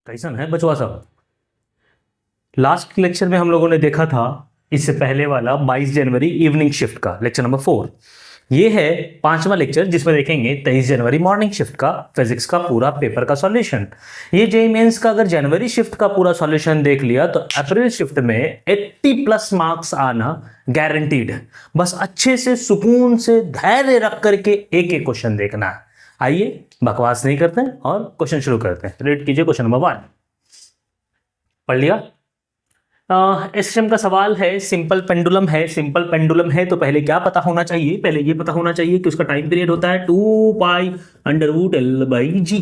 कैसन है बचवा सब। लास्ट लेक्चर में हम लोगों ने देखा था इससे पहले वाला 22 जनवरी इवनिंग शिफ्ट का लेक्चर नंबर 4। ये है 5वां लेक्चर जिसमें देखेंगे 23 जनवरी मॉर्निंग शिफ्ट का फिजिक्स का पूरा पेपर का सॉल्यूशन। ये जेईई मेंस का अगर जनवरी शिफ्ट का पूरा सॉल्यूशन देख लिया तो अप्रैल शिफ्ट में 80+ मार्क्स आना गारंटीड है। बस अच्छे से सुकून से धैर्य रख करके एक एक क्वेश्चन देखना है। आइए बकवास नहीं करते हैं और क्वेश्चन शुरू करते हैं। रीड कीजिए क्वेश्चन नंबर 1। पढ़ लिया? इस सेशन का सवाल है सिंपल पेंडुलम है। सिंपल पेंडुलम है तो पहले क्या पता होना चाहिए? पहले ये पता होना चाहिए कि उसका टाइम पीरियड होता है 2π√L/g।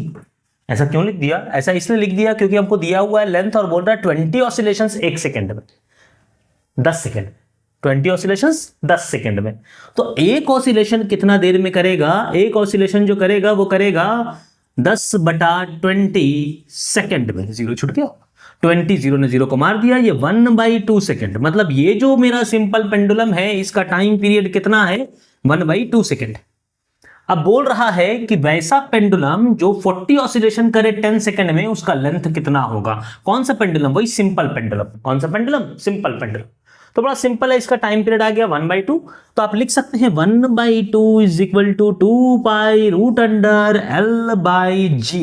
ऐसा क्यों लिख दिया? ऐसा इसलिए लिख दिया क्योंकि हमको दिया हुआ है लेंथ और बोल रहा है 20 ऑसिलेशंस 1 सेकेंड में, 10 सेकेंड, 20 ऑसिलेशंस 10 सेकेंड में। तो एक ऑसिलेशन कितना देर में करेगा? एक ऑसिलेशन जो करेगा वो करेगा 10/20 सेकेंड में। जीरो छूट गया, 20 जीरो ने जीरो को मार दिया, ये 1/2 सेकेंड। मतलब ये जो मेरा सिंपल पेंडुलम है इसका टाइम पीरियड कितना है? 1/2 सेकेंड। अब बोल रहा है कि वैसा पेंडुलम जो 40 ऑसिलेशन करे 10 सेकेंड में उसका लेंथ कितना होगा। कौन सा पेंडुलम? वही सिंपल पेंडुलम। कौन सा पेंडुलम? Simple pendulum. तो बड़ा सिंपल है, इसका टाइम पीरियड आ गया 1/2। तो आप लिख सकते हैं 1/2 = 2π√L/g।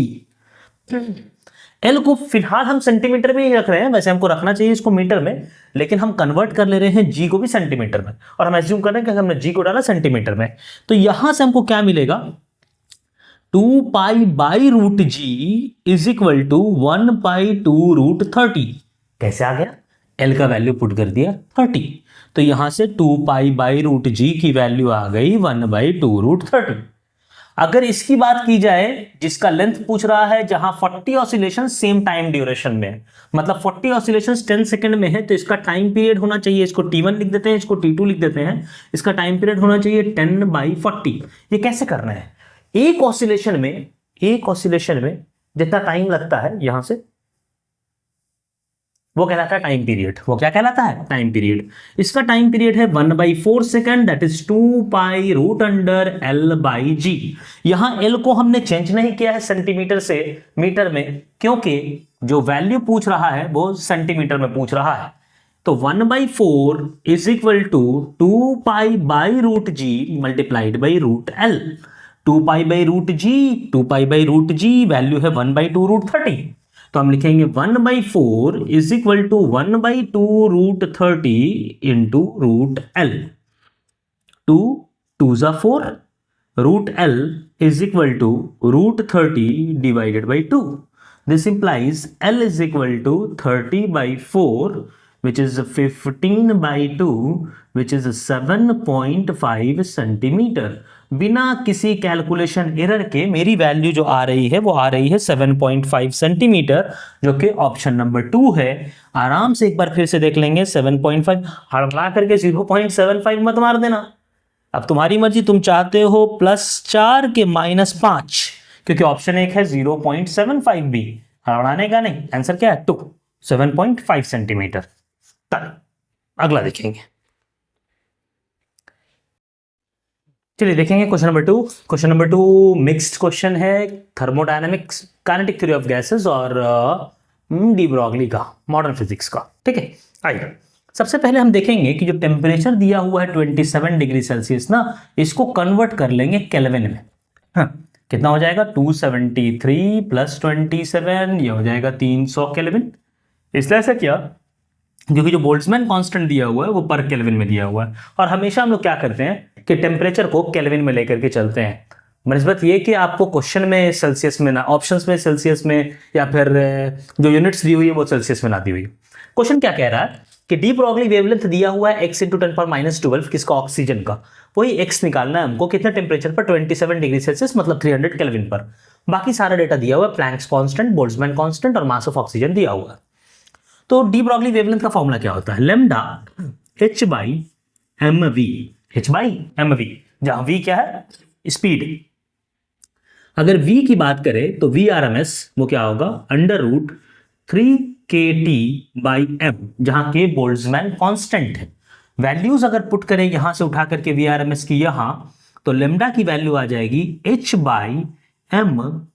एल को फिलहाल हम सेंटीमीटर में ही रख रहे हैं, वैसे हमको रखना चाहिए इसको मीटर में, लेकिन हम कन्वर्ट कर ले रहे हैं जी को भी सेंटीमीटर में, और हम एज्यूम कर रहे हैं कि हमने जी को डाला सेंटीमीटर में। तो यहां से हमको क्या मिलेगा? 2π/√g = 1/2√30। कैसे आ गया? एल का वैल्यू पुट कर दिया 30, तो यहां से 2π/√g की वैल्यू आ गई 1/2√30। अगर इसकी बात की जाए जिसका लेंथ पूछ रहा है, जहां 40 ऑसिलेशन सेम टाइम ड्यूरेशन में है, मतलब 40 ऑसिलेशन 10 सेकंड में है, तो इसका टाइम पीरियड होना चाहिए, इसको T1 लिख देते हैं, इसको T2 लिख देते हैं, इसका टाइम पीरियड होना चाहिए 10/40। ये कैसे करना है? एक ऑसिलेशन में जितना टाइम लगता है यहां से, वो कहलाता है टाइम पीरियड। वो क्या कहलाता है? Time period. इसका टाइम पीरियड है 1/4 सेकेंड, दैट इज 2π√L/g। यहां L को हमने चेंज नहीं किया है सेंटीमीटर से मीटर में, क्योंकि जो वैल्यू पूछ रहा है वो सेंटीमीटर में पूछ रहा है। तो 1/4 = 2π/√g multiplied by √L। 2π/√g value है 1/2√30। तो हम लिखेंगे 1/4 = 1/2√30 into √L। 2 2s are 4, √L is equal to √30 divided by 2. This implies L is equal to 30/4, which is 15/2, which is 7.5 centimetre. बिना किसी कैलकुलेशन एरर के मेरी वैल्यू जो आ रही है वो आ रही है 7.5 सेंटीमीटर, जो कि ऑप्शन नंबर 2 है। आराम से एक बार फिर से देख लेंगे। 7.5 हड़बड़ा करके 0.75 मत मार देना। अब तुम्हारी मर्जी, तुम चाहते हो +4 के -5, क्योंकि ऑप्शन 1 है 0.75 भी। हड़बड़ाने का नहीं, आंसर क्या है? 2 7.5 सेंटीमीटर। अगला देखेंगे। चलिए देखेंगे question number 2। Question number 2 mixed question है, thermodynamics, kinetic theory of gases और डी ब्रॉगली का मॉडर्न फिजिक्स का। ठीक है, आइए सबसे पहले हम देखेंगे कि जो टेम्परेचर दिया हुआ है 27 डिग्री सेल्सियस ना, इसको कन्वर्ट कर लेंगे केल्विन में। हाँ, कितना हो जाएगा? 273 + 27, ये हो जाएगा 300 केल्विन। इसलिए ऐसा किया क्योंकि जो बोल्ट्जमैन कांस्टेंट दिया हुआ है वो पर केल्विन में दिया हुआ है, और हमेशा हम लोग क्या करते हैं कि टेम्परेचर को केल्विन में लेकर के चलते हैं। बनस्बत ये कि आपको क्वेश्चन में सेल्सियस में ना, ऑप्शंस में सेल्सियस में, या फिर जो यूनिट्स दी हुई है वो सेल्सियस में ना दी हुई। क्वेश्चन क्या कह रहा है कि डी ब्रॉगली वेवलेंथ दिया हुआ है x × 10⁻12, किसका? ऑक्सीजन का। वही x निकालना है हमको, कितने टेम्परेचर पर? 27 डिग्री सेल्सियस, मतलब 300 केल्विन पर। बाकी सारा डेटा दिया हुआ है, प्लैंक्स कांस्टेंट, बोल्ट्जमैन कांस्टेंट और मास ऑफ ऑक्सीजन दिया हुआ है। तो डी ब्रॉगली वेवलेंथ का फॉर्मूला क्या होता है? लैम्डा h/mv, h/mv, जहां v क्या है? स्पीड। अगर v की बात करें तो Vrms वो क्या होगा? √3kT/m, जहां के बोल्ट्जमैन कांस्टेंट है। वैल्यूज अगर पुट करें यहां से उठा करके Vrms की यहां, तो लेम्डा की वैल्यू आ जाएगी h/m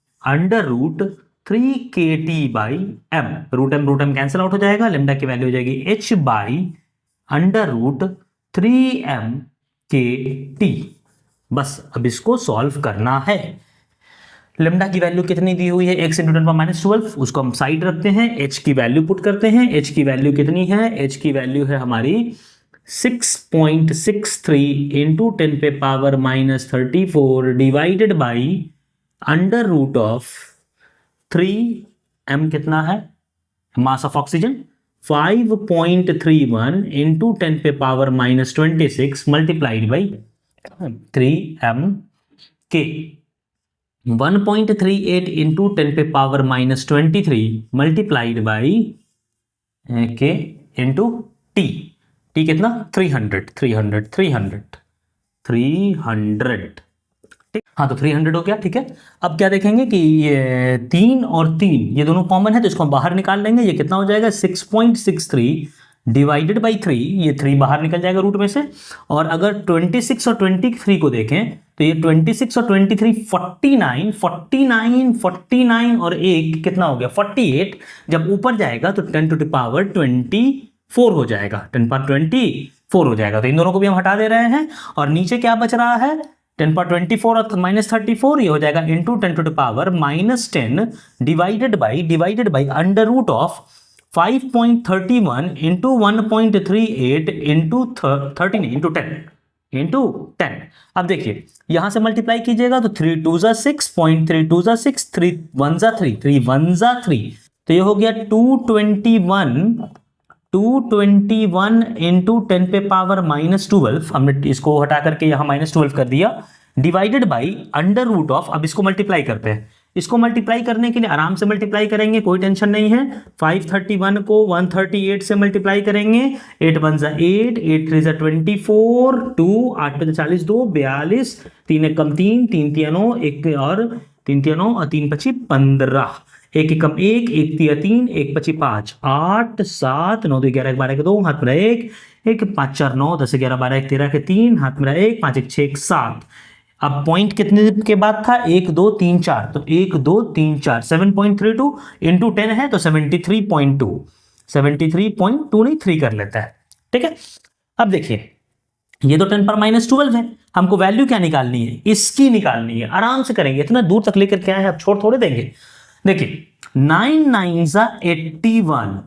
3kT/m, root M cancel out हो जाएगा, लेमडा की वैल्यू हो जाएगी h/√3m/kT। बस अब इसको सॉल्व करना है। लेमडा की वैल्यू कितनी दी हुई है, x × 10⁻12, उसको हम साइड रखते हैं, h की वैल्यू पुट करते हैं। h की वैल्यू कितनी है, h की वैल्यू है हमारी 6.63 × 10⁻34 डिवाइडेड बाई √3m कितना है, mass of oxygen 5.31 × 10⁻26 multiplied by 3m के 1.38 × 10⁻23 मल्टीप्लाइड बाई के इंटू टी। टी कितना, 300। हाँ तो 300 हो गया, ठीक है। अब क्या देखेंगे कि ये 3 और 3 ये दोनों कॉमन है, तो इसको हम बाहर निकाल लेंगे। ये कितना हो जाएगा, 6.63 डिवाइडेड बाई 3, ये 3 बाहर निकल जाएगा रूट में से। और अगर 26 और 23 को देखें तो ये 26 और 23 49 और 1 कितना हो गया, 48। जब ऊपर जाएगा तो 10⁻24 हो जाएगा, 10⁻24 हो जाएगा। तो इन दोनों को भी हम हटा दे रहे हैं। और नीचे क्या बच रहा है, 10⁻24 और -34, ये हो जाएगा into 10⁻−10 divided by under root of 5.31 into 1.38 into 10। अब देखिए यहां से मल्टीप्लाई कीजिएगा तो 3 2 6, 3 2 6, 3 1 3, 3 1 3, तो ये हो गया 221 इंटू 10⁻−12। हमने इसको हटा करके यहाँ -12 कर दिया, divided by under root of, अब इसको मल्टीप्लाई करते हैं। इसको मल्टीप्लाई करने के लिए आराम से मल्टीप्लाई करेंगे, कोई टेंशन नहीं है। 531 को 138 से मल्टीप्लाई करेंगे, 8 1 8, 8 3 24, 2 8 5 40, 2 42, 3 1 कम 3, 3 3 9, 1 और 3 3 9 और 3 5 15, 1 कम 1, 1 3 3, 1 5 5, 8 7 9 2 11 12 के 2, हाथ मेरा 1 1 5 4 9 10 11 12 1 13 के 3, हाथ मेरा 1 5 1 6 1 7। अब पॉइंट कितने के बाद था, 1 2 3 4, तो 1 2 3 4, 7.32 इंटू 10 है तो 73.2 नहीं 3 कर लेता है, ठीक है। अब देखिए ये तो 10⁻12 है, हमको वैल्यू क्या निकालनी है, इसकी निकालनी है। आराम से करेंगे, इतना दूर तक लेकर के आए हैं, अब छोड़ थोड़े देंगे। देखिए 9 9 81,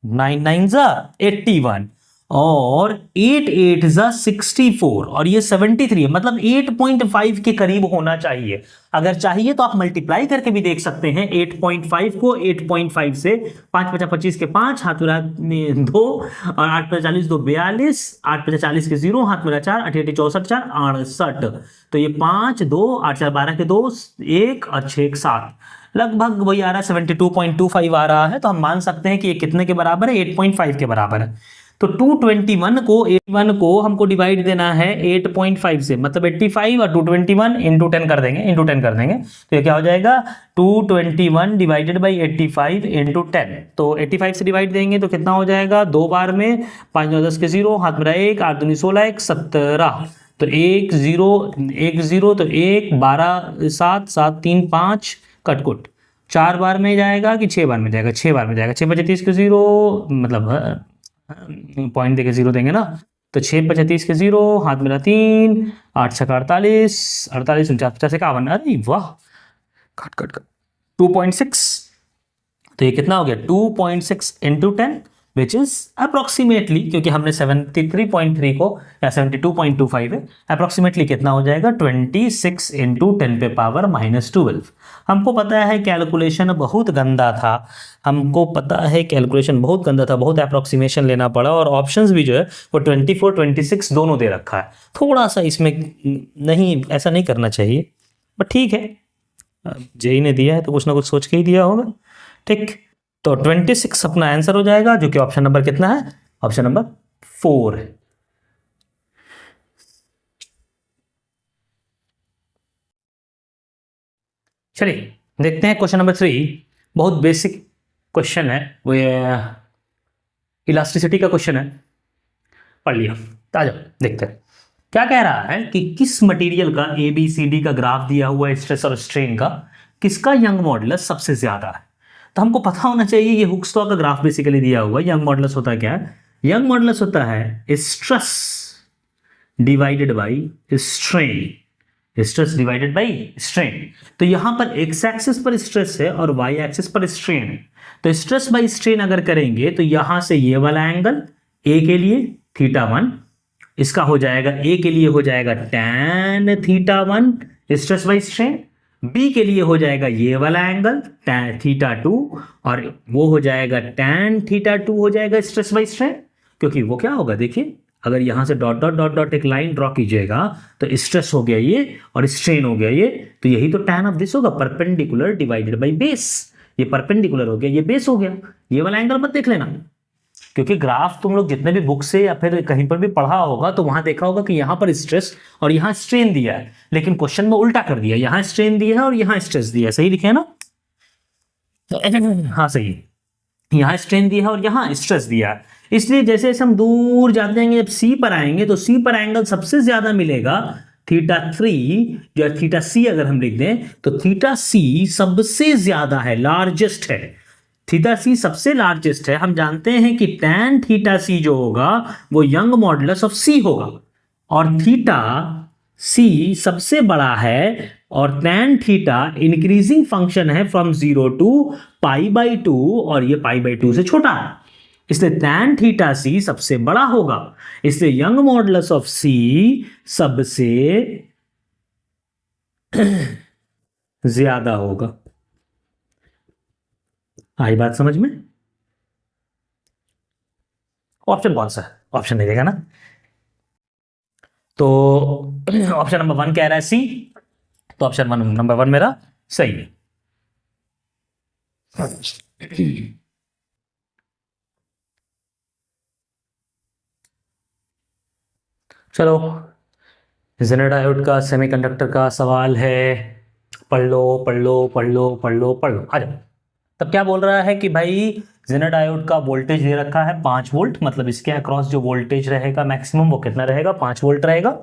9 9 81 और 8 8 64 और ये 73 है, मतलब 8.5 के करीब होना चाहिए। अगर चाहिए तो आप मल्टीप्लाई करके भी देख सकते हैं 8.5 को 8.5 से, 5 5 25 के 5, हाथ मेरा 2 और 8 5 40 2 42, 8 5 40 के 0, हाथ मेरा 4, 8 8 64 4 68, तो ये 5 2 8 4 12 के 2 1 और 6 1 7, लगभग वही आ रहा है, 72.25 आ रहा है। तो हम मान सकते हैं कि ये कितने के बराबर है, 8.5 के बराबर है। तो 221 को 81 को हमको डिवाइड देना है 8.5 से, मतलब 85 और 221 इंटू 10 कर देंगे, तो ये क्या हो जाएगा 221 डिवाइडेड बाई 85 इंटू 10। तो 85 से डिवाइड देंगे तो कितना हो जाएगा, 2 बार में 5 9 10 के 0, हाथ मेरा 1, 8 2 16 1 17, तो 1 0 1 0, तो 1 12 7 7 3 5 कटकुट, 4 बार में जाएगा कि 6 बार में जाएगा, 6 बार में जाएगा। 6 25 के 0, मतलब पॉइंट देके 0 देंगे ना, तो 6 35 के 0, हाथ मेरा 3, 8 6 48 48 49 50 51, अरे वाह, कट 2.6, तो ये कितना हो गया 2.6 इंटू 10 विच इज अप्रोक्सीमेटली, क्योंकि हमने 73.3 को या 72.25 है, अप्रोक्सीमेटली कितना हो जाएगा 26 इंटू 10⁻−12। हमको पता है कैलकुलेशन बहुत गंदा था, बहुत अप्रोक्सीमेशन लेना पड़ा, और ऑप्शंस भी जो है वो 24 26 दोनों दे रखा है। थोड़ा सा इसमें नहीं, ऐसा नहीं करना चाहिए, बट ठीक है, जेई ने दिया है तो कुछ ना कुछ सोच के ही दिया होगा, ठीक। तो 26 अपना आंसर हो जाएगा, जो कि ऑप्शन नंबर कितना है, ऑप्शन नंबर 4 है। चलिए देखते हैं क्वेश्चन नंबर 3, बहुत बेसिक क्वेश्चन है, वो इलास्टिसिटी का क्वेश्चन है, पढ़ लिया। आ जाओ देखते हैं क्या कह रहा है कि किस मटेरियल का ABCD का ग्राफ दिया हुआ है स्ट्रेस और स्ट्रेन का, किसका यंग मॉडुलस सबसे ज्यादा है। तो हमको पता होना चाहिए, ये हुक्स लॉ का ग्राफ बेसिकली दिया हुआ है। यंग मॉडुलस होता है क्या है? यंग मॉडुलस होता है stress divided by strain, stress divided by strain. तो यहां पर एक्स एक्सिस पर स्ट्रेस है और वाई एक्सिस पर स्ट्रेन है। तो स्ट्रेस बाई स्ट्रेन अगर करेंगे तो यहां से ये वाला एंगल ए के लिए θ1, इसका हो जाएगा ए के लिए हो जाएगा tan θ1 stress by strain, B के लिए हो जाएगा ये वाला एंगल tan θ2 और वो हो जाएगा tan θ2 हो जाएगा स्ट्रेस बाई स्ट्रेन। क्योंकि वो क्या होगा, देखिए अगर यहां से डॉट डॉट डॉट डॉट एक लाइन ड्रॉ कीजिएगा तो स्ट्रेस हो गया ये और स्ट्रेन हो गया ये, तो यही तो tan ऑफ दिस होगा, परपेंडिकुलर डिवाइडेड बाई बेस। ये परपेंडिकुलर हो गया, ये बेस हो गया। ये वाला एंगल मत देख लेना, क्योंकि ग्राफ तुम लोग जितने भी बुक से या फिर कहीं पर भी पढ़ा होगा तो वहां देखा होगा कि यहां पर स्ट्रेस और यहां स्ट्रेन दिया है, लेकिन क्वेश्चन में उल्टा कर दिया, यहां स्ट्रेन दिया है और यहां स्ट्रेस दिया है। सही लिखे है ना? हाँ सही, यहां स्ट्रेन दिया है और यहां स्ट्रेस दिया है। इसलिए जैसे जैसे हम दूर जाते जाएंगे, जब सी पर आएंगे तो सी पर एंगल सबसे ज्यादा मिलेगा θ3 या θc अगर हम लिख दें तो θc सबसे ज्यादा है, लार्जेस्ट है। θc सबसे लार्जेस्ट है। हम जानते हैं कि tan θc जो होगा वो यंग मॉडुलस ऑफ c होगा और θc सबसे बड़ा है और tan θ इंक्रीजिंग फंक्शन है फ्रॉम 0 टू π/2 और ये π/2 से छोटा है, इसलिए tan θc सबसे बड़ा होगा, इसलिए यंग मॉडुलस ऑफ c सबसे ज्यादा होगा। आई बात समझ में? ऑप्शन कौन सा है? ऑप्शन नहीं देगा ना, तो ऑप्शन नंबर 1 कह रहा है सी, तो ऑप्शन नंबर 1 मेरा सही है। चलो, जेनर डायोड का सेमीकंडक्टर का सवाल है, पढ़ लो पढ़ लो पढ़ लो पढ़ लो पढ़ लो, आ जाओ। तब क्या बोल रहा है कि भाई जेनर डायोड का वोल्टेज दे रखा है 5 वोल्ट, मतलब इसके अक्रॉस जो वोल्टेज रहेगा मैक्सिमम वो कितना रहेगा, 5 वोल्ट रहेगा।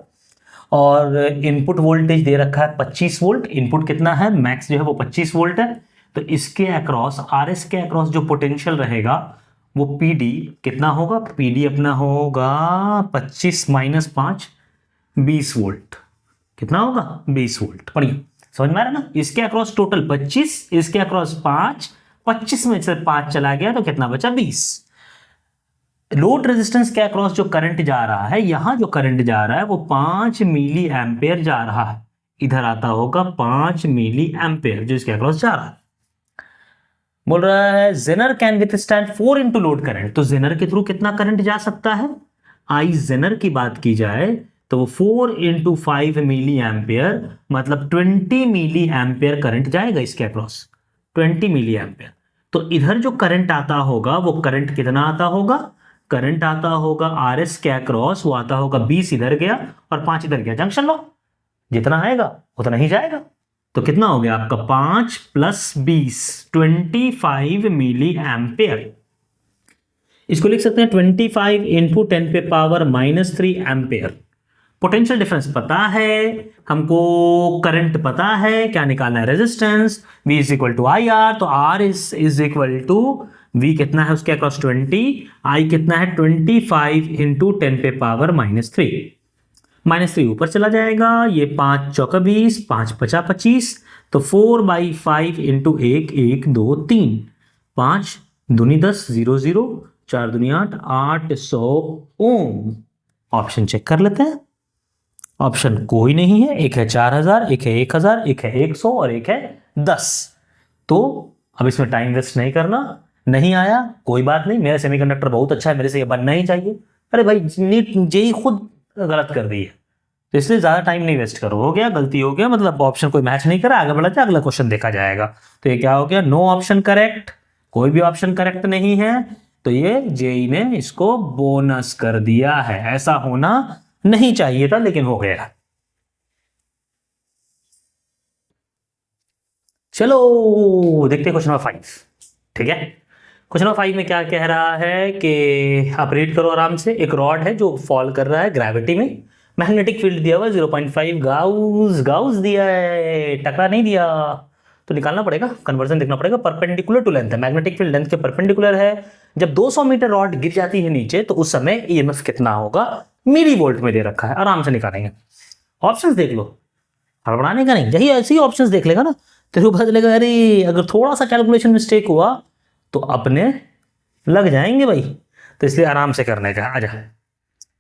और इनपुट वोल्टेज दे रखा है 25 वोल्ट, इनपुट कितना है, मैक्स जो है वो 25 वोल्ट है। तो इसके अक्रॉस आरएस के अक्रॉस जो पोटेंशियल रहेगा वो पीडी कितना होगा, पीडी अपना होगा 25 - 5 20 वोल्ट। कितना होगा, 20 वोल्ट। बढ़िया, समझ में आ रहा है ना? इसके अक्रॉस टोटल 25, इसके अक्रॉस 5, 25 में से 5 चला गया तो कितना बचा, 20। लोड रेजिस्टेंस के अक्रॉस जो करंट जा रहा है, यहां जो करंट जा रहा है वो 5 मिली एम्पेयर जा रहा है, इधर आता होगा 5 मिली एम्पेयर जो इसके अक्रॉस जा रहा है। बोल रहा है Zener can withstand 4 into load current, तो जेनर के थ्रू कितना करंट जा सकता है, आई जेनर की बात की जाए तो 4 इंटू 5 मिली एम्पेयर मतलब 20 मिली एम्पेयर करंट जाएगा इसके अक्रॉस, 20 मिली एम्पेयर। तो इधर जो करंट आता होगा वो करंट कितना आता होगा, करंट आता होगा आरएस के अक्रॉस, वो आता होगा 20 इधर गया और 5 इधर गया, जंक्शन लो, जितना आएगा उतना ही जाएगा। तो कितना हो गया आपका 5 + 20 25 मिली एम्पेयर। इसको लिख सकते हैं 25 इंटू 10⁻³ एम्पेयर। पोटेंशियल डिफरेंस पता है हमको, करंट पता है, क्या निकालना है, रेजिस्टेंस V = IR, तो R = V कितना है उसके अक्रॉस 20, I कितना है 25 इंटू 10⁻³ -3 ऊपर चला जाएगा, ये 5 चौका 20, 5 पचा 25, तो 4/5 इंटू 1 1 2 3, 5 दूनी 10 0 0 4 दूनी 8 800 ओम। ऑप्शन चेक कर लेते हैं, ऑप्शन कोई नहीं है, एक है 4000, एक है 1000, एक है 100 और एक है 10। तो अब इसमें टाइम वेस्ट नहीं करना, नहीं आया कोई बात नहीं, मेरा सेमीकंडक्टर बहुत अच्छा है, मेरे से ये बनना ही चाहिए। अरे भाई नीट जेई खुद गलत कर दी है, तो इसलिए ज्यादा टाइम नहीं वेस्ट करो, हो गया गलती हो गया, मतलब ऑप्शन कोई मैच नहीं करा, आगे बढ़ा जाए, अगला क्वेश्चन देखा जाएगा। तो ये क्या हो गया, नो ऑप्शन करेक्ट, कोई भी ऑप्शन करेक्ट नहीं है, तो ये जेई ने इसको बोनस कर दिया है। ऐसा होना नहीं चाहिए था लेकिन हो गया। चलो देखते हैं क्वेश्चन नंबर 5। ठीक है, क्वेश्चन नंबर 5 में क्या कह रहा है कि आप रीड करो आराम से। एक रॉड है जो फॉल कर रहा है ग्रेविटी में, मैग्नेटिक फील्ड दिया हुआ 0.5 गाउस दिया है, टकरा नहीं दिया। तो निकालना पड़ेगा, कन्वर्जन देखना पड़ेगा। परपेंडिकुलर टू लेंथ है, मैग्नेटिक फील्ड लेंथ के परपेंडिकुलर है। जब 200 मीटर रॉड गिर जाती है नीचे तो उस समय ईएमएफ कितना होगा, मिली वोल्ट में दे रखा है, आराम से निकालेंगे। ऑप्शंस देख लो, हड़बड़ाने का नहीं, यही ऐसे ही ऑप्शंस देख लेगा ना तेरे को पता चलेगा अरे अगर थोड़ा सा कैलकुलेशन मिस्टेक हुआ तो अपने लग जाएंगे भाई। तो इसलिए आराम से करने का। आजा,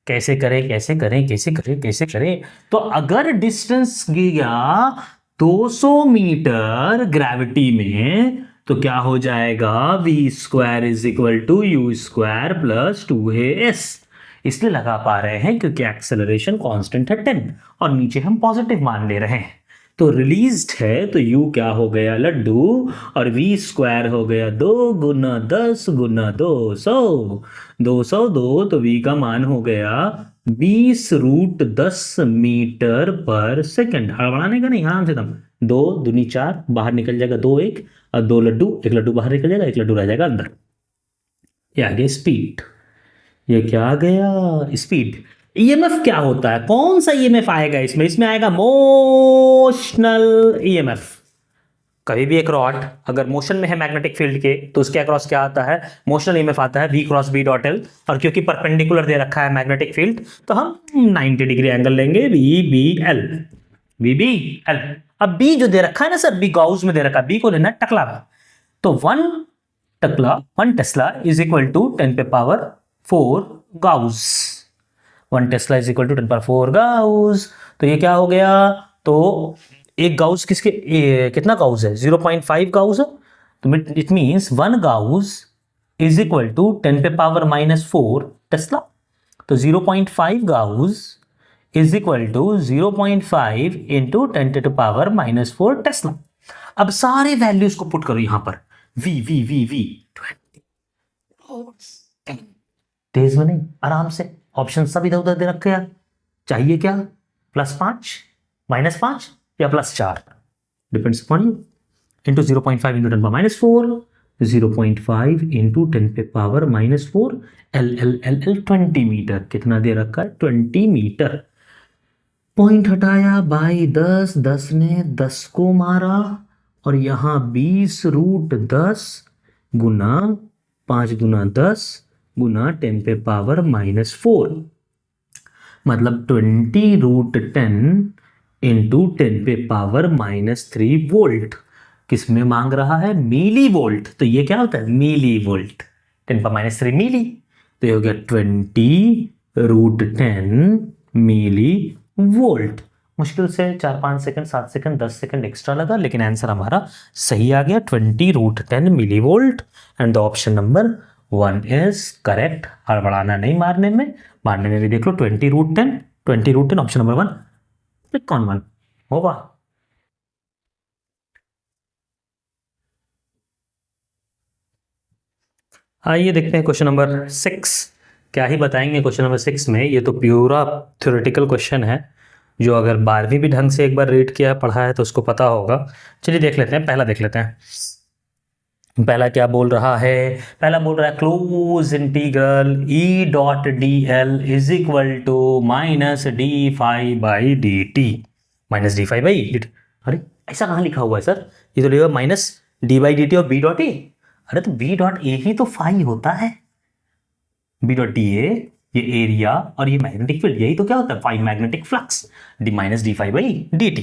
कैसे करें कैसे करें कैसे करें कैसे करें। तो अगर डिस्टेंस गया 200 मीटर ग्रेविटी में तो क्या हो जाएगा, V square is equal to U square plus 2as। इसलिए लगा पा रहे हैं क्योंकि एक्सेलरेशन कांस्टेंट है 10 और नीचे हम पॉजिटिव मान ले रहे हैं। तो रिलीज्ड है तो u क्या हो गया लड्डू, और v स्क्वायर हो गया 2 गुना 10 गुना 200, 202 तो v का मान हो गया 20√10 मीटर पर सेकंड। हड़बड़ाने का नहीं, आराम से दम। 2 दूनी 4, बाहर निकल जाएगा 2 1 और 2 लड्डू, एक लड्डू बाहर निकल जाएगा, एक लड्डू रह जाएगा अंदर। ये आ गया स्पीड, ये क्या आ गया स्पीड। ईएमएफ क्या होता है, कौन सा ईएमएफ आएगा इसमें, इसमें आएगा मोशनल ईएमएफ। कभी भी एक रॉड अगर मोशन में है मैग्नेटिक फील्ड के तो उसके अक्रॉस क्या आता है, मोशनल ईएमएफ आता है v cross b dot l। और क्योंकि परपेंडिकुलर दे रखा है मैग्नेटिक फील्ड तो हम 90 डिग्री एंगल लेंगे VBL, VBL। अब b जो दे रखा है ना सर, b गाउस में दे रखा है, b को लेना टकला में। तो 1 tesla is equal to 10⁴ gauss. 1 tesla is equal to 10⁴ gauss. तो ये क्या हो गया, तो एक गाउस किसके कितना गाउस है, 0.5 गाउस है। तो it means 1 gauss is equal to 10⁻⁻4 tesla. तो 0.5 gauss is equal to 0.5 into 10⁻⁻4 tesla. अब सारे वैल्यूज को पुट करो यहां पर, v 20, तेज में नहीं, आराम से। ऑप्शन सब इधर उधर दे रखे हैं, चाहिए क्या, +5 -5 या +4, depends upon you. Into 0.5 into 10⁻⁴, 0.5 into 10⁻⁻4, L 20 metre. कितना दे रखा है, 20 मीटर। पॉइंट हटाया बाई 10, 10 ने 10 को मारा और यहां 20√10 गुना 5 गुना 10 गुना 10⁻⁻4, मतलब 20√10 इंटू 10⁻⁻3 वोल्ट। किसमें मांग रहा है, मिली वोल्ट। तो ये क्या होता है, मिली वोल्ट, 10⁻³ मिली। तो ये हो गया 20√10 मिली वोल्ट। मुश्किल से 4-5 सेकंड 7 सेकंड 10 सेकंड एक्स्ट्रा लगा, लेकिन आंसर हमारा सही आ गया, 20√10 millivolt. And the option number 1 is correct. हड़बड़ाना नहीं मारने में भी देख लो, 20√10 ऑप्शन नंबर 1, क्लिक ऑन 1 होगा। आइए देखते हैं क्वेश्चन नंबर 6 क्या ही बताएंगे। क्वेश्चन नंबर 6 में ये तो प्यूरा थ्योरेटिकल क्वेश्चन है, जो अगर 12वीं भी ढंग से एक बार रीड किया पढ़ा है तो उसको पता होगा। चलिए देख लेते हैं, पहला देख लेते हैं। पहला क्या बोल रहा है, पहला बोल रहा है close integral E.dl is equal to -d∅/dt, -d∅/dt। अरे ऐसा कहाँ लिखा हुआ है सर, ये तो लिखा -d/dt और b.a। अरे तो b.a ही तो फाई होता है, b.da ये एरिया और ये मैग्नेटिक फील्ड, यही तो क्या होता है, फाई मैग्नेटिक फ्लक्स, -d∅/dt।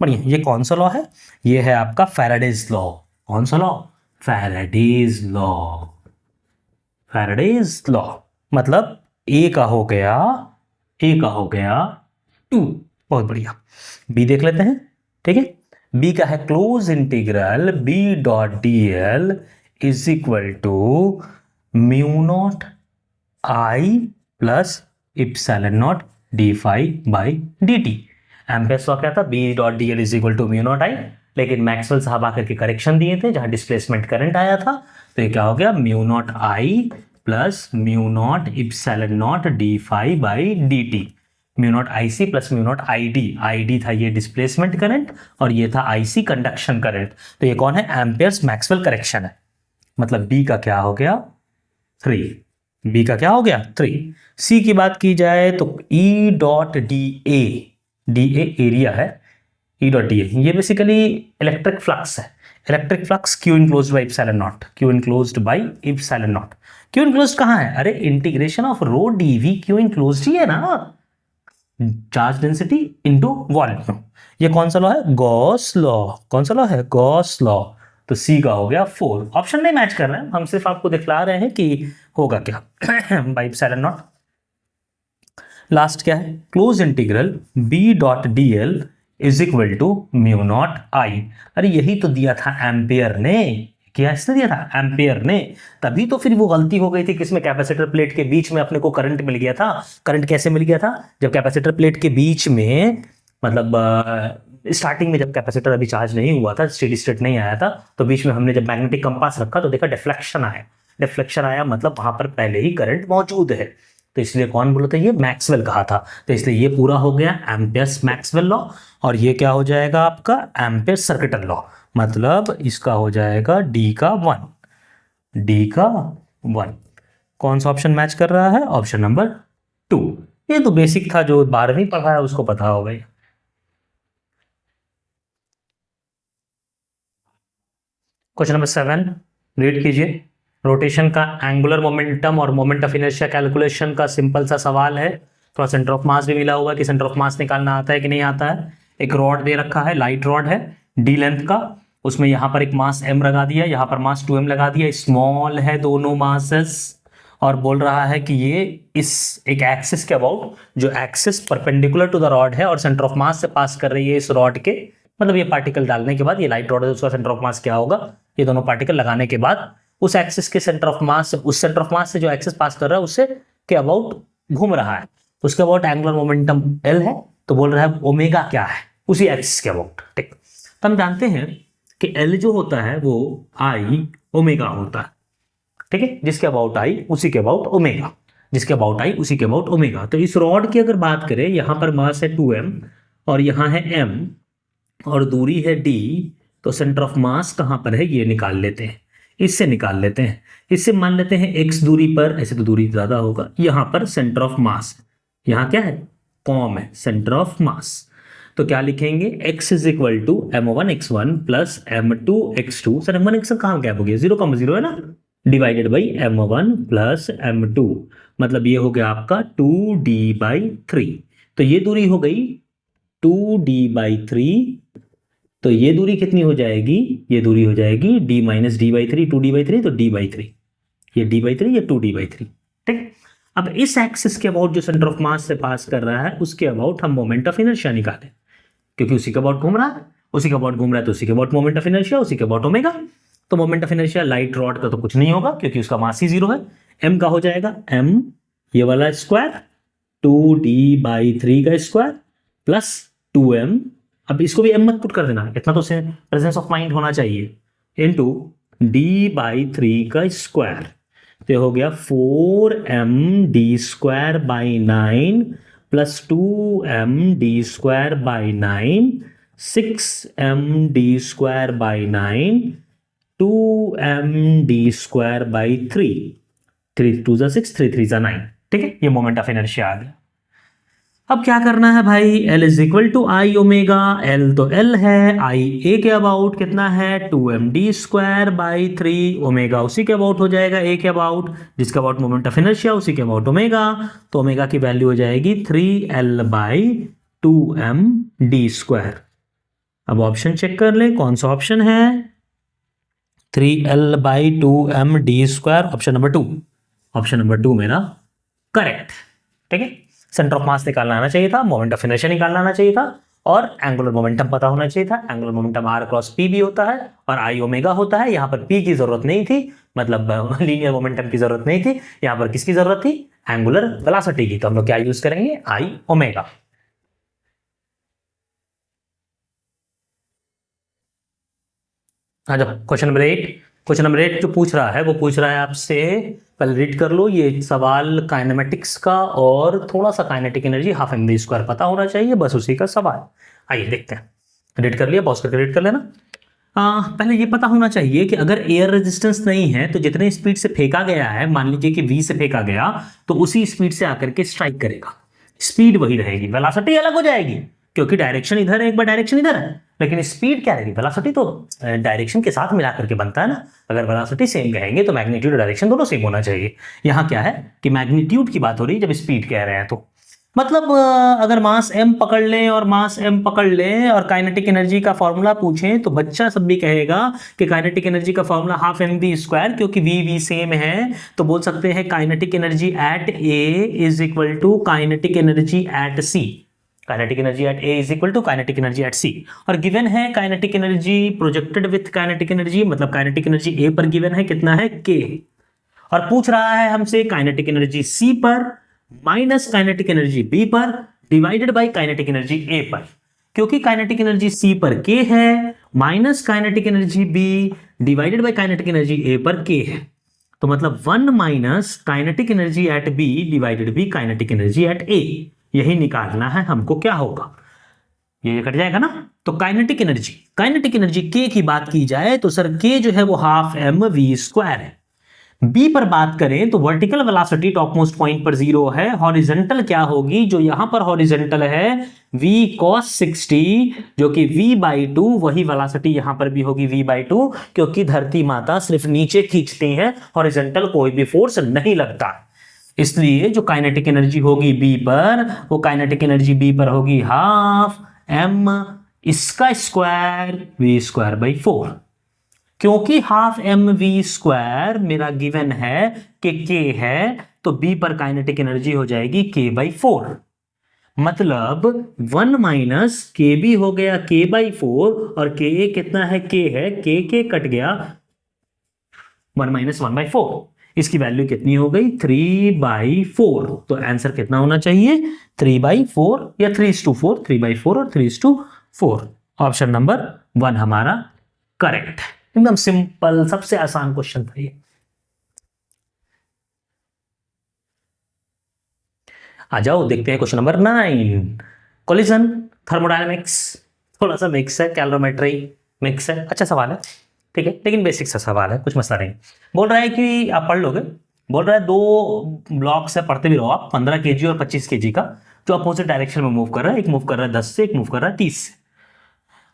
बढ़िया, ये कौन सा लॉ है, ये है आपका फैराडेज लॉ। कौन सा law, Faraday's law. Faraday's law मतलब ए का हो गया 2। बहुत बढ़िया। बी देख लेते हैं, ठीक है। बी का है close integral B.dl is equal to μ0I plus ε0 d∅/dt। Ampere's law क्या था, B.dl is equal to μ0I, लेकिन मैक्सवेल साहब आकर के करेक्शन दिए थे जहां डिस्प्लेसमेंट करंट आया था, तो ये क्या हो गया, μ0I plus μ0 ε0 d∅/dt। μ0IC plus μ0ID, ID था ये डिस्प्लेसमेंट करंट और ये था IC कंडक्शन करंट। तो ये कौन है, एम्पेयर्स मैक्सवेल करेक्शन है। मतलब बी का क्या हो गया 3, बी का क्या हो गया 3। सी की बात की जाए तो E.dA, एरिया है, E.dA ये बेसिकली इलेक्ट्रिक फ्लक्स है। Electric flux Q enclosed by epsilon naught, Q enclosed by epsilon naught. Q enclosed कहाँ है? अरे integration of rho dv Q enclosed ही है ना, चार्ज डेंसिटी इनटू वॉल्यूम। ये कौन सा लॉ है? Gauss law. कौन सा लॉ है? Gauss law. तो सी का हो गया 4। ऑप्शन नहीं मैच कर रहे हैं, हम सिर्फ आपको दिखला रहे हैं कि होगा क्या बाई इप्सिलॉन नॉट। लास्ट क्या है? Close integral B dot d l is equal to mu naught I. अरे यही तो दिया था एम्पियर ने, क्या इसने दिया था? एम्पियर ने। तभी तो फिर वो गलती हो गई थी किसमें? कैपेसिटर प्लेट के बीच में अपने को करंट मिल गया था। करंट कैसे मिल गया था? जब कैपेसिटर प्लेट के बीच में, मतलब स्टार्टिंग में जब कैपेसिटर अभी चार्ज नहीं हुआ था, स्टेडी स्टेट नहीं आया था, तो बीच में हमने जब मैग्नेटिक कंपास रखा तो देखा डिफ्लेक्शन आया। डिफ्लेक्शन आया मतलब वहां पर पहले ही करंट मौजूद है, तो इसलिए कौन बोला था? ये मैक्सवेल कहा था। तो इसलिए ये पूरा हो गया एम्पियर्स मैक्सवेल लॉ, और ये क्या हो जाएगा आपका? Amperes circuital law. मतलब इसका हो जाएगा डी का 1, डी का 1। कौन सा ऑप्शन मैच कर रहा है? Option number 2। ये तो बेसिक था, जो 12वीं पढ़ा है उसको पता होगा। क्वेश्चन नंबर 7 रीड कीजिए। रोटेशन का एंगुलर मोमेंटम और मोमेंट ऑफ इनर्शिया कैलकुलेशन का सिंपल सा सवाल है। थोड़ा सेंटर ऑफ मास भी मिला हुआ है कि सेंटर ऑफ मास निकालना आता है कि नहीं आता है। एक रॉड दे रखा है, लाइट रॉड है डी लेंथ का, उसमें यहाँ पर एक मास m लगा दिया, यहाँ पर मास 2m लगा दिया, स्मॉल है दोनों मासेस, और बोल रहा है कि ये इस एक एक्सिस के अबाउट, जो axis perpendicular to the rod है और सेंटर ऑफ मास से पास कर रही है इस रॉड के, मतलब ये पार्टिकल डालने के बाद, ये लाइट रॉड है उसका सेंटर ऑफ मास क्या होगा, ये दोनों पार्टिकल लगाने के बाद उस एक्सिस के सेंटर ऑफ मास, उस सेंटर ऑफ मास से जो एक्सिस पास कर रहा है उससे के अबाउट घूम रहा है, उसके अबाउट एंगुलर मोमेंटम L है, तो बोल रहा है ओमेगा क्या है उसी एक्सिस के अबाउट। ठीक, तो हम जानते हैं कि L जो होता है वो I ओमेगा होता है। ठीक है, जिसके अबाउट I उसी के अबाउट ओमेगा, जिसके अबाउट I उसी के अबाउट ओमेगा। तो इस रॉड की अगर बात करें, यहां पर मास है 2m और यहां है m और दूरी है d, तो सेंटर ऑफ मास कहां पर है ये निकाल लेते हैं, इससे निकाल लेते हैं। इससे मान लेते हैं x दूरी पर, ऐसे तो दूरी ज्यादा होगा, यहां पर सेंटर ऑफ मास, यहां क्या है? कॉम है सेंटर ऑफ मास। तो क्या लिखेंगे? x is equal to m1 x1 plus m2 x2। Sir m1 x1 कहाँ गैप हो गया? 0,0 है ना, divided by m1 plus m2, मतलब ये हो गया आपका 2d/3। तो ये दूरी हो गई 2d/3। तो ये दूरी कितनी हो जाएगी? ये दूरी हो जाएगी d माइनस d/3, 2d/3 तो d/3, ये d/3 ये 2d/3। ठीक, अब इस एक्सिस के अबाउट जो सेंटर ऑफ मास से पास कर रहा है उसके अबाउट हम मोमेंट ऑफ इनर्शिया निकालें, क्योंकि उसी के अबाउट घूम रहा है, उसी के अबाउट घूम रहा है तो उसी के अबाउट मोमेंट ऑफ इनर्शिया, उसी के अबाउट ओमेगा। तो moment of inertia light rod का तो कुछ नहीं होगा क्योंकि उसका मास ही 0 है। m का हो जाएगा m ये वाला स्क्वायर 2d/3 का स्क्वायर प्लस 2m, अब इसको भी m मत पुट कर देना, इतना तो प्रेजेंस ऑफ माइंड होना चाहिए, इनटू d/3 का स्क्वायर, तो हो गया 4md²/9 plus 2md²/9, 6md²/9, 2md²/3, 3 2 6, 3 3 9। ठीक है, ये मोमेंट ऑफ इनर्शिया आ गया। अब क्या करना है भाई? L is equal to I omega, L तो L है, आई ए के अबाउट कितना है? 2md²/3, ओमेगा उसी के अबाउट हो जाएगा ए के अबाउट, जिसके अबाउट मोमेंट ऑफ इनर्शिया उसी के अबाउट ओमेगा, तो ओमेगा की वैल्यू हो जाएगी 3L/2md²। अब ऑप्शन चेक कर ले, कौन सा ऑप्शन है? 3L/2md², option number 2। Option number 2 मेरा करेक्ट। ठीक है, सेंटर ऑफ मास निकालना आना चाहिए था, मोमेंट ऑफ इनर्शिया निकालना आना चाहिए था, और एंगुलर मोमेंटम पता होना चाहिए था। Angular momentum r cross p भी होता है और i ओमेगा होता है। यहाँ पर p की जरूरत नहीं थी, मतलब लीनियर मोमेंटम की जरूरत नहीं थी, यहाँ पर किसकी जरूरत थी? एंगुलर वेलोसिटी की। तो हम लोग क्या यूज करेंगे? i omega. हाँ, जब क्वेश्चन नंबर 8, क्वेश्चन नंबर 8 जो पूछ रहा है वो पूछ रहा है आपसे, पहले रीड कर लो ये सवाल काइनेमेटिक्स का, और थोड़ा सा काइनेटिक एनर्जी हाफ mv² पता होना चाहिए, बस उसी का सवाल। आइए देखते हैं, रीड कर लिया, पॉज करके रीड कर लेना। पहले ये पता होना चाहिए कि अगर एयर रेजिस्टेंस नहीं है तो जितने स्पीड से फेंका गया है, मान लीजिए कि v से फेंका गया, तो उसी स्पीड से आकर के स्ट्राइक करेगा, स्पीड वही रहेगी, वेलोसिटी अलग हो जाएगी, क्योंकि डायरेक्शन इधर है, एक बार डायरेक्शन इधर है, लेकिन स्पीड क्या रहेगी, वेलोसिटी तो डायरेक्शन के साथ मिला करके बनता है ना। अगर वेलोसिटी सेम कहेंगे तो मैग्नीट्यूड और डायरेक्शन दोनों सेम होना चाहिए। यहाँ क्या है कि मैग्नीट्यूड की बात हो रही है जब स्पीड कह रहे हैं तो मतलब अगर मास m पकड़ लें और मास m पकड़ लें और काइनेटिक एनर्जी का फॉर्मूला पूछें तो बच्चा सब भी कहेगा कि काइनेटिक एनर्जी का फॉर्मूला हाफ mv², क्योंकि v सेम है तो बोल सकते हैं kinetic energy at a is equal to kinetic energy at c। Kinetic energy at a is equal to kinetic energy at c। और गिवन है kinetic energy projected with kinetic energy, मतलब kinetic energy a पर given है कितना है k, और पूछ रहा है हमसे काइनेटिक एनर्जी c पर माइनस काइनेटिक एनर्जी b पर divided by kinetic energy a पर। क्योंकि काइनेटिक एनर्जी c पर k है minus kinetic energy b divided by kinetic energy a पर k है, तो मतलब 1 minus kinetic energy eight b divided by kinetic energy at a, यही निकालना है हमको। क्या होगा, ये कट जाएगा ना। तो काइनेटिक एनर्जी k की बात की जाए तो सर k जो है वो हाफ mv² है। b पर बात करें तो vertical velocity top most point पर 0 है, हॉरिजॉन्टल क्या होगी, जो यहां पर हॉरिजॉन्टल है v cos 60 जो कि v/2, वही वेलोसिटी यहां पर भी होगी v/2, क्योंकि धरती माता सिर्फ नीचे खींचती है, हॉरिजॉन्टल कोई भी फोर्स नहीं लगता। इसलिए जो काइनेटिक एनर्जी होगी b पर, वो काइनेटिक एनर्जी b पर होगी हाफ m इसका स्क्वायर v²/4। क्योंकि हाफ mv² मेरा गिवन है कि k है, तो b पर काइनेटिक एनर्जी हो जाएगी k/4, मतलब 1 माइनस kb हो गया k/4, और ka कितना है, k है, k कट गया 1 माइनस 1/4, इसकी वैल्यू कितनी हो गई 3/4। तो आंसर कितना होना चाहिए 3/4 या 3:4, 3/4 और 3:4। ऑप्शन नंबर 1 हमारा करेक्ट है। एकदम सिंपल, सबसे आसान क्वेश्चन था ये। आ जाओ देखते हैं क्वेश्चन नंबर 9, कोलिजन थर्मोडायनेमिक्स। थोड़ा सा मिक्स है, कैलोरीमेट्री मिक्स है, अच्छा सवाल है, ठीक है, लेकिन बेसिक सा सवाल है, कुछ मसला नहीं। बोल रहा है कि आप पढ़ लोगे, बोल रहा है 2 ब्लॉक से पढ़ते भी रहो आप, 15 kg और 25 kg का, जो अपोजिट डायरेक्शन में मूव कर रहा है, एक मूव कर रहा है 10 से, एक मूव कर रहा है 30 से,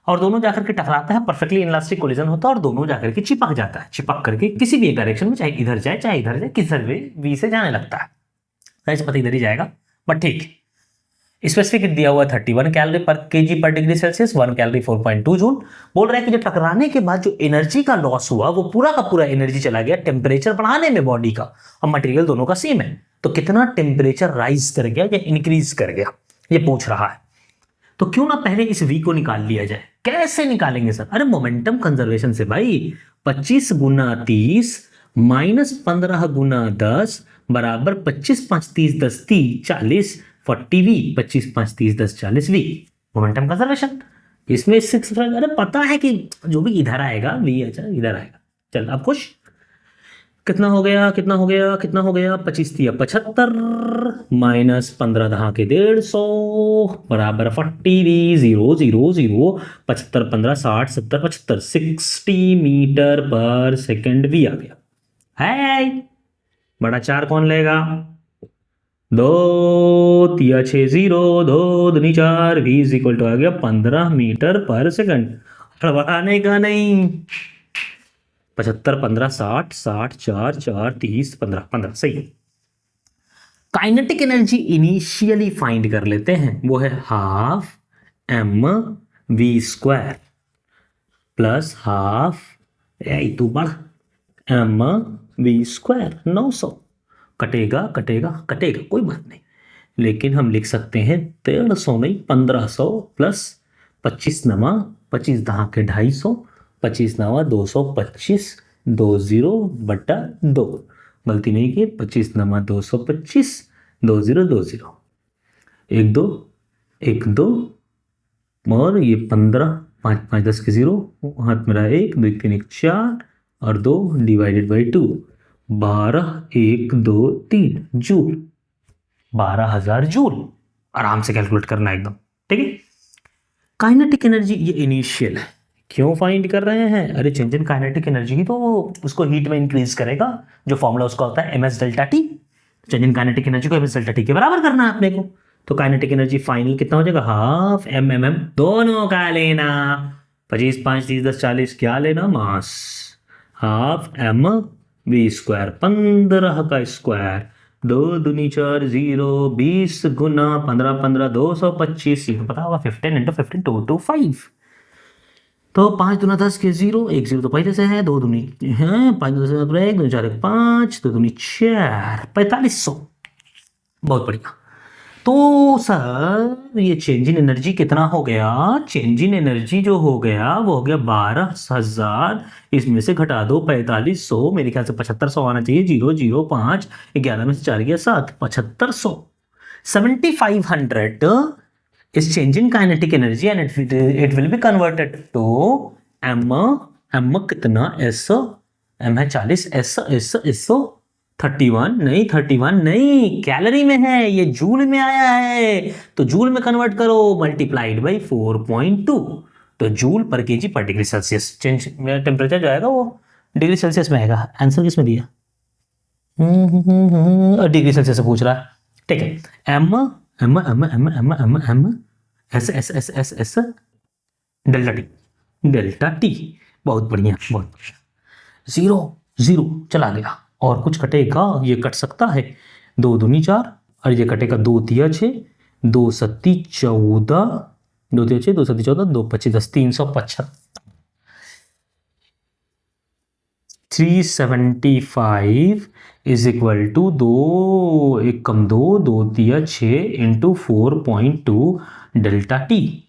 और दोनों जाकर के टकराता है, परफेक्टली इनलास्टिक कोलिजन होता है और दोनों जाकर के चिपक जाता है, चिपक करके किसी भी एक डायरेक्शन में, चाहे इधर जाए चाहे इधर जाए, किस वी से जाने लगता है, ऐसे पता इधर ही जाएगा, बट ठीक। स्पेसिफिक दिया हुआ 31 कैलोरी पर केजी पर डिग्री सेल्सियस, 1 कैलोरी 4.2 जूल। बोल रहा है कि जो टकराने के बाद जो एनर्जी का लॉस हुआ वो पूरा का पूरा एनर्जी चला गया टेम्परेचर बढ़ाने में बॉडी का, और मटेरियल दोनों का सेम है, तो कितना टेम्परेचर राइज कर गया या इंक्रीज कर गया, ये पूछ रहा है। तो क्यों ना पहले इस v को निकाल लिया जाए। कैसे निकालेंगे सर, अरे मोमेंटम कंजर्वेशन से भाई, 25 गुना 30 माइनस 15 गुना 10 बराबर 25 5 30 10 30 40 40v, 25 5 30 10 40v, मोमेंटम कंजर्वेशन। इसमें 6, अरे पता है कि जो भी इधर आएगा v, अच्छा इधर आएगा। चल अब खुश, कितना हो गया 25 तिया 75 माइनस 15 दहा के 150 बराबर 40v 0 0 0 75 15 60 70 75 60 मीटर पर सेकंड v आ गया है। बड़ा 4 कौन लेगा, 2 तिया 6 0 2 दूनी 4 v इज इक्वल टू आ गया 15 मीटर पर सेकंड। बढ़ाने का नहीं, 75 15 60 60 4 4 30 15 15 सही। काइनेटिक एनर्जी इनिशियली फाइंड कर लेते हैं, वो है हाफ mv² प्लस हाफ तू बढ़ mv², 900 कटेगा कटेगा कटेगा कोई बात नहीं, लेकिन हम लिख सकते हैं 1300 नहीं 1500 प्लस 25 नमा 25 दहा के 250, 25 नवा 225 20 बटा 2, गलती नहीं की, 25 नमा 225 20 20 1 2 1 2 और ये 15 5 5 10 के 0, हाथ मेरा 1 2 3 1 4 और 2 डिवाइडेड बाई 2, 12 1 2 3 जूल, 12,000 जूल। आराम से कैलकुलेट करना एकदम, ठीक है। काइनेटिक एनर्जी ये इनिशियल है, क्यों फाइंड कर रहे हैं, अरे चेंज इन काइनेटिक एनर्जी ही तो उसको हीट में इंक्रीज करेगा, जो फॉर्मूला उसका होता है ms delta T. Change in kinetic energy को ms डेल्टा टी के बराबर करना है अपने को, तो काइनेटिक एनर्जी फाइनल कितना हो जाएगा, हाफ एम एम एम दोनों का लेना, 25 5 30 10 40 क्या लेना, मास, हाफ एम वी स्क्वायर, 15 का स्क्वायर, 2 दूनी 4 0, 20 गुना 15 15 225, ये पता होगा 15 इंटू 15 225, तो 5 दूना 10 के 0, 1 0 तो पहले से है, 2 दूनी है 5 दूनी 1 दूनी 4 5, 2 दूनी 4, 4500। बहुत बढ़िया। तो सर ये चेंज इन एनर्जी कितना हो गया, चेंज इन एनर्जी जो हो गया वो हो गया 12,000, इसमें से घटा दो 4500, मेरे ख्याल से 7500 आना चाहिए, 0 0 5 11 में से 4 गया 7, 7500, 7500 is change in kinetic energy and it will be converted to m कितना s, m है 40, s 31 नहीं, 31 नहीं, कैलोरी में है, ये जूल में आया है, तो जूल में कन्वर्ट करो, मल्टीप्लाइड बाई 4.2, तो जूल पर केजी पर डिग्री सेल्सियस। चेंज टेम्परेचर जो आएगा वो डिग्री सेल्सियस में आएगा। आंसर किस में दिया, डिग्री सेल्सियस से पूछ रहा है, ठीक है। M M M M M M M S S S S S delta T, बहुत बढ़िया, बहुत बढ़िया। 0 0 चला गया, और कुछ कटेगा, ये कट सकता है, 2 दूनी 4, और ये कटेगा 2 तिया 6, 2 सत्ती 14, 2 तिया 6, 2 सत्ती 14, 2 25 10, 375, 375 इज इक्वल टू 2 1 कम 2 2 तिया 6 इंटू 4.2 डेल्टा टी।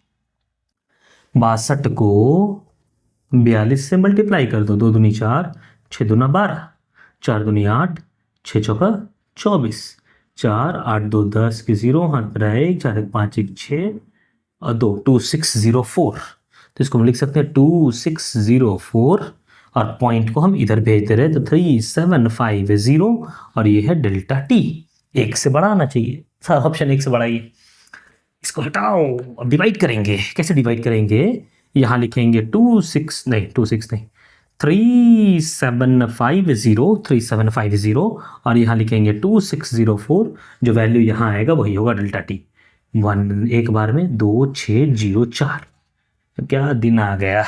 62 को 42 से मल्टीप्लाई कर दो, 2 दूनी 4, 6 दूना 12, 4 दूनी 8, 6 चौका 24, 4 8 2 10 के 0, हाथ में रहा 1, 4 1 5 1 6 और 2, 2604, तो इसको हम लिख सकते हैं 2604, और पॉइंट को हम इधर भेजते रहे तो 3750, और ये है डेल्टा टी। 1 से बड़ा आना चाहिए, सर ऑप्शन 1 से बढ़ाइए, इसको हटाओ, अब डिवाइड करेंगे, कैसे डिवाइड करेंगे, यहाँ लिखेंगे 26 नहीं 3750, और यहाँ लिखेंगे 2604, जो वैल्यू यहाँ आएगा वही होगा डेल्टा टी। 1 एक बार में 2604, तो क्या दिन आ गया,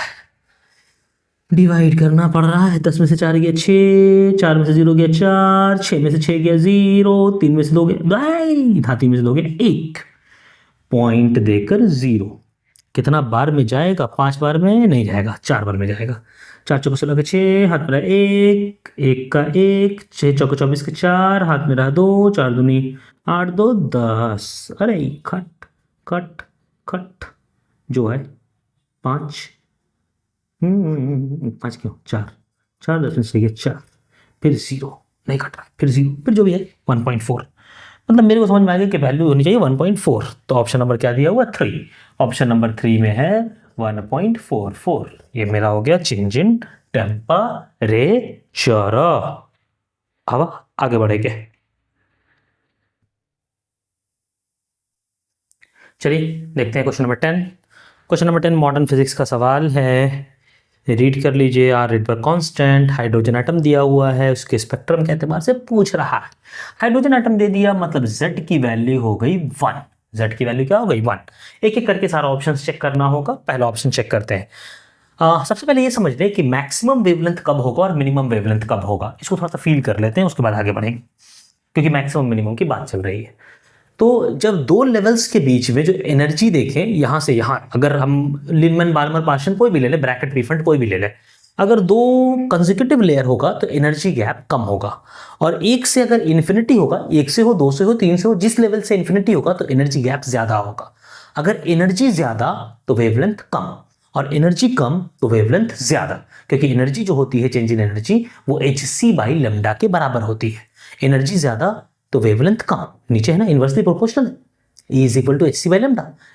डिवाइड करना पड़ रहा है। 10 में से 4 गया 6, 4 में से 0 गया 4, 6 में से 6 गया 0, 3 में से 2 गया 3 में से 2 गया 1, पॉइंट देकर 0, कितना बार में जाएगा, 5 बार में नहीं जाएगा, 4 बार में जाएगा। 4 चौका 16 के 6, हाथ में रहा 1, 1 का 1, 6 चौका 24 के 4, हाथ में रहा 2, 4 दूनी 8 2 10, अरे खट खट खट, जो है 5 5 क्यों 4 4 10 में से गया 4, फिर 0 नहीं कट रहा, फिर 0, फिर जो भी है 1.4, मतलब मेरे को समझ में आ गया कि वैल्यू होनी चाहिए 1.4, तो ऑप्शन नंबर क्या दिया हुआ 3, ऑप्शन नंबर 3 में है 1.44, ये मेरा हो गया चेंज इन टेम्परेचर। अब आगे बढ़ेंगे, चलिए देखते हैं question number 10। Question number 10 modern physics का सवाल है, रीड कर लीजिए। R Rydberg constant, hydrogen atom दिया हुआ है, उसके स्पेक्ट्रम के एतबार से पूछ रहा है। हाइड्रोजन एटम दे दिया, मतलब Z की वैल्यू हो गई 1, Z की वैल्यू क्या हो गई 1। एक एक करके सारा ऑप्शन चेक करना होगा। पहला ऑप्शन चेक करते हैं। सबसे पहले ये समझ लें कि मैक्सिमम वेवलेंथ कब होगा और मिनिमम वेवलेंथ कब होगा, इसको थोड़ा सा फील कर लेते हैं, उसके बाद आगे बढ़ेंगे, क्योंकि मैक्सिमम मिनिमम की बात चल रही है। तो जब 2 लेवल्स के बीच में जो एनर्जी देखें, यहाँ से यहाँ, अगर हम लिनमैन बाल्मर पार्टीशन कोई भी ले ले, ब्रैकेट रिफंड कोई भी ले ले, अगर 2 कंसेक्यूटिव लेयर होगा तो एनर्जी गैप कम होगा, और 1 से अगर इन्फिनिटी होगा, 1 से हो 2 से हो 3 से हो, जिस लेवल से इन्फिनिटी होगा तो एनर्जी गैप ज्यादा होगा। अगर एनर्जी ज्यादा तो वेवलेंथ कम, और एनर्जी कम तो वेवलेंथ ज्यादा, क्योंकि एनर्जी जो होती है चेंज इन एनर्जी वो hc/λ के बराबर होती है। एनर्जी ज्यादा तो वेवलेंथ कम, नीचे है ना inversely proportional, E is equal to hc/λ।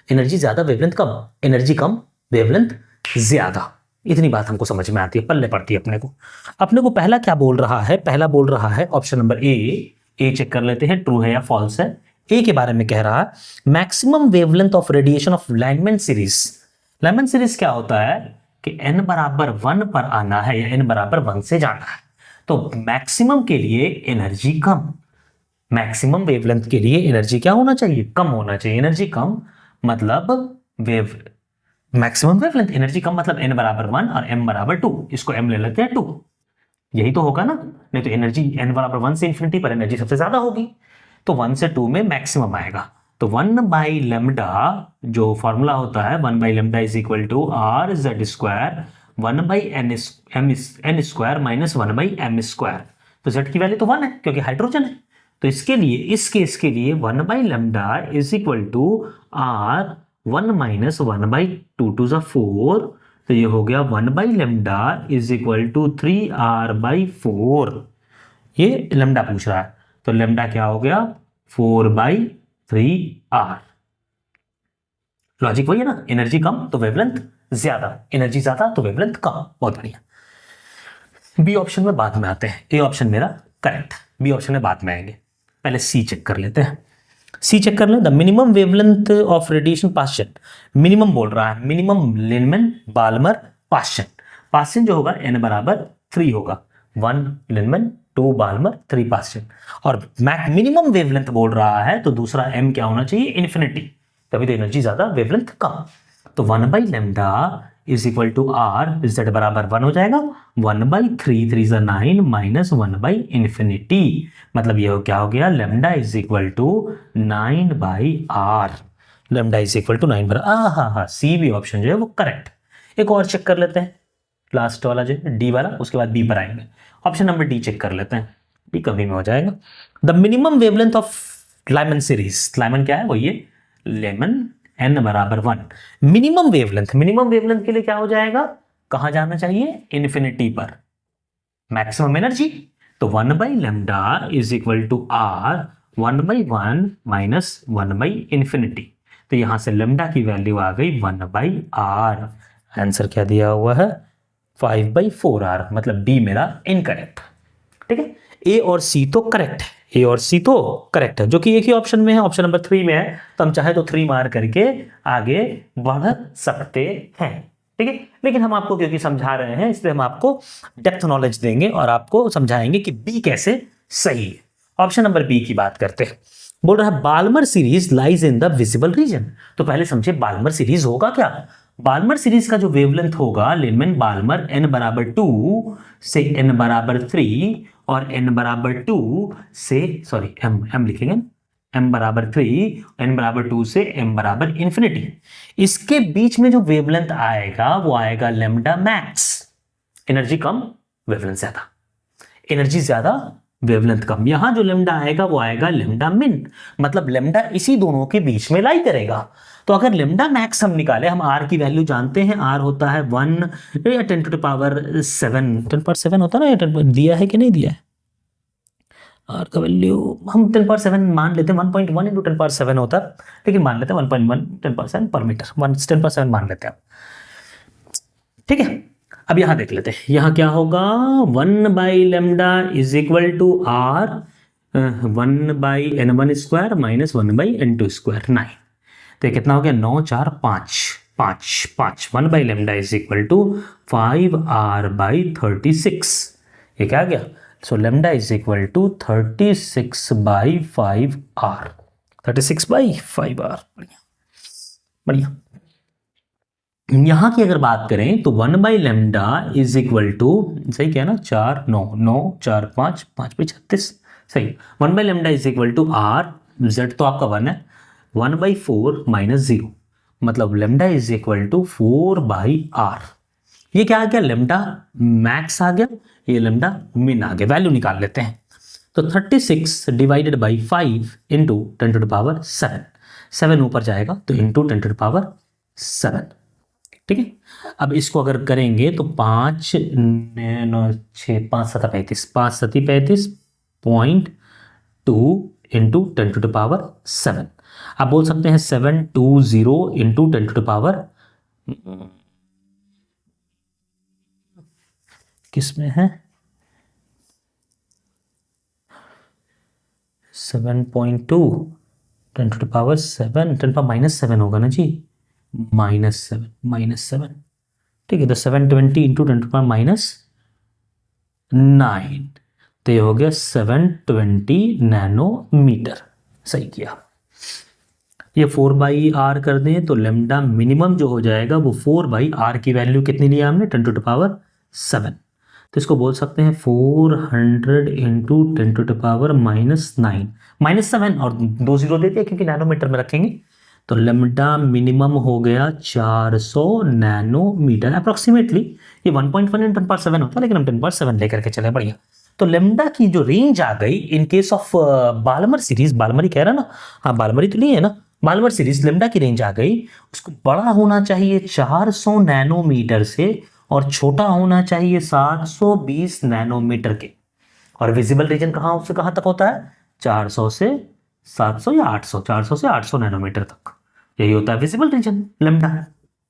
Energy ज्यादा वेवलेंथ कम, एनर्जी कम वेवलेंथ ज्यादा। इतनी बात हमको समझ में आती है, पल्ले पड़ती है अपने को। पहला क्या बोल रहा है, पहला बोल रहा है ऑप्शन नंबर ए चेक कर लेते हैं ट्रू है या फॉल्स है। ए के बारे में कह रहा है maximum wavelength of radiation of lineman series. Lineman series क्या होता है कि n बराबर 1 पर आना है या n बराबर 1 से जाना है, तो मैक्सिमम के लिए एनर्जी कम, मैक्सिमम वेवलेंथ के लिए एनर्जी क्या होना चाहिए, कम होना चाहिए। एनर्जी कम मतलब वेव मैक्सिमम वेवलेंथ, एनर्जी कम मतलब n बराबर 1 और m बराबर 2, इसको m ले लेते हैं 2, यही तो होगा ना। नहीं तो एनर्जी n बराबर 1 से इंफिनिटी पर एनर्जी सबसे ज्यादा होगी, तो 1 से 2 में मैक्सिमम आएगा। तो 1 बाई लेमडा जो फॉर्मूला होता है 1 by lambda is equal to R Z square 1 by N square minus 1 by M square. तो जेड की वैल्यू तो 1 है क्योंकि हाइड्रोजन है, तो इसके लिए इस केस के लिए 1 by lambda is equal to R 1 minus 1 by 2 टू ज़ा 4, तो ये हो गया 1 by lambda is equal to 3r by 4। ये लेमडा पूछ रहा है, तो लेमडा क्या हो गया 4 बाई 3r। लॉजिक वही है ना, एनर्जी कम तो वेवलेंथ ज्यादा, एनर्जी ज्यादा तो वेवलेंथ कम। बहुत बढ़िया। बी ऑप्शन में बाद में आते हैं, ए ऑप्शन मेरा करेक्ट, बी ऑप्शन में बाद में आएंगे। पहले सी चेक कर लेते हैं। सी चेक कर लें। The minimum wavelength of radiation Paschen, minimum बोल रहा है, मिनिमम लिनमैन बाल्मर पास्चन। पास्चन जो होगा n बराबर 3 होगा, 1 लिनमैन 2 बाल्मर 3 पास्चन। और मिनिमम वेवलेंथ बोल रहा है तो दूसरा m क्या होना चाहिए, इन्फिनिटी, तभी तो एनर्जी ज्यादा वेवलेंथ कम। तो 1 by lambda is equal to R, Z बराबर 1 हो जाएगा, 1 बाई 3 3 ज़ा 9 माइनस 1 बाई इन्फिनिटी। मतलब ये क्या हो गया, lambda is equal to 9 by R, lambda is equal to 9 by. हाँ, सी बी ऑप्शन जो है वो करेक्ट। एक और चेक कर लेते हैं, लास्ट वाला जो है डी वाला, उसके बाद बी पर आएंगे। ऑप्शन नंबर डी चेक कर लेते हैं, डी कभी में हो जाएगा। The minimum wavelength of Lyman series, Lyman क्या है वो, ये लेमन n बराबर 1। मिनिमम वेवलेंथ के लिए क्या हो जाएगा, कहां जाना चाहिए, इन्फिनिटी पर। मैक्सिमम एनर्जी तो 1 by lambda is equal to R 1 by 1 minus 1 by infinity. तो यहां से लेमडा की वैल्यू आ गई 1 बाई आर। आंसर क्या दिया हुआ है, 5 बाई 4r, मतलब डी मेरा इनकरेक्ट। ठीक है, ए और सी तो करेक्ट है, ए और सी तो करेक्ट है, जो कि एक ही ऑप्शन में है, ऑप्शन नंबर 3 में है। तो हम चाहे तो 3 मार करके आगे बढ़ सकते हैं। ठीक है, लेकिन हम आपको क्योंकि समझा रहे हैं इसलिए हम आपको डेप्थ नॉलेज देंगे और आपको समझाएंगे कि बी कैसे सही है। ऑप्शन नंबर बी की बात करते हैं। बोल रहा है Balmer series lies in the visible region. तो पहले समझे बाल्मर सीरीज होगा क्या। बाल्मर सीरीज का जो वेवलेंथ होगा लिनमैन बाल्मर n बराबर 2 से n बराबर 3 और n बराबर 2 से m लिखेंगे, m बराबर 3 n बराबर 2 से m बराबर इंफिनिटी। इसके बीच में जो वेवलेंथ आएगा वो आएगा लेमडा मैक्स। एनर्जी कम वेवलेंथ ज्यादा, एनर्जी ज्यादा वेवलेंथ कम। यहां जो लेमडा आएगा वो आएगा लेमडा मिन, मतलब लेमडा इसी दोनों के बीच में लाई करेगा। तो अगर लेमडा मैक्स हम निकाले, हम आर की वैल्यू जानते हैं, आर होता है 1 या 10 टू द पावर 7, 10 पावर 7 होता है ना, या दिया है कि नहीं दिया है आर का वैल्यू, हम 10 पावर 7 मान लेते हैं, 1.1 इंटू 10 पावर 7 होता है, लेकिन मान लेते हैं 1.1 10 पावर 7 पर मीटर, 10 पावर 7 मान लेते हैं। ठीक है, अब यहां देख लेते हैं, यहां क्या होगा, 1 by lambda is equal to R 1 by n1 square minus 1 by n2 square 9। तो ये कितना हो गया, 9 4 5 5 5। 1 by lambda is equal to 5r by 36। ये क्या आ गया, so lambda is equal to 36 by 5r, 36 by 5r। बढ़िया बढ़िया। यहां की अगर बात करें तो 1 by lambda is equal to, सही क्या ना, 4 9 9 4 5 5 बाई 36, सही। 1 by lambda is equal to R, Z तो आपका 1 है, 1 बाई 4 माइनस 0, मतलब lambda is equal to 4 by R. ये क्या आ गया, लेमडा मैक्स आ गया, ये लेमडा मिन आ गया। वैल्यू निकाल लेते हैं, तो 36 divided by 5 into 10 to the power 7, 7 ऊपर जाएगा तो इंटू 10 टू द पावर 7। ठीक है, अब इसको अगर करेंगे तो 5 9 6 5 7 35, 5 7 35.2 इंटू 10 टू द पावर 7। आप बोल सकते हैं 720 इंटू 10 टू द पावर, किसमें है 7.2 10 to the power 7, 10 power minus 7 होगा ना जी, माइनस 7। ठीक है, तो 720 इंटू 10 टू पावर माइनस 9, तो ये हो गया 720 नैनोमीटर। सही किया। ये 4/r कर दें तो लेमडा मिनिमम जो हो जाएगा वो 4/r की वैल्यू कितनी लिया हमने, 10⁻7। तो इसको बोल सकते हैं 400 इंटू 10⁻⁻9 -7 और 2 0 देते हैं क्योंकि नैनोमीटर में रखेंगे। तो लेमडा मिनिमम हो गया 400 नैनोमीटर अप्रोक्सीमेटली। ये 1.1 × 10⁻7 होता है लेकिन हम 10⁻7 लेकर के चले, बढ़िया। तो लेमडा की जो रेंज आ गई in case of Balmer series, Balmer ही कह रहा ना, हाँ बाल्मर ही तो नहीं है ना, बाल्मर सीरीज, लेमडा की रेंज आ गई, उसको बड़ा होना चाहिए 400 नैनोमीटर से और छोटा होना चाहिए 720 नैनोमीटर के। और विजिबल रीजन कहाँ से कहाँ तक होता है, 400 से 700 या 800, 400 से 800 नैनोमीटर तक, यही होता है विजिबल रीजन लेमडा।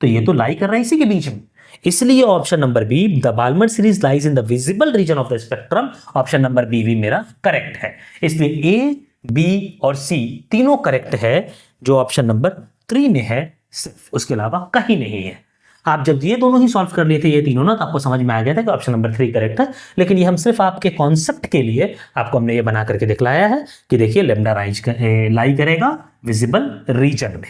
तो ये तो लाई कर रहा है इसी के बीच में, इसलिए option number B, the Balmer series lies in the visible region of the spectrum, option number B भी मेरा करेक्ट है। इसलिए ए, बी और सी तीनों करेक्ट है, जो ऑप्शन नंबर 3 में है सिर्फ, उसके अलावा कहीं नहीं है। आप जब ये दोनों ही सॉल्व कर लिए थे ये तीनों ना, तो आपको समझ में आ गया था कि ऑप्शन नंबर 3 करेक्ट है। लेकिन ये हम सिर्फ आपके कॉन्सेप्ट के लिए आपको हमने ये बना करके दिखलाया है कि देखिए लेमडा लाई करेगा विजिबल रीजन में।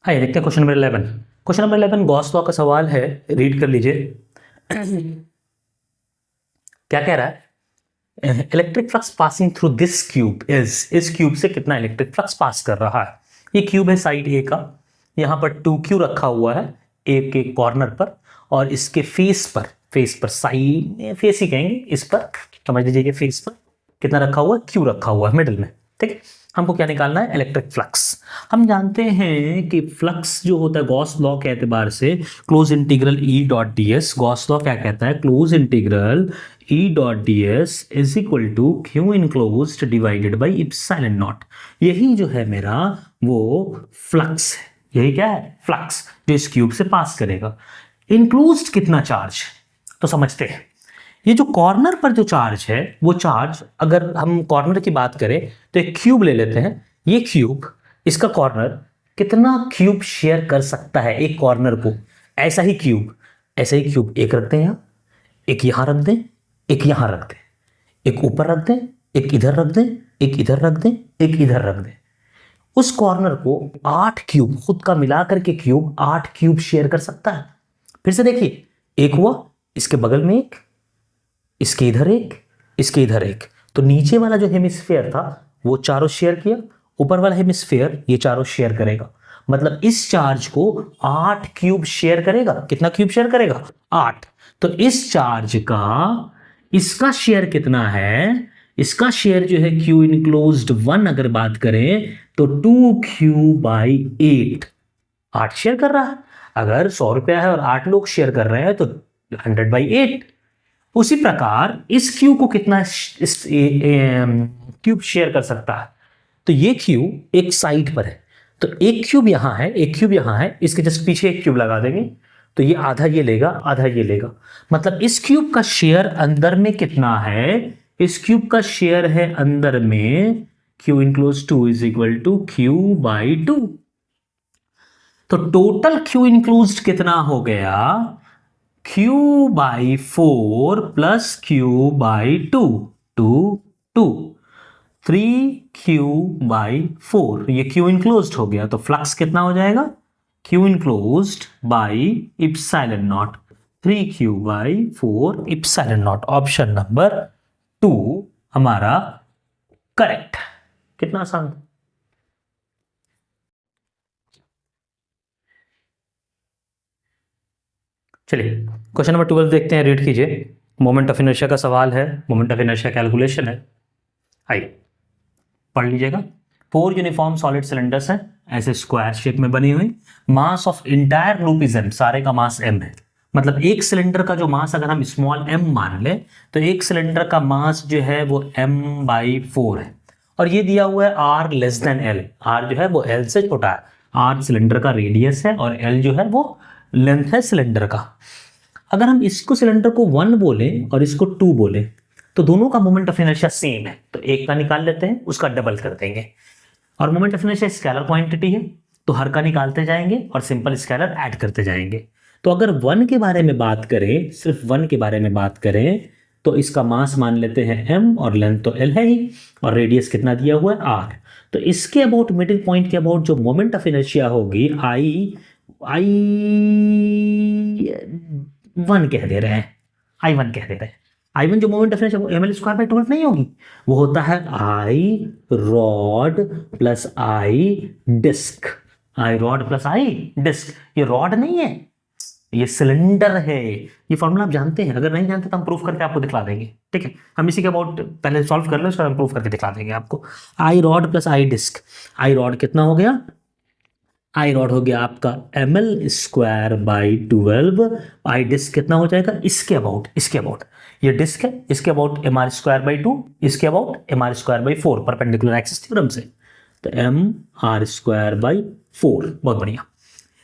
हाँ, देखते हैं question number 11। Question number 11 Gauss law का सवाल है, रीड कर लीजिए। क्या कह रहा है, electric flux passing through this cube is, इस क्यूब से कितना इलेक्ट्रिक फ्लक्स पास कर रहा है। ये क्यूब है साइड ए का, यहाँ पर 2q रखा हुआ है ए के कॉर्नर पर, और इसके फेस पर साइड, फेस ही कहेंगे इस पर, समझ लीजिए फेस पर कितना रखा हुआ है, q रखा हुआ है मिडिल में, ठीक है। हमको क्या निकालना है, इलेक्ट्रिक फ्लक्स। हम जानते हैं कि फ्लक्स जो होता है गॉस लॉ के एतबार से, close integral E dot D S, Gauss law क्या कहता है, close integral E dot D S is equal to Q enclosed divided by epsilon naught. यही जो है मेरा वो फ्लक्स है, यही क्या है, फ्लक्स जो इस क्यूब से पास करेगा। इनक्लोज्ड कितना चार्ज, तो समझते हैं। ये जो कॉर्नर पर जो चार्ज है, वो चार्ज, अगर हम कॉर्नर की बात करें तो एक क्यूब ले लेते हैं, ये क्यूब, इसका कॉर्नर कितना क्यूब शेयर कर सकता है एक कॉर्नर को, ऐसा ही क्यूब एक रखते हैं यहाँ, एक यहां रख दें, एक यहां रख दें, एक ऊपर रख दें, एक इधर रख दें, एक इधर रख दें, एक इधर रख दें। उस कॉर्नर को 8 क्यूब, खुद का मिलाकर के क्यूब 8 क्यूब शेयर कर सकता है। फिर से देखिए, एक हुआ, इसके बगल में एक, इसके इधर एक, इसके इधर एक, तो नीचे वाला जो हेमिस्फीयर था वो चारों शेयर किया, ऊपर वाला हेमिस्फीयर ये चारों शेयर करेगा। मतलब इस चार्ज को 8 क्यूब शेयर करेगा। कितना क्यूब शेयर करेगा, 8। तो इस चार्ज का, इसका शेयर कितना है, इसका शेयर जो है क्यू इनक्लोज्ड 1 अगर बात करें तो 2q/8, 8 शेयर कर रहा है। अगर 100 रुपया है और 8 लोग शेयर कर रहे हैं तो 100/8। उसी प्रकार इस क्यू को कितना क्यूब शेयर कर सकता है, तो ये क्यूब एक साइड पर है, तो एक क्यूब यहां है, एक क्यूब यहां है, इसके जस्ट पीछे एक क्यूब लगा देंगे, तो ये आधा ये लेगा, आधा ये लेगा। मतलब इस क्यूब का शेयर अंदर में कितना है, इस क्यूब का शेयर है अंदर में Q enclose 2 is equal to q/2। तो टोटल क्यू इनक्लोज कितना हो गया, q/4 प्लस q/2, 2 3q/4, ये क्यू इनक्लोज्ड हो गया। तो फ्लक्स कितना हो जाएगा, Q enclosed by epsilon not, 3q/4 epsilon not. Option number 2 हमारा करेक्ट। कितना आसान। चलिए क्वेश्चन नंबर 12 देखते हैं, रीड कीजिए। मोमेंट ऑफ इनर्शिया का सवाल है, मोमेंट ऑफ इनर्शिया कैलकुलेशन है। आइए पढ़ लीजिएगा। 4 यूनिफॉर्म सॉलिड सिलेंडर्स हैं, ऐसे स्क्वायर शेप में बनी हुई। Mass of entire loop is m, सारे का मास m है। मतलब एक सिलेंडर का जो मास अगर हम स्मॉल m मान ले तो एक सिलेंडर का मास जो है वो m/4 है। और ये दिया हुआ है r less than l, r जो है वो l से छोटा है। r सिलेंडर का रेडियस है और l जो है वो लेंथ है सिलेंडर का। अगर हम इसको सिलेंडर को 1 बोले और इसको 2 बोले तो दोनों का मोमेंट ऑफ इनर्शिया सेम है, तो एक का निकाल लेते हैं, उसका डबल कर देंगे। और moment of inertia scalar quantity है, तो हर का निकालते जाएंगे और सिंपल स्केलर ऐड करते जाएंगे। तो अगर 1 के बारे में बात करें, सिर्फ 1 के बारे में बात करें, तो इसका मास मान लेते हैं m और लेंथ तो l है ही, और रेडियस कितना दिया हुआ है r। तो इसके अबाउट, मिडिल पॉइंट के अबाउट जो मोमेंट ऑफ इनर्शिया होगी I1 कह दे रहे हैं, I1 कह दे रहे हैं। I1 जो मोमेंट ऑफ इनर्शिया वो ml²/12 नहीं होगी, वो होता है I rod plus I disc. I rod plus I disc, ये रॉड नहीं है, ये सिलेंडर है। ये फॉर्मूला आप जानते हैं, अगर नहीं जानते तो हम प्रूफ करके आपको दिखला देंगे, ठीक है। हम इसी के अबाउट पहले सॉल्व कर लो, उसका हम प्रूफ करके दिखला देंगे आपको। आई रॉड प्लस आई डिस्क, आई रॉड कितना हो गया, आई रॉड हो गया आपका ml²/12, आई डिस्क कितना हो जाएगा, इसके अबाउट, इसके अबाउट, ये डिस्क है, इसके अबाउट mr²/2, इसके about mr²/4 perpendicular axis theorem से, तो mr²/4। बहुत बढ़िया।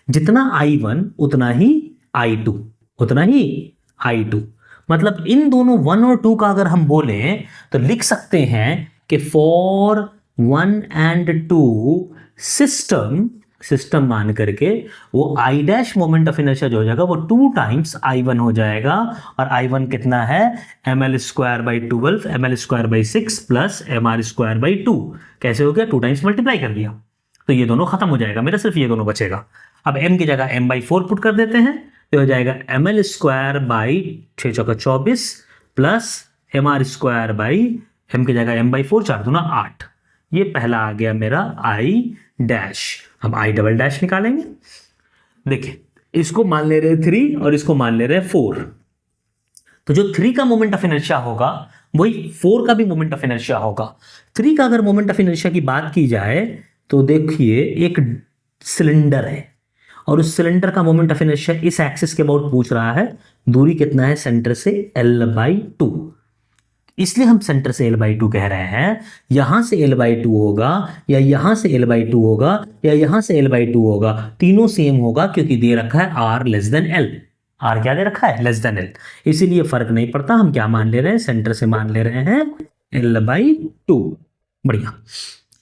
जितना I1 उतना ही I2, उतना ही I2। मतलब इन दोनों 1 और 2 का अगर हम बोलें तो लिख सकते हैं कि फॉर 1 and 2 सिस्टम मान करके वो I dash moment of inertia जो हो जाएगा वो 2 टाइम्स I1 हो जाएगा। और I1 कितना है, ml²/12 ml²/6 प्लस mr²/2। कैसे हो गया, 2 टाइम्स मल्टीप्लाई कर दिया, तो ये दोनों खत्म हो जाएगा, मेरा सिर्फ ये दोनों बचेगा। अब m की जगह m/4 पुट कर देते हैं, तो हो जाएगा ml²/6×24 प्लस mr²/m की जगह m/4, 4 दूना 8। ये पहला आ गया मेरा I डैश। हम I डबल डैश निकालेंगे। देखिए, इसको मान ले रहे 3 और इसको मान ले रहे 4, तो जो 3 का मोमेंट ऑफ इनर्शिया होगा वही 4 का भी मोमेंट ऑफ इनर्शिया होगा। 3 का अगर मोमेंट ऑफ इनर्शिया की बात की जाए तो देखिए एक सिलेंडर है और उस सिलेंडर का मोमेंट ऑफ इनर्शिया इस एक्सिस के अबाउट पूछ रहा है, दूरी कितना है सेंटर से l/2, इसलिए हम सेंटर से l/2 कह रहे हैं। यहां से l/2 होगा या यहां से l/2 होगा या यहां से l/2 होगा, तीनों सेम होगा क्योंकि दे रखा है r l। r क्या दे रखा है, l, इसीलिए फर्क नहीं पड़ता। हम क्या मान ले रहे हैं, सेंटर से मान ले रहे हैं l/2। बढ़िया,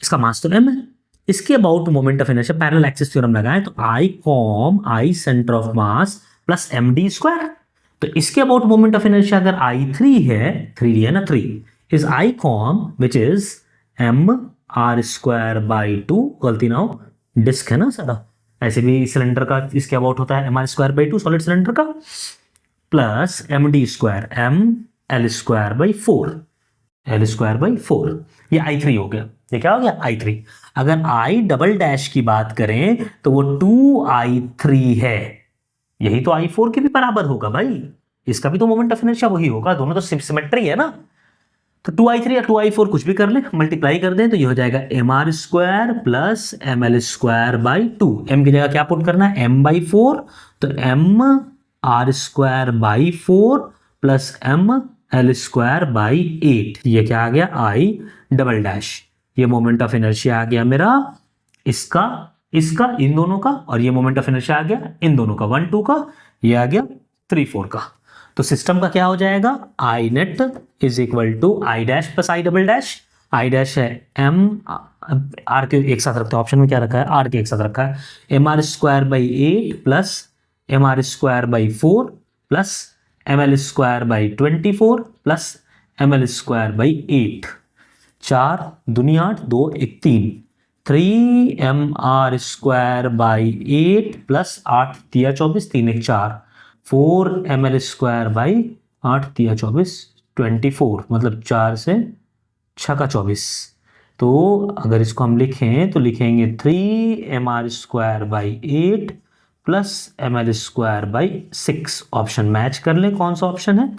इसका मास तो m है। इसके about moment of inertia parallel axis theorem लगाएं तो I centre of mass plus md²। तो इसके अबाउट मोमेंट ऑफ इनर्शिया अगर I3 है, 3 लिया ना, 3 is I which is mr²/2, गलती ना हो, डिस्क है ना सारा, ऐसे भी सिलेंडर का इसके अबाउट होता है mr²/2 सॉलिड सिलेंडर का, प्लस md², ml²/4, ये I3 हो गया। ये क्या हो गया, I3। अगर I डबल डैश की बात करें तो वो 2I3 है, यही तो I4 के भी बराबर होगा भाई, इसका भी तो मोमेंट ऑफ इनर्शिया वही होगा, दोनों तो सिमेट्री है ना। तो 2I3 या 2I4 कुछ भी कर ले, मल्टीप्लाई कर दें तो ये हो जाएगा mr² प्लस ml²/2। m की जगह क्या पुट करना है, m/4, तो mr²/4 प्लस ml²/8। ये क्या आ गया, I डबल डैश। ये मोमेंट ऑफ इनर्शिया आ गया मेरा इसका, इन दोनों का, और ये मोमेंट ऑफ इनर्शिया आ गया इन दोनों का, 1 2 का, ये आ गया 3 4 का। तो सिस्टम का क्या हो जाएगा, I net is equal to I dash plus I double dash. I dash है m r के एक साथ रखते हैं, ऑप्शन में क्या रखा है, r के एक साथ रखा है, mr²/8 plus mr²/4 plus ml²/24 plus ml²/8। 4 दूनी 8, 2 1 3, 3mr²/8 प्लस 8 दिया 24, 3 1 4, 4ml²/8 दिया 24, 24, मतलब 4 से 6 का 24। तो अगर इसको हम लिखें तो लिखेंगे 3mr²/8 plus ml²/6। Option match कर ले, कौन सा ऑप्शन है,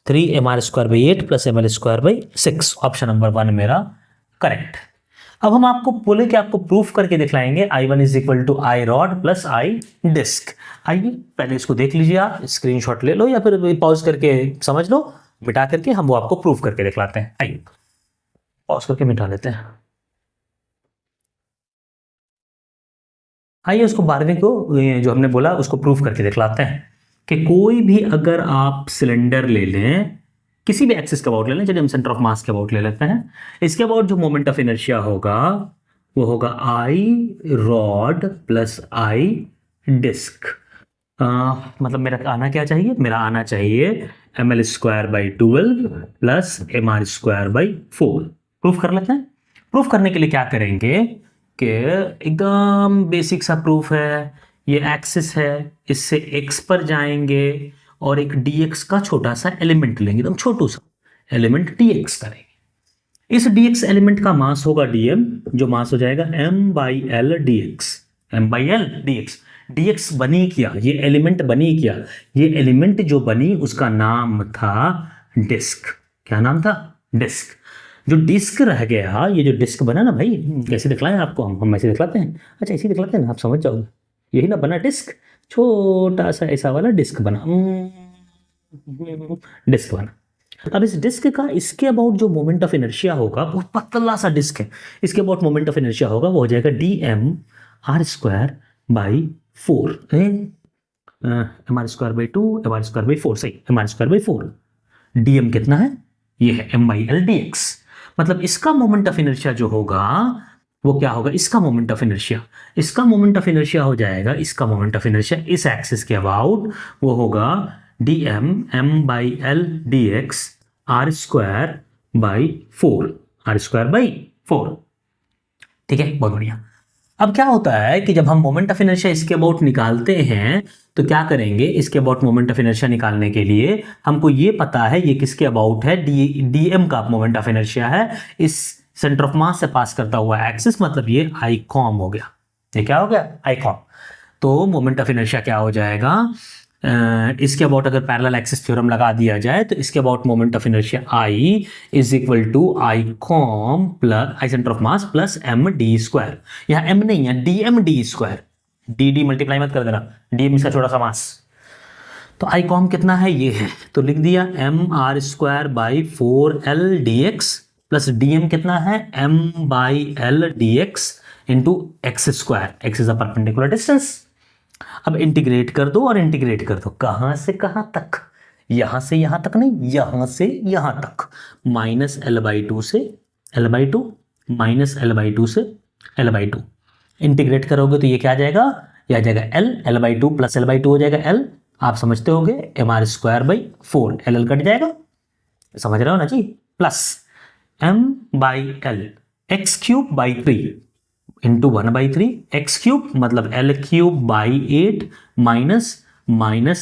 3mr²/8 plus ml²/6, option number 1 मेरा करेक्ट। अब हम आपको बोले कि आपको प्रूफ करके दिखलाएंगे I1 is equal to I rod plus I disc. आइए पहले इसको देख लीजिए, आप स्क्रीनशॉट ले लो या फिर पॉज करके समझ लो, मिटा करके हम वो आपको प्रूफ करके दिखलाते हैं। आइए पॉज करके मिटा लेते हैं। आइए उसको 12वीं को जो हमने बोला उसको प्रूफ करके दिखलाते हैं कि कोई भी अगर आप सिलेंडर ले लें, किसी भी एक्सिस का अबाउट ले लें, चलिए हम सेंटर ऑफ मास के अबाउट ले लेते हैं, इसके अबाउट जो मोमेंट ऑफ इनर्शिया होगा वो होगा आई रॉड प्लस आई डिस्क। मतलब मेरा आना क्या चाहिए, मेरा आना चाहिए ml²/12 प्लस mr²/4। प्रूफ कर लेते हैं। प्रूफ करने के लिए क्या करेंगे कि एकदम बेसिक सा प्रूफ है, ये एक्सिस है, इससे x पर जाएंगे और एक dx का छोटा सा एलिमेंट लेंगे, एकदम छोटू सा एलिमेंट dx करेंगे। इस dx एलिमेंट का मास होगा dm, जो मास हो जाएगा m/l dx। m/l dx, dx बनी क्या, ये एलिमेंट बनी क्या, ये एलिमेंट जो बनी उसका नाम था डिस्क। क्या नाम था, डिस्क। जो डिस्क रह गया, ये जो डिस्क बना ना भाई, कैसे दिखलाएं आपको, हम ऐसे दिखलाते हैं, अच्छा ऐसे दिखलाते हैं ना, आप समझ जाओगे, यही ना बना डिस्क, छोटा सा ऐसा वाला डिस्क बना, डिस्क बना। अब इस डिस्क का इसके अबाउट जो मोमेंट ऑफ इनर्शिया होगा, बहुत पतला सा डिस्क है, इसके अबाउट मोमेंट ऑफ इनर्शिया होगा वो हो जाएगा dm(r²/4) mr²/2 mr²/4, सही, mr²/4। dm कितना है, ये है m/l dx। मतलब इसका मोमेंट ऑफ इनर्शिया जो होगा वो क्या होगा, इसका मोमेंट ऑफ इनर्शिया, इसका मोमेंट ऑफ इनर्शिया हो जाएगा, इसका मोमेंट ऑफ इनर्शिया इस एक्सिस के अबाउट वो होगा dm m/l dx r²/4, r²/4। ठीक है, बहुत बढ़िया। अब क्या होता है कि जब हम मोमेंट ऑफ इनर्शिया इसके अबाउट निकालते हैं तो क्या करेंगे, इसके अबाउट मोमेंट ऑफ इनर्शिया निकालने के लिए हमको ये पता है ये किसके अबाउट है, dm का मोमेंट ऑफ इनर्शिया है इस सेंटर ऑफ मास से पास करता हुआ एक्सिस, मतलब ये आईकॉम हो गया। ये क्या हो गया, आईकॉम। तो मोमेंट ऑफ इनर्शिया क्या हो जाएगा, इसके अबाउट अगर पैरेलल एक्सिस थ्योरम लगा दिया जाए तो इसके about moment of inertia I is equal to I com plus I centre of mass plus md²। यहाँ m नहीं है, dmd², dd मल्टीप्लाई मत कर देना, dm इसका छोटा सा मास। तो आईकॉम कितना है, ये है, तो लिख दिया mr²/4l dx प्लस dm कितना है m/l dx into x², x is a perpendicular distance. अब इंटीग्रेट कर दो और इंटीग्रेट कर दो, कहां से कहां तक, यहां से यहां तक नहीं, यहां से यहां तक, -l/2 से l/2 -l/2 से l/2 इंटीग्रेट करोगे तो ये क्या आ जाएगा, ये आ जाएगा l/2 प्लस l/2 हो जाएगा l, आप समझते होगे mr²/4, l कट जाएगा, समझ रहे हो ना जी, plus m/l x³/3 into 1/3 x³ मतलब l³/8 माइनस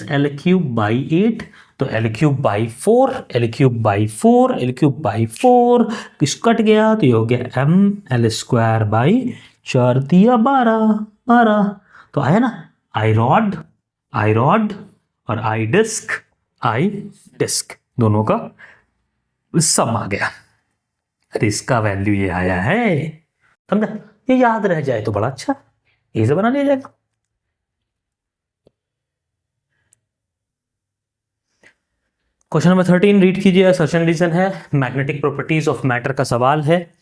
l³/8, तो l³/4 l³/4 l³/4 किस कट गया, तो ये हो गया ml²/4 दिया 12। तो आया ना, आई रॉड और आई डिस्क दोनों का सम आ गया। अरे इसका वैल्यू ये आया है, समझा, ये याद रह जाए तो बड़ा अच्छा, इसे बना लिया जाएगा। क्वेश्चन नंबर 13 रीड कीजिए, असर्शन रीजन है, मैग्नेटिक प्रॉपर्टीज ऑफ मैटर का सवाल है,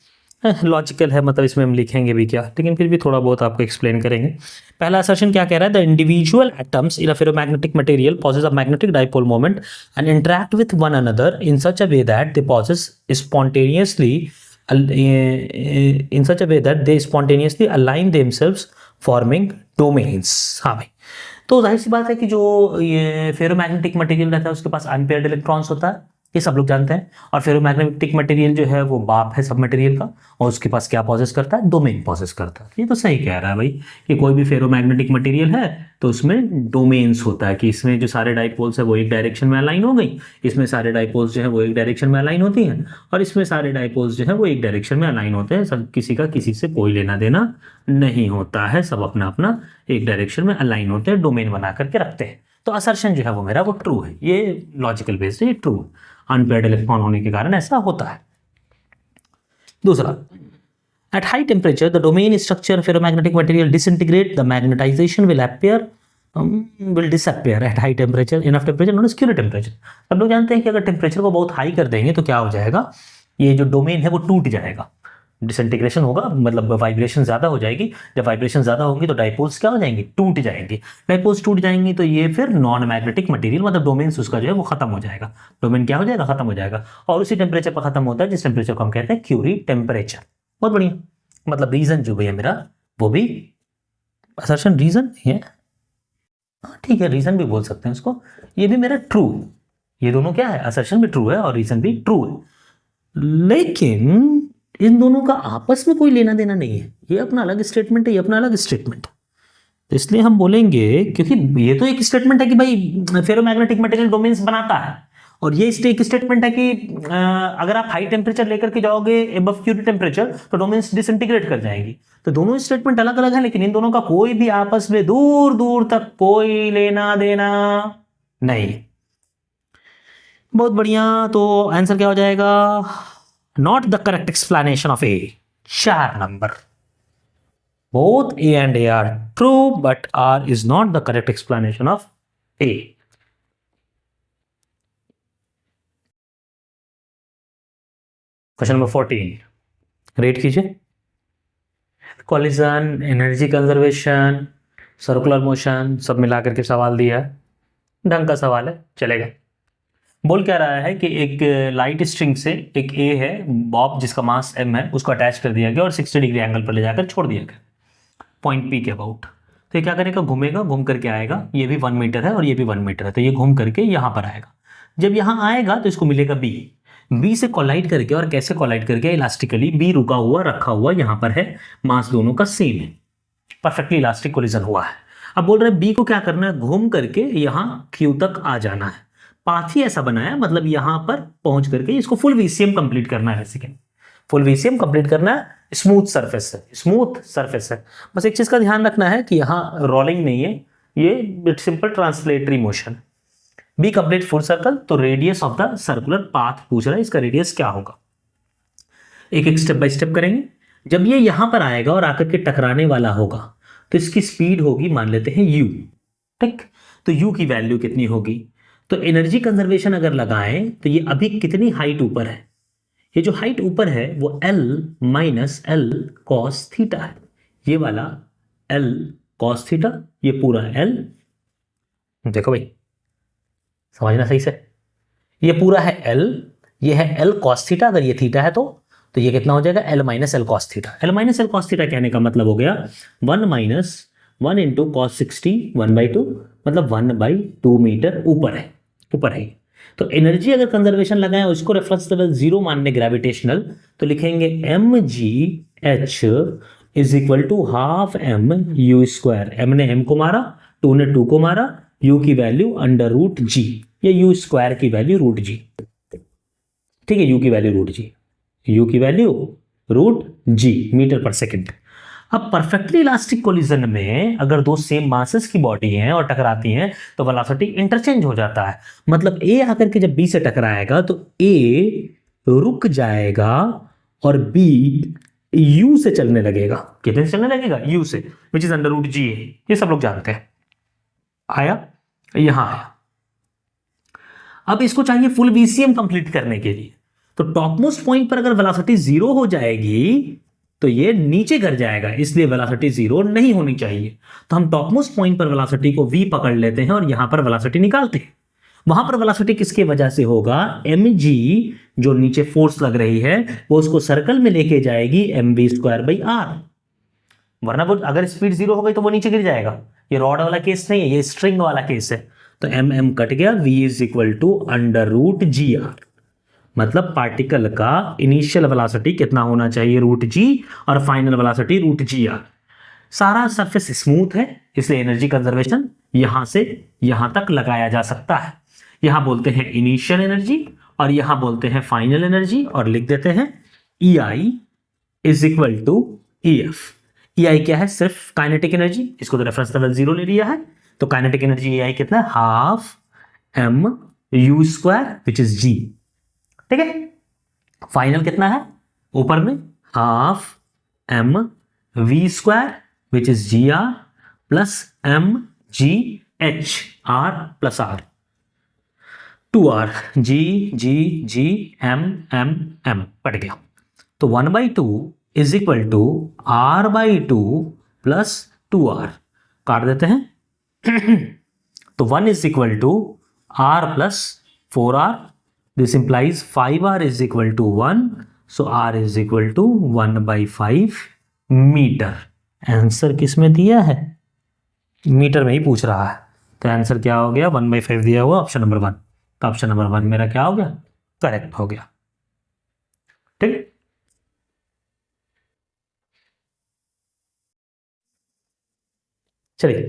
लॉजिकल है, मतलब इसमें हम लिखेंगे भी क्या, लेकिन फिर भी थोड़ा बहुत आपको एक्सप्लेन करेंगे। पहला असर्शन क्या कह रहा है, the individual atoms in a ferromagnetic material possesses a magnetic dipole moment and interact with one another in such a way that they possesses spontaneously in such a way that they spontaneously align themselves forming domains। हाँ भाई, तो जाहिर सी बात है कि जो ये ferromagnetic material रहता है उसके पास अनपेयर्ड इलेक्ट्रॉन्स होता है, ये सब लोग जानते हैं, और फेरोमैग्नेटिक मटेरियल जो है वो बाप है सब मटेरियल का, और उसके पास क्या पॉसेस करता है, डोमेन पॉसेस करता है। ये तो सही कह रहा है भाई कि कोई भी फेरोमैग्नेटिक मटेरियल है तो उसमें डोमेन्स होता है, कि इसमें जो सारे डाइपोल्स है वो एक डायरेक्शन में अलाइन हो गई, इसमें सारे डाइपोल्स जो है वो एक डायरेक्शन में अलाइन होती हैं, और इसमें सारे डाइपोल्स जो है वो एक डायरेक्शन में अलाइन होते हैं, सब किसी का किसी से कोई लेना देना नहीं होता है, सब अपना अपना एक डायरेक्शन में अलाइन होते हैं, डोमेन बना करके रखते हैं। तो असर्शन जो है वो मेरा वो ट्रू है, ये लॉजिकल बेस्ड है, ये ट्रू, अनपेयर्ड इलेक्ट्रॉन होने के कारण ऐसा होता है। दूसरा, at high temperature the domain structure ferromagnetic material disintegrate, the magnetization will disappear at high temperature, enough temperature known as Curie temperature। सब लोग जानते हैं कि अगर टेम्परेचर को बहुत हाई कर देंगे तो क्या हो जाएगा, ये जो डोमेन है वो टूट जाएगा, डिसइंटीग्रेशन होगा, मतलब वाइब्रेशन ज़्यादा हो जाएगी, जब वाइब्रेशन ज़्यादा होगी तो डाइपोल्स क्या हो जाएंगे, टूट जाएंगे, डाइपोल्स टूट जाएंगी तो ये फिर नॉन मैग्नेटिक मटेरियल, मतलब डोमेन्स उसका जो है वो खत्म हो जाएगा, डोमेन क्या हो जाएगा, खत्म हो जाएगा, और उसी टेम्परेचर पर खत्म होता है जिस टेम्परेचर को हम कहते हैं क्यूरी टेम्परेचर। बहुत बढ़िया, मतलब रीजन जो भी है मेरा वो भी असर्शन रीजन है, ठीक है, रीजन भी बोल सकते हैं उसको, ये भी मेरा ट्रू, ये दोनों क्या है, असर्शन भी ट्रू है और रीजन भी ट्रू है, लेकिन इन दोनों का आपस में कोई लेना देना नहीं है, ये अपना अलग स्टेटमेंट है, ये अपना अलग स्टेटमेंट है। तो इसलिए हम बोलेंगे, क्योंकि ये तो एक स्टेटमेंट है कि भाई फेरोमैग्नेटिक मटेरियल डोमेन्स बनाता है, और ये एक स्टेटमेंट है कि अगर आप हाई टेम्परेचर लेकर के जाओगे एबव क्यूरी टेम्परेचर तो डोमेन्स डिसइंटीग्रेट कर जाएंगी। तो दोनों स्टेटमेंट अलग अलग है, लेकिन इन दोनों का कोई भी आपस में दूर दूर तक कोई लेना देना नहीं। बहुत बढ़िया, तो आंसर क्या हो जाएगा, not the correct explanation of A, 4 number. Both A and A are true, but R is not the correct explanation of A. Question number 14 rate कीजिए। Collision, energy conservation, circular motion, सब मिलाकर के सवाल दिया है, ढंग का सवाल है, चलेगा। बोल क्या रहा है कि एक लाइट स्ट्रिंग से एक ए है बॉब जिसका मास m है, उसको अटैच कर दिया गया और 60 डिग्री एंगल पर ले जाकर छोड़ दिया गया पॉइंट P के अबाउट। तो ये क्या करेगा, घूमेगा, घूम करके आएगा, ये भी 1 मीटर है और ये भी 1 मीटर है, तो ये घूम करके यहाँ पर आएगा। जब यहाँ आएगा तो इसको मिलेगा बी से कोलाइड करके, और कैसे कोलाइड करके, इलास्टिकली बी रुका हुआ रखा हुआ यहाँ पर है, मास दोनों का सेम है, परफेक्टली इलास्टिक कोलिजन हुआ है। अब बोल रहे हैं बी को क्या करना है, घूम करके यहाँ क्यू तक आ जाना है, पाथ ही ऐसा बनाया, मतलब यहाँ पर पहुंच करके इसको फुल वीसीएम कंप्लीट करना है, सेकेंड फुल वीसीएम कंप्लीट करना है, स्मूथ सरफेस है, स्मूथ सरफेस है। बस एक चीज का ध्यान रखना है कि यहाँ रोलिंग नहीं है, ये simple translatory motion. B complete full circle, तो radius of the circular path पूछ रहा है, इसका रेडियस क्या होगा, एक एक स्टेप बाय स्टेप करेंगे। जब ये यहां पर आएगा और आकर के टकराने वाला होगा तो इसकी स्पीड होगी, मान लेते हैं u, ठीक। तो u की वैल्यू कितनी होगी, तो एनर्जी कंजर्वेशन अगर लगाएं तो ये अभी कितनी हाइट ऊपर है, ये जो हाइट ऊपर है वो L minus L cos theta है, ये वाला L कॉस थीटा, ये पूरा L, देखो भाई समझना सही से, ये पूरा है L, ये है L कॉस थीटा, अगर ये थीटा है तो ये कितना हो जाएगा, L minus L cos theta. L minus L cos theta कहने का मतलब हो गया 1 माइनस 1 इंटू कॉस 60 1/2, मतलब 1/2 मीटर ऊपर है। तो एनर्जी अगर कंजर्वेशन लगाएं, उसको रेफरेंस लेवल 0 मानने ग्रेविटेशनल, तो लिखेंगे mgh is equal to half m u square, m ने m को मारा, 2 ने 2 को मारा, u की वैल्यू अंडर रूट g, ये u स्क्वायर की वैल्यू रूट g, ठीक है, u की वैल्यू रूट g, u की वैल्यू रूट g मीटर पर सेकेंड। अब परफेक्टली इलास्टिक कोलिजन में अगर दो सेम मासेस की बॉडी हैं और टकराती हैं तो वेलोसिटी इंटरचेंज हो जाता है, मतलब ए आकर के जब बी से टकराएगा तो ए रुक जाएगा और बी यू से चलने लगेगा, कितने से चलने लगेगा, यू से, विच इज अंडर रूट जी है, ये सब लोग जानते हैं। आया, यहां आया। अब इसको चाहिए फुल वीसीएम कंप्लीट करने के लिए, तो टॉप मोस्ट पॉइंट पर अगर वेलोसिटी 0 हो जाएगी तो ये नीचे गिर जाएगा, इसलिए वेलोसिटी 0 नहीं होनी चाहिए। तो हम टॉप मोस्ट पॉइंट पर वेलोसिटी को v पकड़ लेते हैं और यहां पर वेलोसिटी निकालते हैं। वहां पर वेलोसिटी किसके वजह से होगा, mg जो नीचे फोर्स लग रही है वो उसको सर्कल में लेके जाएगी mv²/r, वरना वो अगर स्पीड 0 हो गई तो वो नीचे गिर जाएगा। ये रॉड वाला केस नहीं है, ये स्ट्रिंग वाला केस है, तो m कट गया, v is equal to under root g r, मतलब पार्टिकल का इनिशियल वेलोसिटी कितना होना चाहिए, रूट जी, और final velocity root g r. सारा सरफेस स्मूथ है, इसलिए एनर्जी कंजर्वेशन यहां से यहां तक लगाया जा सकता है। यहां बोलते हैं इनिशियल एनर्जी और यहां बोलते हैं फाइनल एनर्जी, और लिख देते हैं EI is equal to EF। EI क्या है, सिर्फ काइनेटिक एनर्जी, इसको तो रेफरेंस लेवल 0 ले लिया है, तो काइनेटिक एनर्जी EI कितना है, half m u square which is g, ठीक है। फाइनल कितना है, ऊपर में half m v square which is g r plus m g h r plus r, 2r g g g m m m cut गया, तो 1/2 is equal to r/2 plus 2r, काट देते हैं तो 1 is equal to r plus 4r, this implies 5r is equal to 1, so r is equal to 1/5 metre. Answer किस में दिया है? मीटर में ही पूछ रहा है, तो आंसर क्या हो गया? 1/5 दिया हुआ ऑप्शन नंबर 1। तो ऑप्शन नंबर 1 मेरा क्या हो गया? करेक्ट हो गया। ठीक, चलिए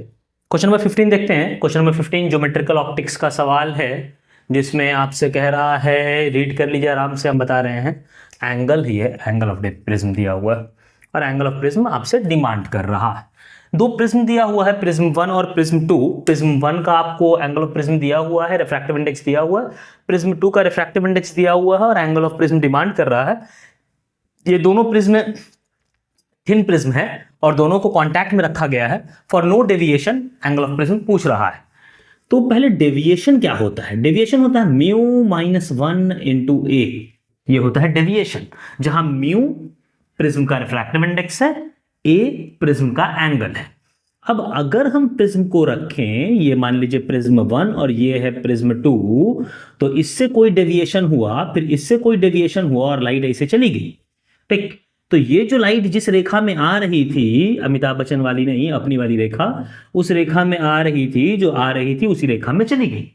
क्वेश्चन नंबर 15 देखते हैं। क्वेश्चन नंबर 15 ज्योमेट्रिकल ऑप्टिक्स का सवाल है, जिसमें आपसे कह रहा है, रीड कर लीजिए आराम से, हम बता रहे हैं। एंगल ही है, एंगल ऑफ प्रिज्म दिया हुआ है और एंगल ऑफ प्रिज्म आपसे डिमांड कर रहा है। दो प्रिज्म दिया हुआ है, प्रिज्म 1 और प्रिज्म 2। प्रिज्म 1 का आपको एंगल ऑफ प्रिज्म दिया हुआ है, रिफ्रैक्टिव इंडेक्स दिया हुआ है। प्रिज्म 2 का रिफ्रैक्टिव इंडेक्स दिया हुआ है और एंगल ऑफ प्रिज्म डिमांड कर रहा है। ये दोनों प्रिज्म थिन प्रिज्म है और दोनों को कांटेक्ट में रखा गया है। For no deviation angle of prism पूछ रहा है। तो पहले डेविएशन क्या होता है? डेविएशन होता है म्यू माइनस 1 इंटू ए। ये होता है डेविएशन, जहां म्यू प्रिज्म का रिफ्रैक्टिव इंडेक्स है, ए प्रिज्म का एंगल है। अब अगर हम प्रिज्म को रखें, ये मान लीजिए प्रिज्म 1 और ये है प्रिज्म 2, तो इससे कोई डेविएशन हुआ, फिर इससे कोई डेविएशन हुआ और लाइट ऐसे चली गई। ठीक, तो ये जो लाइट जिस रेखा में आ रही थी, अमिताभ बच्चन वाली नहीं, अपनी वाली रेखा, उस रेखा में आ रही थी, जो आ रही थी उसी रेखा में चली गई।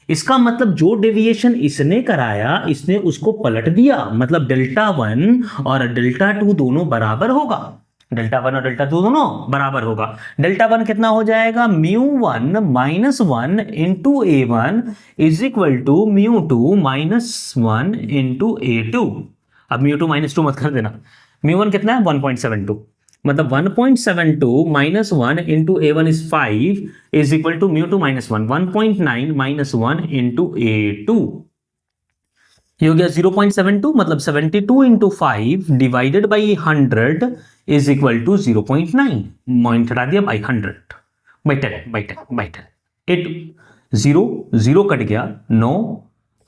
इसका मतलब जो डेविएशन इसने कराया, इसने उसको पलट दिया। मतलब डेल्टा 1 और डेल्टा 2 दोनों बराबर होगा। डेल्टा 1 और डेल्टा 2 दोनों बराबर होगा। डेल्टा 1 कितना हो जाएगा? Mu 1 minus 1 into A 1 is equal to mu 2 minus 1 into A 2। अब म्यू 2 माइनस 2 मत कर देना। म्यू 1 कितना है? 1.72। मतलब 1.72 minus 1 into A 1 is 5 is equal to mu 2 minus 1। 1.9 minus 1 into A 2 ये हो गया 0.72। मतलब 72 into 5 divided by 100 is equal to 0.9। Point हटा दिया, बाई 100 बाई 10 बाई 10 बाई 10। 8 0 0 कट गया, 9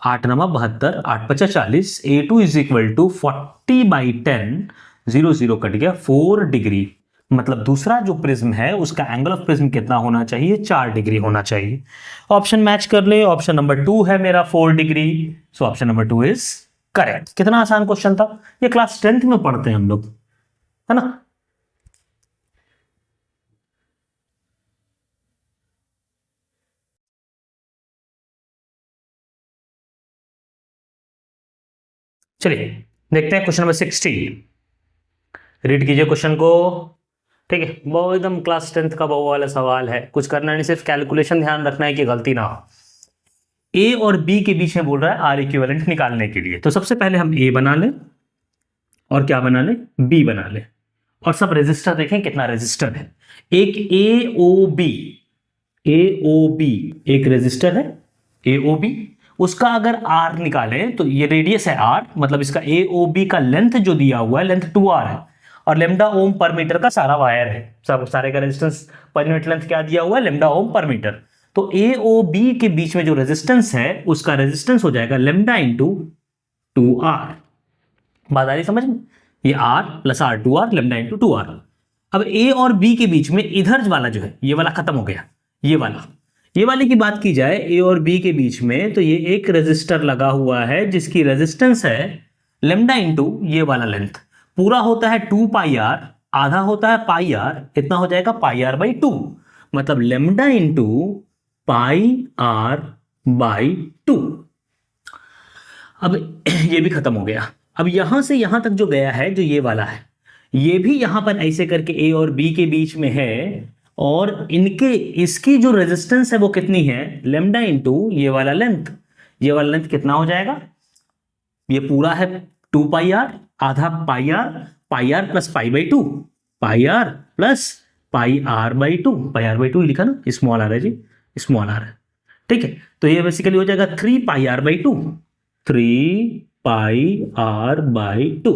8 9 72 8 5 40। A2 is equal to 40 by 10। 0 0 कट गया, 4 डिग्री। मतलब दूसरा जो प्रिज्म है उसका एंगल ऑफ प्रिज्म कितना होना चाहिए? 4 डिग्री होना चाहिए। ऑप्शन मैच कर ले। ऑप्शन नंबर 2 है मेरा 4 degree. So option number 2 is correct. कितना आसान क्वेश्चन था, ये क्लास 10th में पढ़ते हैं हम लोग, है ना। चलिए देखते हैं क्वेश्चन नंबर 16। रीड कीजिए क्वेश्चन को। ठीक है, वो एकदम क्लास 10th का वो वाला सवाल है, कुछ करना नहीं, सिर्फ कैलकुलेशन ध्यान रखना है कि गलती ना हो। ए और बी के बीच में बोल रहा है आर इक्विवेलेंट निकालने के लिए। तो सबसे पहले हम ए बना लें और क्या बना लें? बी बना लें। और सब रेजिस्टर देखें कितना रेजिस्टर है। एक ए ओ बी एक रेजिस्टर है ए ओ बी। उसका अगर आर निकालें तो ये रेडियस है आर, मतलब इसका ए ओ बी का लेंथ जो दिया हुआ है, लेंथ 2r है और लेमडा ओम पर मीटर का सारा वायर है। सब सारे का रेजिस्टेंस पर यूनिट लेंथ क्या दिया हुआ है? लेमडा ओम पर मीटर। तो ए ओ बी के बीच में जो रेजिस्टेंस है उसका रेजिस्टेंस हो जाएगा लेमडा इंटू 2r। बात आ रही समझ में? ये r plus r 2r lambda into 2r। अब ए और बी के बीच में इधर वाला जो है, ये वाला खत्म हो गया। ये वाले की बात की जाए ए और बी के बीच में, तो ये एक रेजिस्टर लगा हुआ है जिसकी रेजिस्टेंस है लेमडा इंटू ये वाला लेंथ। पूरा होता है 2 पाई आर, आधा होता है पाई आर, कितना हो जाएगा? Pi are by 2। मतलब lambda into pi are by 2। अब ये भी खत्म हो गया। अब यहां से यहां तक जो गया है, जो ये वाला है, ये भी यहां पर ऐसे करके ए और बी के बीच में है और इसकी जो रेजिस्टेंस है वो कितनी है? लेमडा इंटू ये वाला लेंथ। ये वाला लेंथ कितना हो जाएगा? ये पूरा है 2 पाई आर, आधा pi R plus pi by 2, pi R plus pi are by 2। Pi are by 2 लिखा ना, स्मॉल आर है जी, स्मॉल आर है। ठीक है, तो ये बेसिकली हो जाएगा 3 pi are by 2, 3 pi are by 2।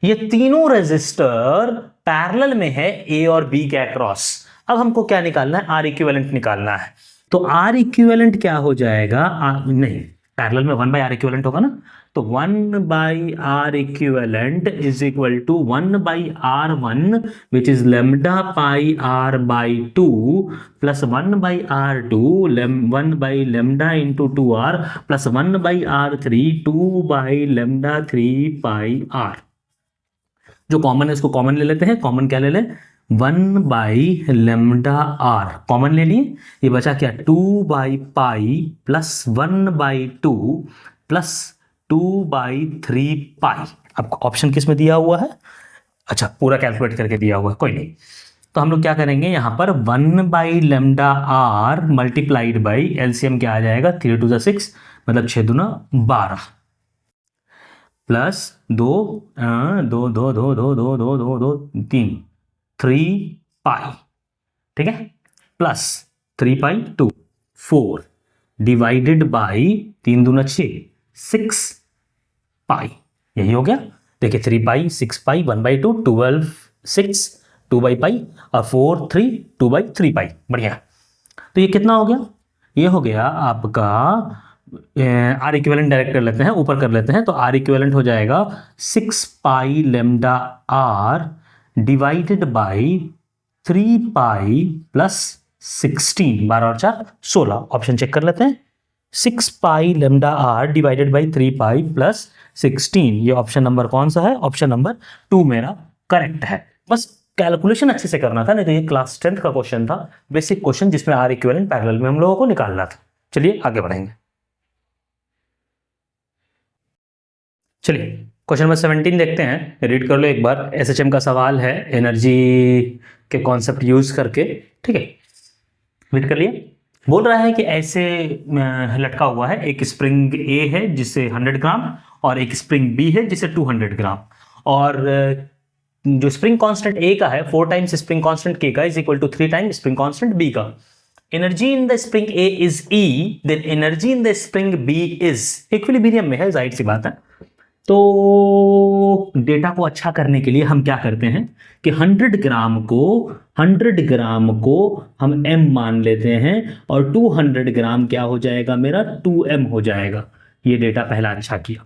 ये तीनों रेजिस्टर पैरेलल में है ए और बी के अक्रॉस। अब हमको क्या निकालना है? आर इक्विवेलेंट निकालना है। तो आर इक्विवेलेंट क्या हो जाएगा? नहीं, पैरेलल में 1 बाई आर इक्विवेलेंट होगा ना, तो 1 by r equivalent is equal to 1 by r 1 which is lambda pi are by 2 plus 1 by r 2 1 by lambda into 2r plus 1 by r 3 2 by lambda 3 pi r. जो common है उसको common ले लेते हैं। Common क्या ले लें, 1/λr common ले लिए। ये बचा क्या, 2/पाई प्लस 1/2 प्लस 2/3 पाई। अब ऑप्शन किस में दिया हुआ है, अच्छा पूरा कैलकुलेट करके दिया हुआ है, कोई नहीं। तो हम लोग क्या करेंगे यहाँ पर 1/λr मल्टीप्लाइड बाई एलसीएम क्या आ जाएगा, 3 2 6 मतलब 6 दूना 12 प्लस 2 2 2 2 2 2 2 2 2 3 3 पाई, ठीक है, प्लस 3 पाई 2 4 डिवाइडेड बाई 3 दूना 6 6 पाई, यही हो गया। देखिए 3 पाई 6 पाई 1/2 12 6 2/पाई और 4 3 2/3 पाई, बढ़िया। तो ये कितना हो गया, ये हो गया आपका आर इक्विवेलेंट डायरेक्ट कर लेते हैं, ऊपर कर लेते हैं। तो आर इक्विवेलेंट हो जाएगा 6πλr डिवाइडेड बाई 3 प्लस 16, 12 और 4 16। ऑप्शन चेक कर लेते हैं, 6πλr डिवाइडेड बाई 3 प्लस 16, ये ऑप्शन नंबर कौन सा है, ऑप्शन नंबर 2 मेरा करेक्ट है। बस कैलकुलेशन अच्छे से करना था, नहीं तो ये क्लास 10th का क्वेश्चन था, बेसिक क्वेश्चन, जिसमें आर इक्विवेलेंट पैरेलल में हम लोगों को निकालना था। चलिए आगे बढ़ेंगे। चलिए क्वेश्चन नंबर 17 देखते हैं, रीड कर लो एक बार। एसएचएम का सवाल है एनर्जी के कॉन्सेप्ट यूज करके, ठीक है, रीड कर लिए। बोल रहा है कि ऐसे लटका हुआ है, एक स्प्रिंग ए है जिससे 100 ग्राम और एक स्प्रिंग बी है जिससे 200 ग्राम, और जो स्प्रिंग कांस्टेंट ए का है 4 टाइम्स स्प्रिंग कांस्टेंट के का is equal to 3 times spring constant B का। Energy in the spring A is E, then energy in the spring B is, equilibrium में है, जाहिर सी बात है। तो डेटा को अच्छा करने के लिए हम क्या करते हैं कि 100 ग्राम को हम m मान लेते हैं और 200 ग्राम क्या हो जाएगा मेरा, 2m हो जाएगा। ये डेटा पहला अच्छा किया।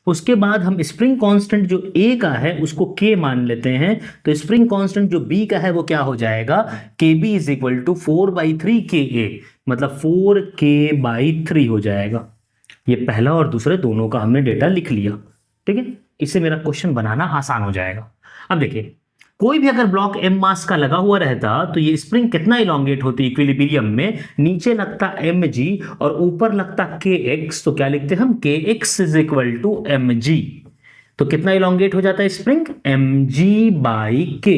उसके बाद हम स्प्रिंग कांस्टेंट जो a का है उसको k मान लेते हैं, तो स्प्रिंग कांस्टेंट जो b का है वो क्या हो जाएगा, kb is equal to 4/3 ka, मतलब 4k/3 हो जाएगा। ये पहला और दूसरे दोनों का हमने डेटा लिख लिया, ठीक है। इससे मेरा क्वेश्चन बनाना आसान हो जाएगा। अब देखिए, कोई भी अगर ब्लॉक m मास का लगा हुआ रहता तो ये स्प्रिंग कितना इलोंगेट होती इक्विलिब्रियम में, नीचे लगता mg और ऊपर लगता kx, तो क्या लिखते हम, kx is equal to mg। तो कितना इलोंगेट हो जाता है स्प्रिंग, mg/k,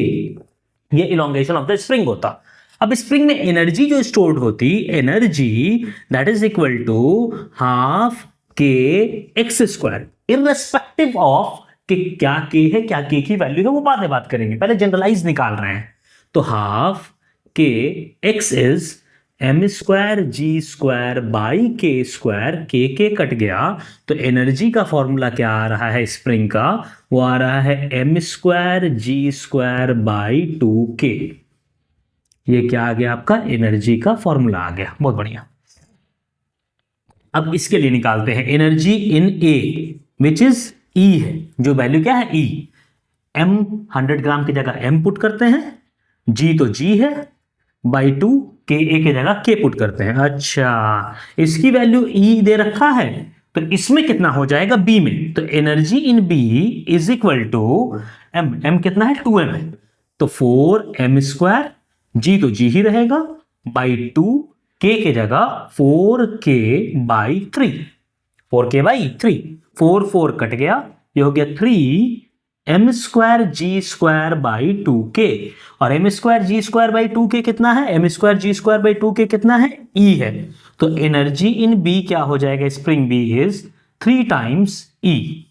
ये इलोंगेशन ऑफ द स्प्रिंग होता। अब स्प्रिंग में एनर्जी जो स्टोर्ड होती, energy that is equal to half kx², irrespective of कि क्या k है, क्या k की वैल्यू है, वो बाद में बात करेंगे, पहले जनरलाइज निकाल रहे हैं। तो half kx is m²g² k cut गया, तो एनर्जी का फॉर्मूला क्या आ रहा है स्प्रिंग का, वो आ रहा है m²g²/2k। ये क्या आ गया आपका, एनर्जी का फॉर्मूला आ गया, बहुत बढ़िया। अब इसके लिए निकालते हैं energy in A which is ई है, जो वैल्यू क्या है, ई। m 100 ग्राम की जगह m पुट करते हैं, g तो g है, बाई 2 k a की जगह k पुट करते हैं। अच्छा, इसकी वैल्यू e दे रखा है, तो इसमें कितना हो जाएगा b में, तो energy in b is equal to m कितना है, 2m है, तो 4m², g तो g ही रहेगा, बाई 2 k की जगह 4k/3, 4k/3, 4 कट गया, ये हो गया 3m²g²/2k, और m²g²/2k कितना है, m²g²/2k कितना है, E है। तो एनर्जी इन B क्या हो जाएगा, spring B is 3 times E।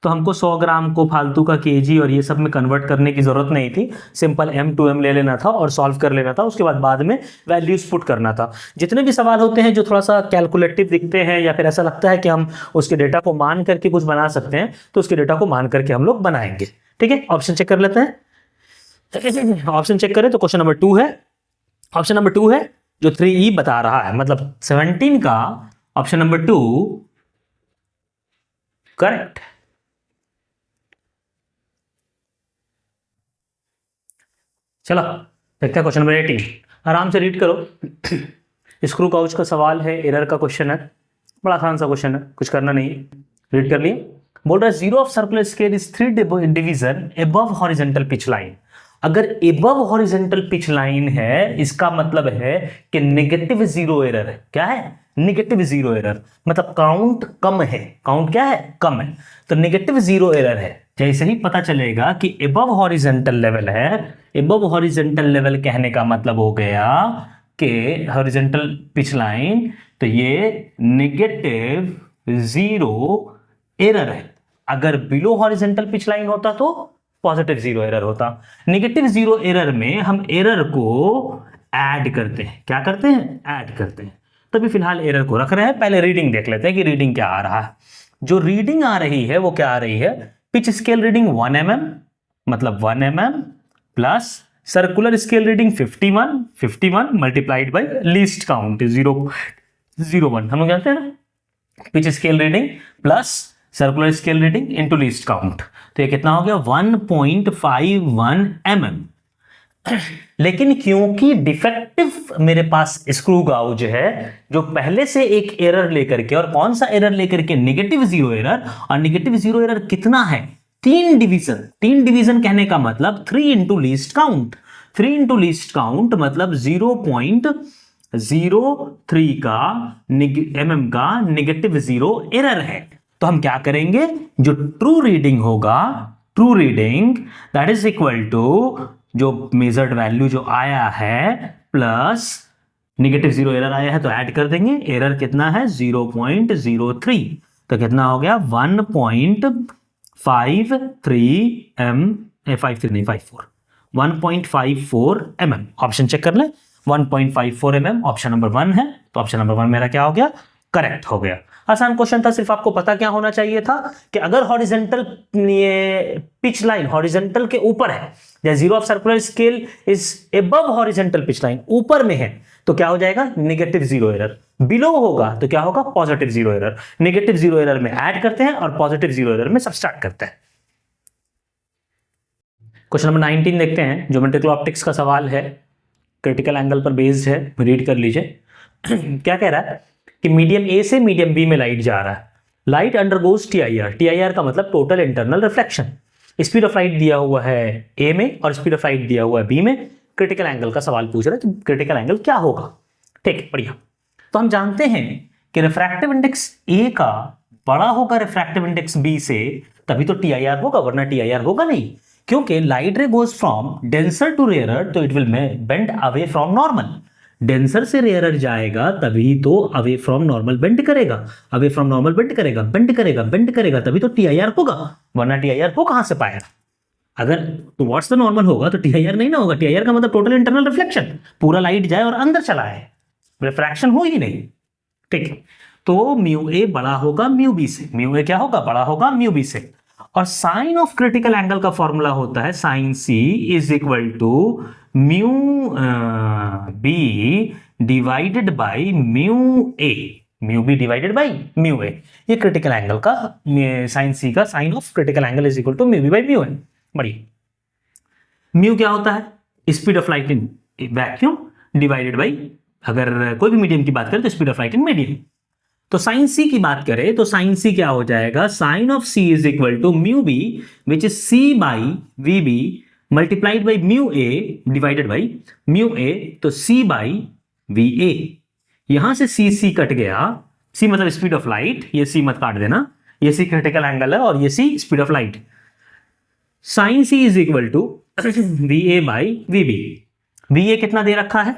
तो हमको 100 ग्राम को फालतू का kg और ये सब में कन्वर्ट करने की जरूरत नहीं थी, सिंपल m2m ले लेना था और सॉल्व कर लेना था, उसके बाद में वैल्यूज पुट करना था। जितने भी सवाल होते हैं जो थोड़ा सा कैलकुलेटिव दिखते हैं या फिर ऐसा लगता है कि हम उसके डेटा को मान करके कुछ बना सकते हैं, तो उसके डेटा को मान करके हम लोग बनाएंगे, ठीक है। ऑप्शन चेक कर लेते हैं, ऑप्शन चेक करें तो क्वेश्चन नंबर 2 है, ऑप्शन नंबर 2 है जो 3E बता रहा है, मतलब 17 का ऑप्शन नंबर 2 करेक्ट। चलो देखते हैं क्वेश्चन नंबर 18, आराम से रीड करो। स्क्रू काउच का सवाल है, एरर का क्वेश्चन है, बड़ा आसान सा क्वेश्चन है, कुछ करना नहीं, रीड कर लिए। बोल रहा है zero of circular scale is 3 division above horizontal pitch line. अगर एबव हॉरिजॉन्टल पिच लाइन है, इसका मतलब है कि नेगेटिव जीरो एरर है। क्या है? नेगेटिव जीरो एरर, मतलब काउंट कम है। काउंट क्या है? कम है। तो नेगेटिव जीरो एरर है। जैसे ही पता चलेगा कि एबव हॉरिजॉन्टल लेवल है, एबव हॉरिजॉन्टल लेवल कहने का मतलब हो गया कि हॉरिजॉन्टल पिच लाइन, तो ये नेगेटिव जीरो एरर है। अगर बिलो हॉरिजॉन्टल पिच लाइन होता तो पॉजिटिव जीरो एरर होता। नेगेटिव जीरो एरर में हम एरर को ऐड करते हैं। क्या करते हैं? ऐड करते हैं। तो अभी फिलहाल एरर को रख रहे हैं, पहले रीडिंग देख लेते हैं कि रीडिंग क्या आ रहा है। जो रीडिंग आ रही है वो क्या आ रही है? पिच स्केल रीडिंग 1 mm, मतलब 1 mm plus circular scale reading 51 multiplied by least count 0.01। हम लोग जानते हैं ना, pitch scale reading plus circular scale reading into least count, तो ये कितना हो गया? 1.51 mm। लेकिन क्योंकि डिफेक्टिव मेरे पास स्क्रू गाउज है, जो पहले से एक एरर लेकर के, और कौन सा एरर लेकर के? Negative zero error. और नेगेटिव जीरो एरर कितना है? 3 डिवीजन। 3 डिवीजन कहने का मतलब 3 into least count. 3 into least count मतलब 0.03 का mm का नेगेटिव जीरो एरर है। तो हम क्या करेंगे? जो ट्रू रीडिंग होगा, true reading that is equal to जो मेजर्ड वैल्यू जो आया है प्लस नेगेटिव जीरो एरर आया है, तो ऐड कर देंगे। एरर कितना है? 0.03, तो कितना हो गया? 1.54 mm। ऑप्शन चेक कर ले, 1.54 mm ऑप्शन नंबर 1 है, तो ऑप्शन नंबर 1 मेरा क्या हो गया? करेक्ट हो गया। आसान क्वेश्चन था, सिर्फ आपको पता क्या होना चाहिए था कि अगर हॉरिजॉन्टल पिच लाइन हॉरिजॉन्टल के ऊपर है, या zero of circular scale is above horizontal pitch line, ऊपर में है, तो क्या हो जाएगा? Negative zero error. बिलो होगा तो क्या होगा? Positive zero error. Negative zero error में ऐड करते हैं और पॉजिटिव जीरो एरर में सबट्रैक्ट करते हैं। क्वेश्चन नंबर 19 देखते हैं। ज्योमेट्रिकल ऑप्टिक्स का सवाल है, क्रिटिकल एंगल पर बेस्ड है, रीड कर लीजिए। क्या कह रहा है कि मीडियम ए से मीडियम बी में लाइट जा रहा है। Light undergoes TIR। TIR का मतलब total internal reflection. Speed of light दिया हुआ है ए में और स्पीड ऑफ लाइट दिया हुआ है बी में। क्रिटिकल एंगल का सवाल पूछ रहा है, तो क्रिटिकल एंगल क्या होगा? ठीक है, बढ़िया। तो हम जानते हैं कि रिफ्रैक्टिव इंडेक्स ए का बड़ा होगा रिफ्रैक्टिव इंडेक्स बी से, तभी तो TIR होगा, वरना TIR होगा नहीं। क्योंकि light ray goes from denser to rarer, तो it will bend away from normal. Denser से रेयरर जाएगा तभी तो अवे फ्रॉम नॉर्मल बेंड करेगा, अवे फ्रॉम नॉर्मल बेंड करेगा, बेंड करेगा, तभी तो TIR होगा, वरना TIR हो कहां से पाएगा? अगर टुवर्ड्स द नॉर्मल होगा तो TIR नहीं ना होगा। TIR का मतलब टोटल इंटरनल रिफ्लेक्शन, पूरा लाइट जाए और अंदर चला है, रिफ्रैक्शन हो ही नहीं। ठीक है, तो म्यू ए बड़ा होगा म्यू बी से। म्यू ए क्या होगा? बड़ा होगा म्यू बी से। और साइन ऑफ क्रिटिकल एंगल का फॉर्मूला होता है sine C is equal to mu B divided by mu A. Mu B divided by mu A, ये क्रिटिकल एंगल का साइन सी का sine of critical angle is equal to mu B by mu A. बढ़िया। Mu क्या होता है? Speed of light in vacuum divided by, अगर कोई भी मीडियम की बात करें तो speed of light in medium. तो साइन सी की बात करें तो साइन सी क्या हो जाएगा? Sine of C is equal to mu B which is C by V B multiplied by mu A divided by mu A, तो C by V A. यहां से सी कट गया, सी मतलब स्पीड ऑफ लाइट, ये सी मत काट देना, ये सी क्रिटिकल एंगल है और ये C speed of light. Sine C is equal to V A by V B. V A कितना दे रखा है?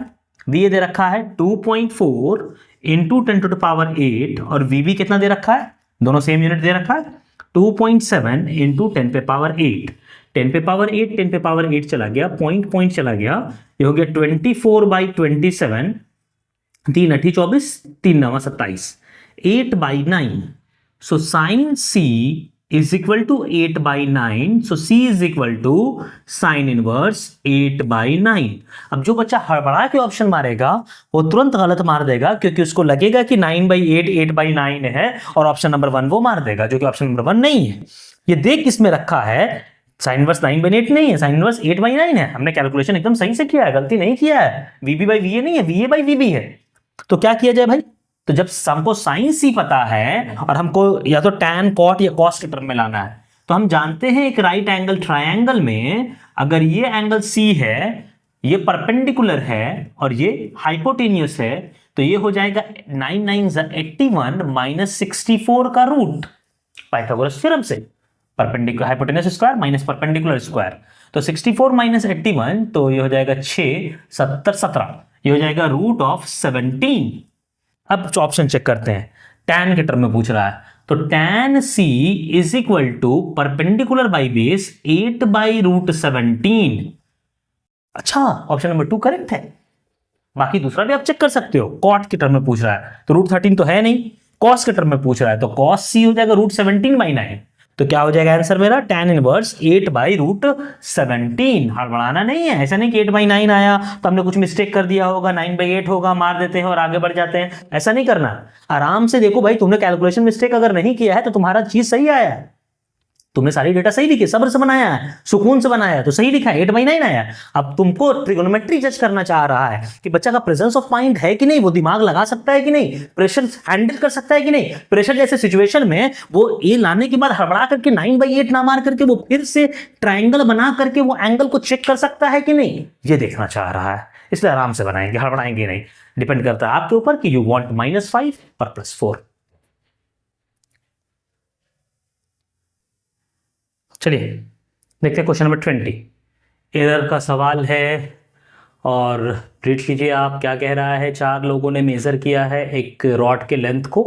वी ए दे रखा है 2.4 इंटू 10 टू द पावर 8, और वी बी कितना दे रखा है? दोनों सेम यूनिट दे रखा है, 2.7 इंटू 10 पे पावर 8। 10 पे पावर 8 10 पे पावर 8 चला गया, पॉइंट चला गया, ये हो गया 24/27, 3 8 24, 3 9 27, 8/9। So sine c is equal to 8/9, so C is equal to sin inverse 8/9। अब जो बच्चा हड़बड़ा के ऑप्शन मारेगा वो तुरंत गलत मार देगा, क्योंकि उसको लगेगा कि 9/8 8/9 है और ऑप्शन नंबर 1 वो मार देगा, जो कि ऑप्शन नंबर 1 नहीं है। ये देख किसमें रखा है? साइन इनवर्स 9/8 नहीं है, साइन इनवर्स 8/9 है। हमने कैलकुलेशन एकदम सही से किया है, गलती नहीं किया है। VB/VA नहीं है, VA/VB है। तो क्या किया जाए भाई? तो जब हमको साइन सी पता है और हमको या तो टैन कॉट या कॉस के टर्म में लाना है, तो हम जानते हैं एक राइट एंगल ट्रायंगल में अगर ये एंगल सी है, ये परपेंडिकुलर है और ये हाइपोटेन्यूस है, तो ये हो जाएगा 9 9 81 माइनस 64 का रूट पाइथागोरस थ्योरम से। Perpendicular hypotenuse square minus perpendicular square, तो 64 माइनस 81, तो ये हो जाएगा 6 70 17, ये हो जाएगा रूट ऑफ 17। अब ऑप्शन चेक करते हैं, tan के टर्म में पूछ रहा है, तो tan c is equal to perpendicular by base 8 by root 17। अच्छा, ऑप्शन नंबर 2 करेक्ट है। बाकी दूसरा भी आप चेक कर सकते हो। कॉट के टर्म में पूछ रहा है तो रूट 13 तो है नहीं, कॉस के टर्म में पूछ रहा है तो कॉस c हो जाएगा रूट 17 बाई 9। तो क्या हो जाएगा आंसर मेरा, tan इनवर्स 8 बाई रूट 17। हड़बड़ाना नहीं है, ऐसा नहीं कि 8 बाई 9 आया तो हमने कुछ मिस्टेक कर दिया होगा, 9 बाई 8 होगा, मार देते हैं और आगे बढ़ जाते हैं, ऐसा नहीं करना। आराम से देखो भाई, तुमने कैलकुलेशन मिस्टेक अगर नहीं किया है तो तुम्हारा चीज सही आया है, तुमने सारी डेटा सही लिखी, सब्र से बनाया है, सुकून से बनाया है, तो सही लिखा है, 8 बाई 9 आया। अब तुमको ट्रिगोनोमेट्री जज करना चाह रहा है कि बच्चा का प्रेजेंस ऑफ माइंड है कि नहीं, वो दिमाग लगा सकता है कि नहीं, प्रेशर हैंडल कर सकता है कि नहीं। प्रेशर जैसे सिचुएशन में वो ए लाने के बाद हड़बड़ा करके 9 बाई 8 ना मार करके वो फिर से ट्राइंगल बना करके वो एंगल को चेक कर सकता है कि नहीं, ये देखना चाह रहा है। इसलिए आराम से बनाएंगे, हड़बड़ाएंगे नहीं। डिपेंड करता है आपके ऊपर कि यू वांट -5 और +4। चलिए देखते हैं क्वेश्चन नंबर 20। एरर का सवाल है और रीड कीजिए आप क्या कह रहा है। 4 लोगों ने मेजर किया है एक रॉड के लेंथ को।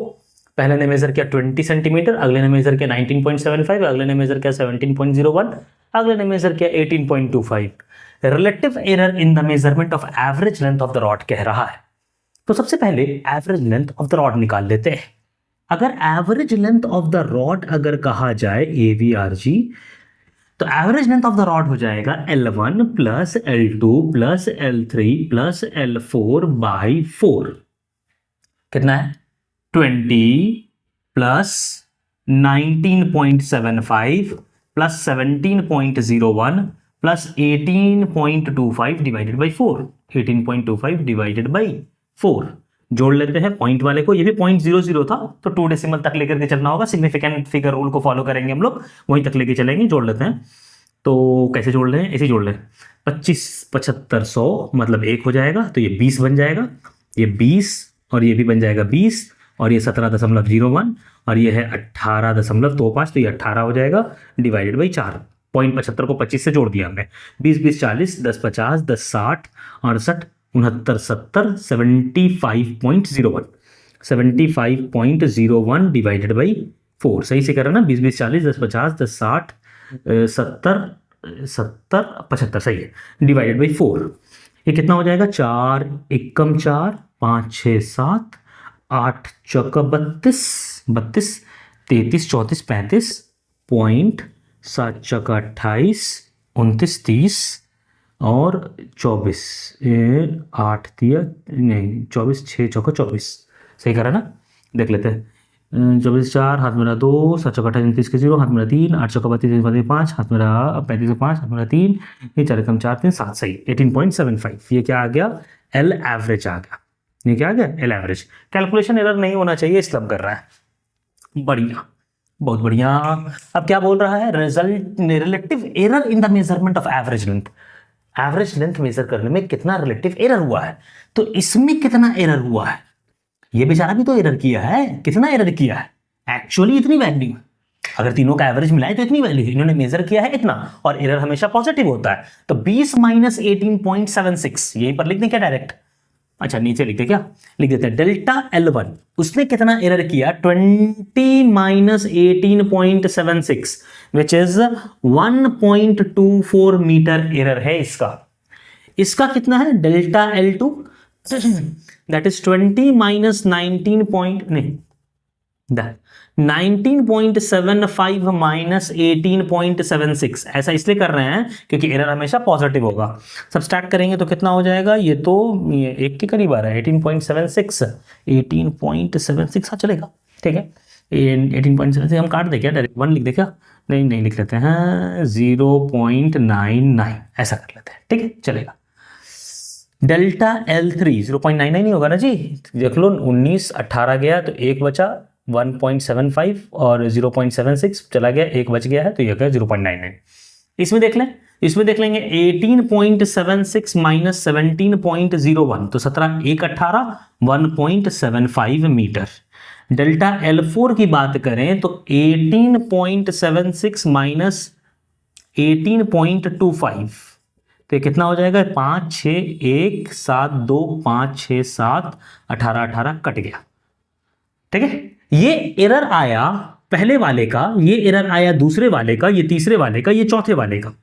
पहले ने मेजर किया 20 सेंटीमीटर, अगले ने मेजर किया 19.75, अगले ने मेजर किया 17.01, अगले ने मेजर किया 18.25। Relative error in the measurement of average length of the rod कह रहा है। तो सबसे पहले average length of the rod निकाल लेते हैं। अगर average length of the rod अगर कहा जाए AVRG, तो average length of the rod हो जाएगा L1 plus L2 plus L3 plus L4 by 4। कितना है, 20 plus 19.75 plus 17.01 plus 18.25 divided by 4। 18.25 divided by 4 जोड़ लेते हैं पॉइंट वाले को, ये भी 0.00 था तो 2 डेसिमल तक लेकर के चलना होगा। सिग्निफिकेंट फिगर रूल को फॉलो करेंगे हम लोग, वहीं तक लेके चलेंगे। जोड़ लेते हैं, तो कैसे जोड़ लें, ऐसे जोड़ लें। 25 75 100 मतलब 1 हो जाएगा, तो ये 20 बन जाएगा, ये 20 और ये भी बन जाएगा 20 और ये 17.01 और ये है 18.25, तो ये 18 हो जाएगा डिवाइडेड बाई 4। 0.75 को 25 से जोड़ दिया हमने। 20 20 40, 10 50, 10 60, 68 69 70, 75.01 75.01 डिवाइडेड बाई 4। सही से करा ना, 20 20 40, 10 50, 10 60, 70 70 75, सही है, डिवाइडेड बाई 4। ये कितना हो जाएगा, 4 एकम 4, 5 6 7, 8 चौका 32, 32 33 34 35, पॉइंट 7 चौका 28 29 30 और 24 8 दिया नहीं 24 6 चौका 24। सही करा ना, देख लेते हैं। 24 4, हाथ मेरा 2, 7 चौका 28 29 के 0, हाथ मेरा 3, 8 चौका 32 32 5, हाथ मेरा 35 के 5, हाथ मेरा 3, ये 4 कम 4 3 7, सही 18.75। ये क्या आ गया, L एवरेज आ गया। ये क्या आ गया, L एवरेज। कैलकुलेशन एरर नहीं होना चाहिए इसलिए हम कर रहा है। बढ़िया, बहुत बढ़िया। अब क्या बोल रहा है, relative error in the measurement of average length. Average length major करने में कितना रिलेटिव एरर हुआ है, तो इसमें कितना एरर हुआ है। ये बेचारा भी तो एरर किया है, कितना एरर किया है, एक्चुअली इतनी वैल्यू। अगर तीनों का एवरेज मिलाए तो इतनी वैल्यू, इन्होंने मेजर किया है इतना, और एरर हमेशा पॉजिटिव होता है। तो 20 माइनस 18.76 यहीं पर लिख दें क्या डायरेक्ट। अच्छा नीचे लिख दे, क्या लिख देते हैं, डेल्टा L1 उसने कितना एरर किया, 20 minus 18.76 which is 1.24 metre error है इसका। इसका कितना है, delta L2 that is 20 minus 19.75 minus 18.76। ऐसा इसलिए कर रहे हैं क्योंकि एरर हमेशा पॉजिटिव होगा। सब्सट्रैक्ट करेंगे तो कितना हो जाएगा, ये तो ये 1 के करीब आ रहा है, 18.76 हाँ चलेगा, ठीक है। 18.76 हम काट दे क्या, डायरेक्ट 1 लिख दे क्या, नहीं लिख लेते हैं 0.99 ऐसा कर लेते हैं, ठीक है चलेगा। डेल्टा L3 0.99 ही होगा ना जी, देख लो 19 18 गया तो एक बचा 1.75 और 0.76 चला गया, एक बच गया है तो ये क्या 0.99। इसमें देख लें, इसमें देख लेंगे 18.76 माइनस 17.01 तो 17 1 18 1.75 मीटर। डेल्टा L4 की बात करें तो 18.76 माइनस 18.25 तो ये कितना हो जाएगा 5 6 1 7 2 5 6 7 18 18 कट गया। ठीक है, ये एरर आया पहले वाले का, ये एरर आया दूसरे वाले का, ये तीसरे वाले का, ये चौथे वाले का।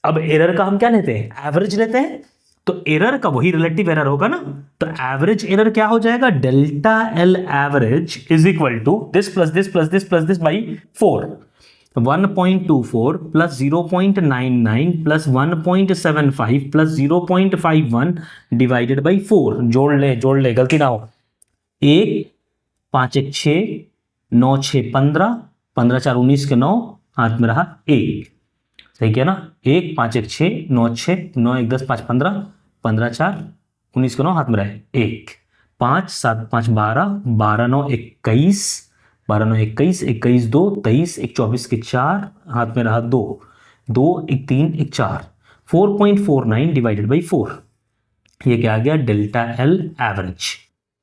अब एरर का हम क्या लेते हैं, एवरेज लेते हैं। तो एरर का वही रिलेटिव एरर होगा ना, तो एवरेज एरर क्या हो जाएगा, delta L average is equal to this plus this plus this plus this by 4। 1.24 plus 0.99 plus 1.75 plus 0.51 divided by 4। जोड़ ले गलती ना हो। 1 5 1 6 9 6 15 15 4 19 के 9 हाथ में रहा 1। सही किया ना, 1 5 1 6 9 6 9 1 10 5 15 15 4 19 के 9 हाथ में रहा 1। 5 7 5 12 12 9 21 12 9 21 21 2 23 1 24 के 4 हाथ में रहा 2 2 1 3 1 4 4.49 डिवाइडेड बाई 4। ये क्या आ गया, डेल्टा एल एवरेज।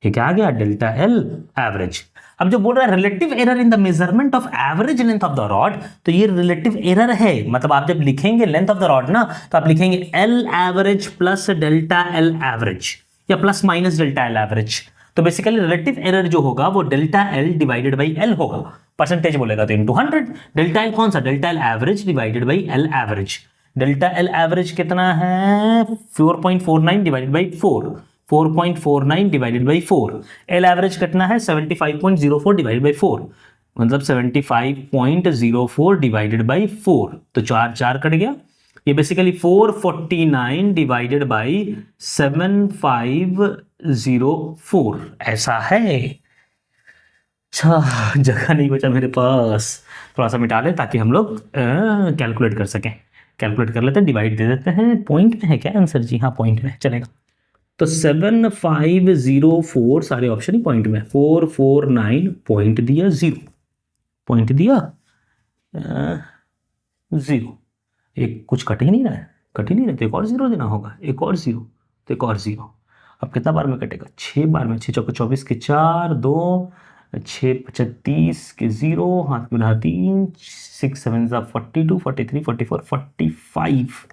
ये क्या आ गया, डेल्टा एल एवरेज। अब जो बोल रहा है relative error in the measurement of average length of the rod, तो ये रिलेटिव एरर है। मतलब आप जब लिखेंगे लेंथ ऑफ द रॉड ना, तो आप लिखेंगे L average plus delta L average या plus minus delta L average. तो बेसिकली रिलेटिव एरर जो होगा वो delta L divided by L होगा। परसेंटेज बोलेगा तो इनटू 100। डेल्टा एल कौन सा, delta L average divided by L average. Delta L average कितना है 4.49 divided by 4। 4.49 divided by 4। L average कितना है 75.04 डिवाइडेड बाई 4, मतलब 75.04 डिवाइडेड बाई 4। तो 4 4 कट गया। ये बेसिकली 449 डिवाइडेड बाई 7504 ऐसा है। अच्छा, जगह नहीं बचा मेरे पास, थोड़ा सा मिटा ले ताकि हम लोग कैलकुलेट कर सकें। कैलकुलेट कर लेते हैं, डिवाइड दे देते हैं। पॉइंट में है क्या आंसर जी, हाँ पॉइंट में चलेगा। तो 7504 सारे ऑप्शन ही पॉइंट में। 449 पॉइंट दिया 0, पॉइंट दिया 0। एक कुछ कट ही नहीं रहा है, कट ही नहीं रहा, तो एक और 0 देना होगा, एक और 0 तो एक और 0। अब कितना बार में कटेगा, 6 बार में। 6 चौके 24 के 4 2 6 35 के 0 हाथ में रहा 3 6 7 42 43 44 45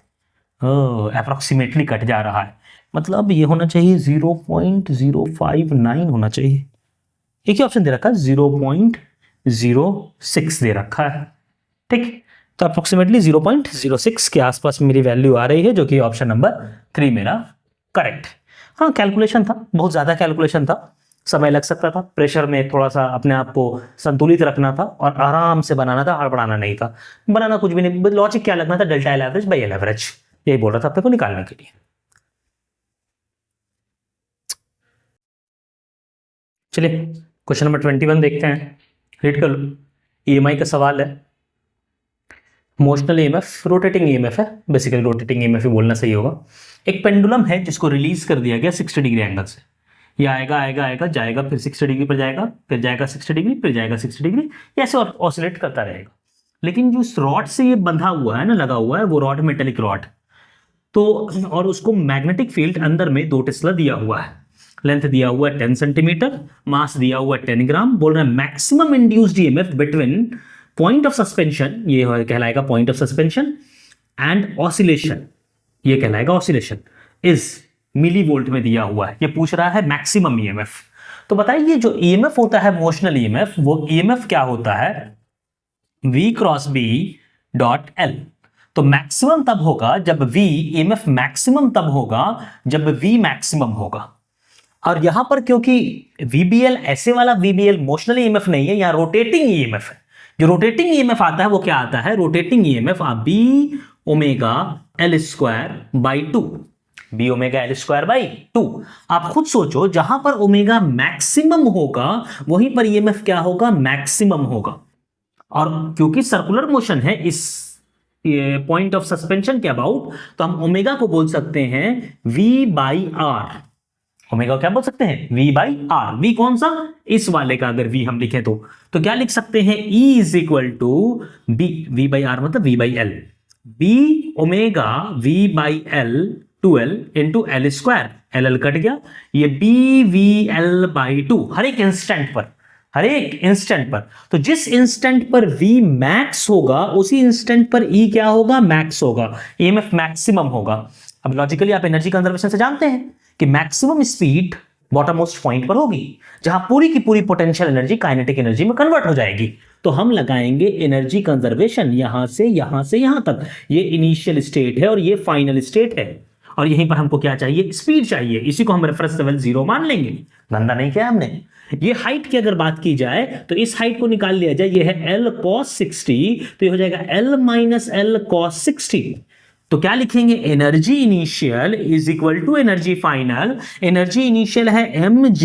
अप्रोक्सीमेटली कट जा रहा है। मतलब ये होना चाहिए 0.059 होना चाहिए। एक ही ऑप्शन दे रखा है 0.06 दे रखा है। ठीक, तो अप्रोक्सीमेटली 0.06 के आसपास मेरी वैल्यू आ रही है, जो कि ऑप्शन नंबर 3 मेरा करेक्ट। हाँ, कैलकुलेशन था, बहुत ज़्यादा कैलकुलेशन था, समय लग सकता था। प्रेशर में थोड़ा सा अपने आप को संतुलित रखना था और आराम से बनाना था, हड़बड़ाना नहीं था। बनाना कुछ भी नहीं, लॉजिक क्या लगना था, delta L average by L average, यही बोल रहा था अपने को निकालने के लिए। चलिए क्वेश्चन नंबर 21 देखते हैं, रीड कर लो। ईएमआई का सवाल है। मोशनल ईएमएफ, रोटेटिंग ईएमएफ है, बेसिकली रोटेटिंग ईएमएफ ही बोलना सही होगा। एक पेंडुलम है जिसको रिलीज कर दिया गया 60 डिग्री एंगल से। ये आएगा आएगा आएगा जाएगा, फिर 60 डिग्री पर जाएगा, फिर जाएगा 60 डिग्री, फिर जाएगा 60 डिग्री, ऐसे ऑसिलेट करता रहेगा। लेकिन जो रॉड से ये बंधा हुआ है ना, लगा हुआ है, वो रॉड मेटेलिक रॉड, तो और उसको मैग्नेटिक फील्ड अंदर में 2 टेस्ला दिया हुआ है। लेंथ दिया हुआ है 10 सेंटीमीटर, मास दिया हुआ है 10 ग्राम। बोल रहे हैं maximum induced EMF between point of suspension, ये कहलाएगा point of suspension, and oscillation, ये कहलाएगा ऑसिलेशन, इज मिली वोल्ट में दिया हुआ है। ये पूछ रहा है मैक्सिमम ईएमएफ। तो बताइए ये जो ईएमएफ होता है मोशनल ईएमएफ, वो ईएमएफ क्या होता है, V cross B dot L। तो मैक्सिमम तब होगा जब V, ईएमएफ मैक्सिमम तब होगा जब V मैक्सिमम होगा। और यहां पर क्योंकि VBL ऐसे वाला VBL मोशनल ईएमएफ नहीं है, यहां रोटेटिंग ईएमएफ है। जो रोटेटिंग ईएमएफ आता है वो क्या आता है, rotating EMF B omega L square by 2, B omega L square by 2। आप खुद सोचो, जहां पर ओमेगा मैक्सिमम होगा वहीं पर ईएमएफ क्या होगा, मैक्सिमम होगा। और क्योंकि सर्कुलर मोशन है, इस पॉइंट ऑफ सस्पेंशन के अबाउट, तो हम ओमेगा को बोल सकते हैं v बाई आर। ओमेगा क्या बोल सकते हैं? v by are. v कौन सा? इस वाले का अगर v हम लिखें तो क्या लिख सकते हैं? E is equal to b, v by r मतलब v by L, b omega v by L 2l into L square, L cut गया, ये b v l बाई 2 हर एक इंस्टेंट पर, हर एक इंस्टेंट पर। तो जिस इंस्टेंट पर v मैक्स होगा उसी इंस्टेंट पर E क्या होगा? मैक्स होगा, EMF मैक्सिमम होगा। अब लॉजिकली आप एनर्जी कंजर्वेशन से जानते हैं कि maximum speed bottom most point पर होगी, जहां पूरी की पूरी पोटेंशियल एनर्जी काइनेटिक एनर्जी में कन्वर्ट हो जाएगी। तो हम लगाएंगे एनर्जी कंजर्वेशन यहां से यहां तक। ये इनिशियल स्टेट है और ये फाइनल स्टेट है, और यहीं पर हमको क्या चाहिए? स्पीड चाहिए। इसी को हम रेफरेंस लेवल 0 मान लेंगे। गंदा नहीं किया हमने। ये हाइट की अगर बात की जाए तो इस हाइट को निकाल लिया जाए, ये है L cos 60, तो ये हो जाएगा L माइनस L cos 60। तो क्या लिखेंगे? Energy initial is equal to energy final. Energy initial है mg,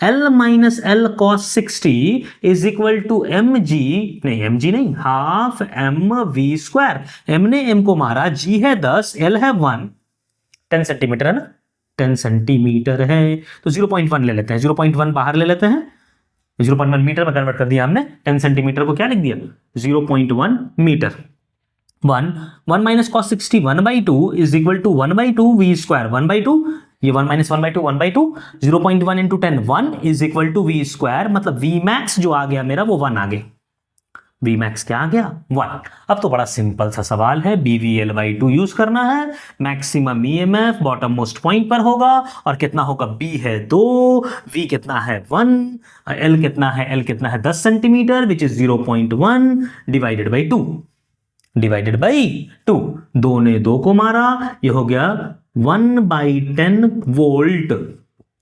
L minus L cos 60 is equal to mg, नहीं mg नहीं, हाफ mv स्क्वायर। m ने m को मारा, g है 10, L है 1, 10 सेंटीमीटर है ना, 10 सेंटीमीटर है, तो 0.1 ले लेते हैं, 0.1 बाहर ले लेते हैं, 0.1 मीटर में कन्वर्ट कर दिया हमने। 10 सेंटीमीटर को क्या लिख दिया? 0.1 metre. 1 minus cos 60 1/2 is equal to 1/2 v square, 1/2, ये 1 minus 1/2 1/2, 0.1 into 10 1 is equal to v square, मतलब v मैक्स जो आ गया मेरा वो 1 आ गया। v मैक्स क्या आ गया? 1। अब तो बड़ा सिंपल सा सवाल है, BVL/2 यूज करना है। Maximum EMF bottom most point पर होगा, और कितना होगा? B है 2, V कितना है 1, L कितना है? L कितना है 10 centimetre, which is 0.1 divided by 2, divided by 2। 2 ने 2 को मारा, ये हो गया 1/10 वोल्ट।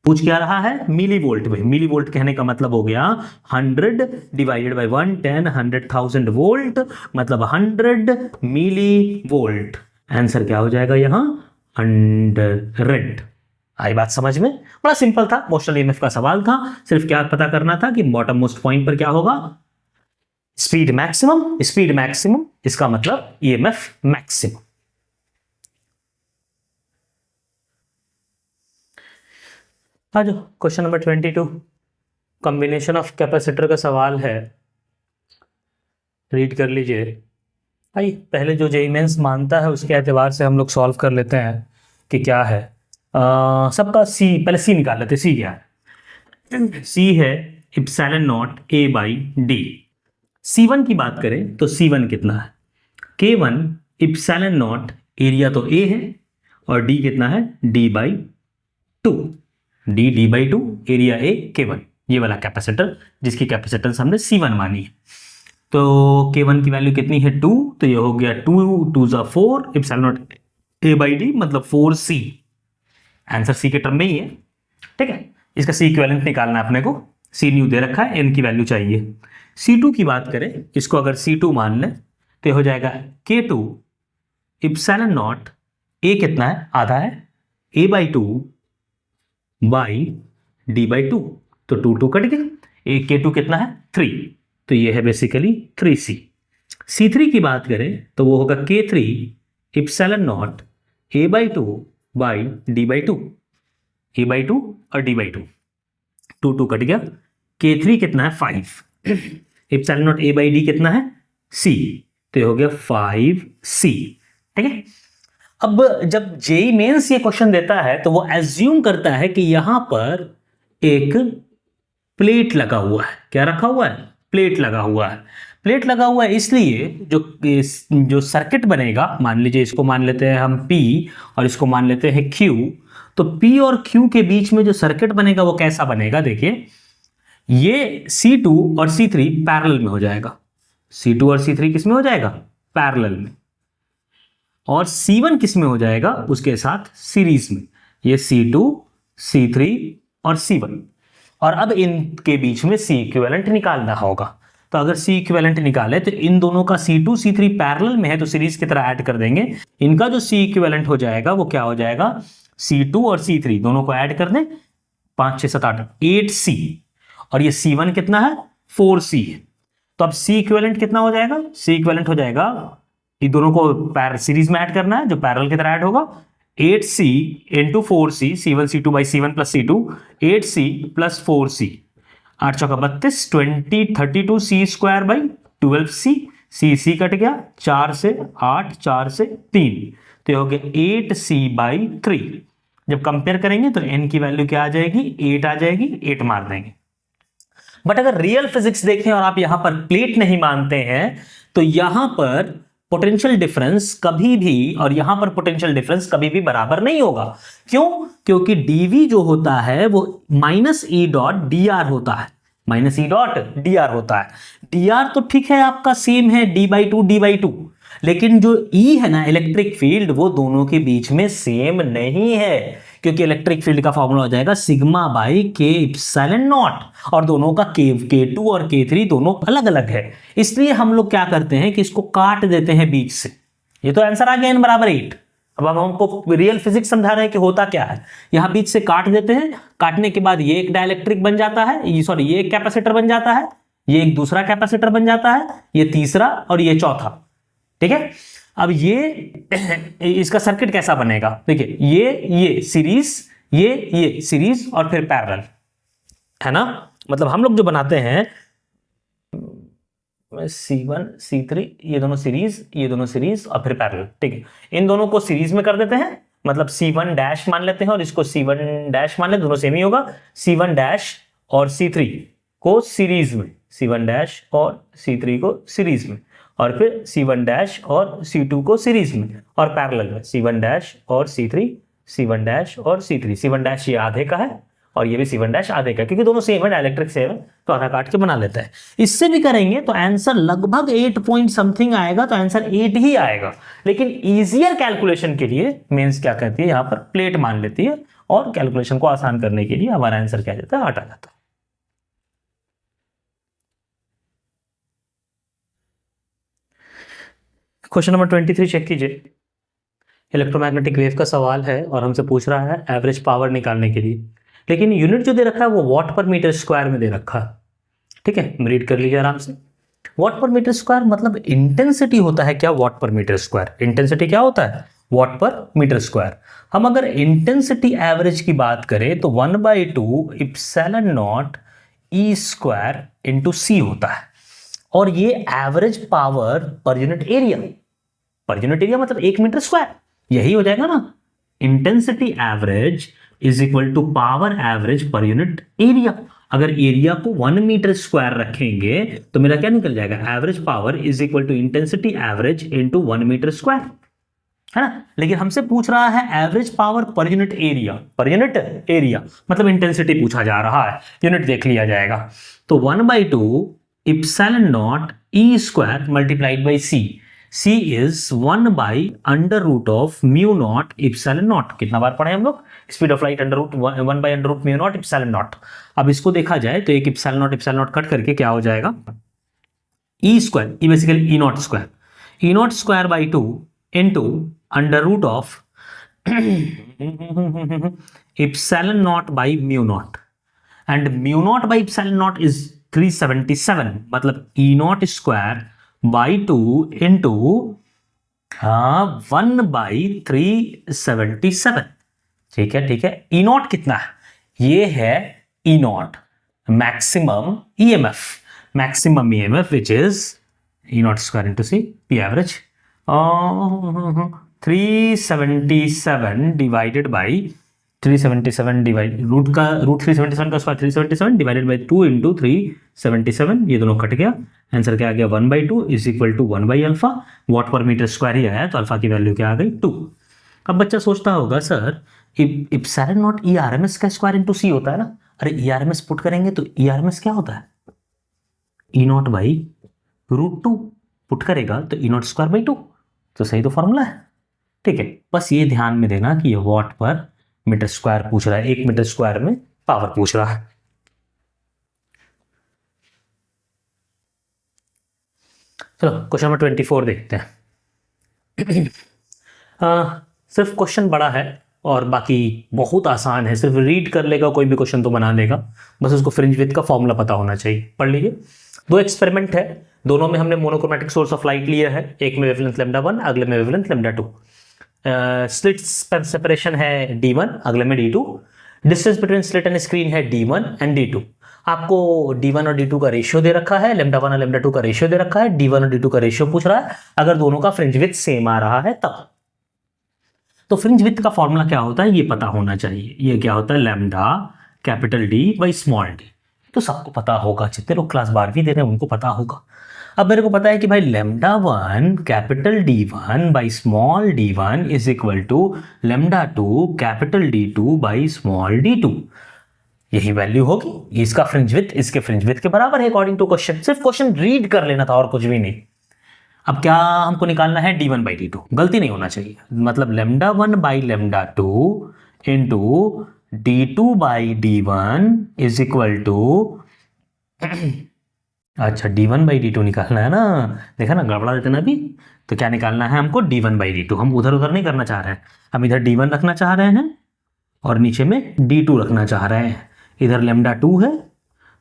पूछ क्या रहा है? मिली वोल्ट में। मिली वोल्ट कहने का मतलब हो गया 100 डिवाइडेड बाई 1, 10, 100,000 वोल्ट, मतलब 100 मिली वोल्ट। आंसर क्या हो जाएगा यहां? 100। आई बात समझ में? बड़ा सिंपल था, मोशनल EMF का सवाल था। सिर्फ क्या पता करना था कि बॉटम मोस्ट पॉइंट पर क्या होगा? Speed maximum. स्पीड मैक्सिमम इसका मतलब EMF मैक्सिमम। आ जाओ, question number 22, combination of capacitor का सवाल है, रीड कर लीजिए। भाई पहले जो जेईई मेंस मानता है उसके एतबार से हम लोग सॉल्व कर लेते हैं कि क्या है। सबका सी, पहले सी निकाल लेते। सी क्या है? सी है epsilon not A by D. C1 की बात करें तो C1 कितना है? K1 इप्सिलॉन नॉट, एरिया तो A है, और D कितना है? D/2। D/2, area A, K1, ये वाला कैपेसिटर जिसकी कैपेसिटेंस हमने C1 मानी है। तो K1 की वैल्यू कितनी है? 2, तो ये हो गया 2 2 4 इप्सिलॉन नॉट A/D मतलब 4C। आंसर C के टर्म में ही है, ठीक है। इसका C इक्विवेलेंट निकालना है अपने को। C न्यू दे रखा है, N की वैल्यू चाहिए। C2 की बात करें, इसको अगर C2 मान लें तो हो जाएगा K2 इप्सिलॉन नॉट, A कितना है? आधा है, A/2 बाई D/2, तो 2 2 कट गया। K2 कितना है? 3, तो ये है बेसिकली 3C। C3 की बात करें तो वो होगा K3 epsilon not A/2 by D/2, A/2 और D/2, 2 2 कट गया। K3 कितना है? 5। इप्सिलॉन नॉट A/D कितना है? C, तो ये हो गया 5C, ठीक है। अब जब जेईई मेंस ये क्वेश्चन देता है तो वो एज्यूम करता है कि यहां पर एक प्लेट लगा हुआ है। क्या रखा हुआ है? प्लेट लगा हुआ है। प्लेट लगा हुआ है इसलिए जो सर्किट बनेगा, मान लीजिए इसको मान लेते हैं हम P और इसको मान लेते हैं Q, तो P और Q के बीच में जो सर्किट बनेगा वो कैसा बनेगा? देखिए, ये C2 और C3 पैरेलल में हो जाएगा। C2 और C3 किस में हो जाएगा? पैरेलल में। और C1 किस में हो जाएगा? उसके साथ सीरीज में। ये C2, C3 और C1, और अब इनके बीच में C इक्विवेलेंट निकालना होगा। तो अगर C इक्विवेलेंट निकाले तो इन दोनों का C2 C3 पैरेलल में है तो सीरीज की तरह ऐड कर देंगे। इनका जो C इक्विवेलेंट हो जाएगा वो क्या हो जाएगा? C2 और C3 दोनों को ऐड कर दें, 5 6 7 8 8C, और ये C1 कितना है? 4C है। तो अब C इक्विवेलेंट कितना हो जाएगा? C इक्विवेलेंट हो जाएगा ये दोनों को सीरीज में ऐड करना है, जो पैरेलल की तरह ऐड होगा। 8c into 4c, C1 C2 by C1 plus C2, 8c plus 4c, 8 चौका 32, 20 32 c square by 12c, c cut गया, 4 से 8, 4 से 3, तो ये हो गया 8c बाई 3। जब कंपेयर करेंगे तो n की वैल्यू क्या आ जाएगी, 8 आ जाएगी, 8 मार देंगे। बट अगर रियल फिजिक्स देखें और आप यहां पर प्लेट नहीं मानते हैं तो यहां पर पोटेंशियल डिफरेंस कभी भी, और यहां पर पोटेंशियल डिफरेंस कभी भी बराबर नहीं होगा। क्यों? क्योंकि dv जो होता है वो minus E dot D R होता है, minus E dot D R होता है। डी आर तो ठीक है आपका सेम है d/2, लेकिन जो E है ना इलेक्ट्रिक फील्ड, वो दोनों के बीच में सेम नहीं है, क्योंकि इलेक्ट्रिक फील्ड का फॉर्मूला हो जाएगा सिग्मा बाई के इप्सिलॉन नॉट, और दोनों का K2 और K3 दोनों अलग अलग है। इसलिए हम लोग क्या करते हैं कि इसको काट देते हैं बीच से। ये तो आंसर आ गया n बराबर 8। अब हम हमको रियल फिजिक्स समझा रहे हैं कि होता क्या है। यहां बीच से काट देते हैं, काटने के बाद ये एक डाइलेक्ट्रिक बन जाता है, सॉरी ये एक कैपेसिटर बन जाता है, ये एक दूसरा कैपेसिटर बन जाता है, ये तीसरा और ये चौथा। ठीक है, अब ये इसका सर्किट कैसा बनेगा, देखिए ये सीरीज, ये सीरीज और फिर पैरेलल, है ना। मतलब हम लोग जो बनाते हैं C1 C3, ये दोनों सीरीज और फिर पैरेलल। ठीक है, इन दोनों को सीरीज में कर देते हैं, मतलब C1 डैश मान लेते हैं और इसको C1 डैश मान लेते, दोनों सेम ही होगा। C1 डैश और C3 को सीरीज में, C1 डैश और C3 को सीरीज में, और फिर C1 डैश और C2 को सीरीज में, और पैरेलल में C1 डैश और C3, C1 डैश और C3। C1 डैश ये आधे का है और ये भी C1 डैश आधे का, क्योंकि दोनों सेम है, डाइलेक्ट्रिक सेम है, तो आधा काट के बना लेता है। इससे भी करेंगे तो आंसर लगभग 8 पॉइंट समथिंग आएगा, तो आंसर 8 ही आएगा। लेकिन इजियर कैलकुलेशन के लिए मेंस क्या कहती है, यहाँ पर प्लेट मान लेती है, और कैलकुलेशन को आसान करने के लिए हमारा आंसर क्या जाता है, 8 आ जाता है। क्वेश्चन नंबर 23 चेक कीजिए। इलेक्ट्रोमैग्नेटिक वेव का सवाल है और हमसे पूछ रहा है एवरेज पावर निकालने के लिए, लेकिन यूनिट जो दे रखा है वो वॉट पर मीटर स्क्वायर में दे रखा है। ठीक है, रीड कर लीजिए आराम से। वॉट पर मीटर स्क्वायर मतलब इंटेंसिटी होता है क्या, वॉट पर मीटर स्क्वायर। इंटेंसिटी क्या होता है, वॉट पर मीटर स्क्वायर। हम अगर इंटेंसिटी एवरेज की बात करें तो 1/2 epsilon nought E square into C होता है, और ये average power per unit area, per unit area मतलब 1 मीटर स्क्वायर, यही हो जाएगा ना। Intensity average is equal to power average per unit area. अगर एरिया को 1 मीटर स्क्वायर रखेंगे तो मेरा क्या निकल जाएगा, average power is equal to intensity average into 1 metre square, है ना। लेकिन हमसे पूछ रहा है average power per unit area, per unit area मतलब इंटेंसिटी पूछा जा रहा है, यूनिट देख लिया जाएगा। तो 1/2 epsilon nought E square multiplied by C, C is 1/√of mu nought epsilon nought. कितना बार पढ़े हम लोग, speed of light √1/√μ nought epsilon nought. अब इसको देखा जाए तो एक इप्सिलॉन नॉट कट करके क्या हो जाएगा, E square, E basically E nought square by 2 into √of epsilon nought by mu nought, and mu nought by epsilon nought is 377, मतलब E nought square by 2 into 1/377। ठीक है, ई नॉट कितना है, ये है E nought maximum EMF which is E nought square into C, P average 377 divided by 377 divide root 377 का square 377 divided by 2 into 377, ये दोनों कट गया, आंसर क्या आ गया 1/2 इज इक्वल टू 1/α। वॉट पर मीटर स्क्वायर ही आया तो अल्फा की वैल्यू क्या आ गई 2। अब बच्चा सोचता होगा सर इप्सिलॉन नॉट ई आरएमएस का स्क्वायर इंटू सी होता है ना, अरे ई आरएमएस पुट करेंगे तो ई आरएमएस क्या होता है, ई नॉट बाई √2 पुट करेगा तो ई नॉट स्क्वायर बाई 2, तो सही तो फॉर्मूला है। ठीक है, बस ये ध्यान में देना कि ये वॉट पर मीटर स्क्वायर पूछ रहा है, 1 मीटर स्क्वायर में पावर पूछ रहा है। चलो क्वेश्चन नंबर 24 देखते हैं। सिर्फ क्वेश्चन बड़ा है और बाकी बहुत आसान है, सिर्फ रीड कर लेगा कोई भी क्वेश्चन तो बना लेगा, बस उसको फ्रिंज विड्थ का फॉर्मूला पता होना चाहिए। पढ़ लीजिए, दो एक्सपेरिमेंट है, दोनों में हमने मोनोक्रोमेटिक सोर्स ऑफ लाइट लिया है, एक में वेवलेंथ लैम्डा 1, अगले में वेवलेंथ लैम्डा 2। स्लिट सेपरेशन है D1, अगले में D2। Distance between slit and screen है D1 एंड D2। आपको D1 और D2 का रेशियो दे रखा है, लैम्डा 1 और लैम्डा 2 का रेशियो दे रखा है, D1 और D2 का रेशियो पूछ रहा है, अगर दोनों का फ्रिंज विड्थ सेम आ रहा है तब। तो फ्रिंज विड्थ का फॉर्मूला क्या होता है ये पता होना चाहिए। ये क्या होता है, lambda capital D by small d। तो सबको पता होगा, जितने लोग क्लास 12वीं दे रहे हैं उनको पता होगा। अब मेरे को पता है कि भाई lambda 1 capital D1 by small d1 is equal to lambda 2 capital D2 by small d2। यही वैल्यू होगी, इसका फ्रिंज विड्थ इसके फ्रिंज विड्थ के बराबर है अकॉर्डिंग टू क्वेश्चन। सिर्फ क्वेश्चन रीड कर लेना था और कुछ भी नहीं। अब क्या हमको निकालना है, D1 बाई D2, गलती नहीं होना चाहिए। मतलब lambda 1 by lambda 2 into D2 by D1 is equal to, अच्छा D1 बाई D2 निकालना है ना, देखा ना गड़बड़ा देते ना अभी। तो क्या निकालना है हमको, D1 बाई D2। हम उधर उधर नहीं करना चाह रहे हैं, हम इधर D1 रखना चाह रहे हैं और नीचे में D2 रखना चाह रहे हैं। इधर लैम्डा 2 है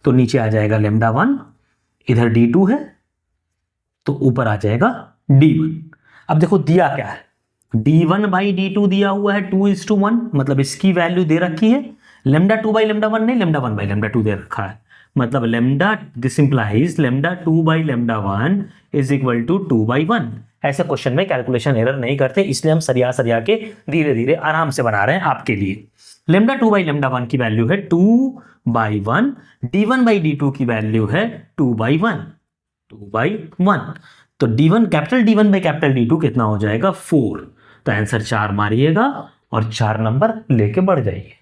तो नीचे आ जाएगा लैम्डा 1, इधर D2 है तो ऊपर आ जाएगा D1। अब देखो दिया क्या है, D1 बाई D2 दिया हुआ है 2:1, मतलब इसकी वैल्यू दे रखी है। लैम्डा 2 बाई लैम्डा 1 नहीं, लैम्डा 1 बाई लैम्डा 2 दे रखा है। मतलब lambda, this implies lambda 2 by lambda 1 is equal to 2 by 1। ऐसे क्वेश्चन में कैलकुलेशन एरर नहीं करते, इसलिए हम सरिया सरिया के धीरे धीरे आराम से बना रहे हैं आपके लिए। लैम्डा 2 बाई लैम्डा 1 की वैल्यू है 2 बाई 1, D1 बाई D2 की वैल्यू है 2 बाई 1, 2 बाई 1। तो capital D1 by capital D2 कितना हो जाएगा, 4। तो आंसर 4 मारिएगा और 4 नंबर लेके बढ़ जाइए।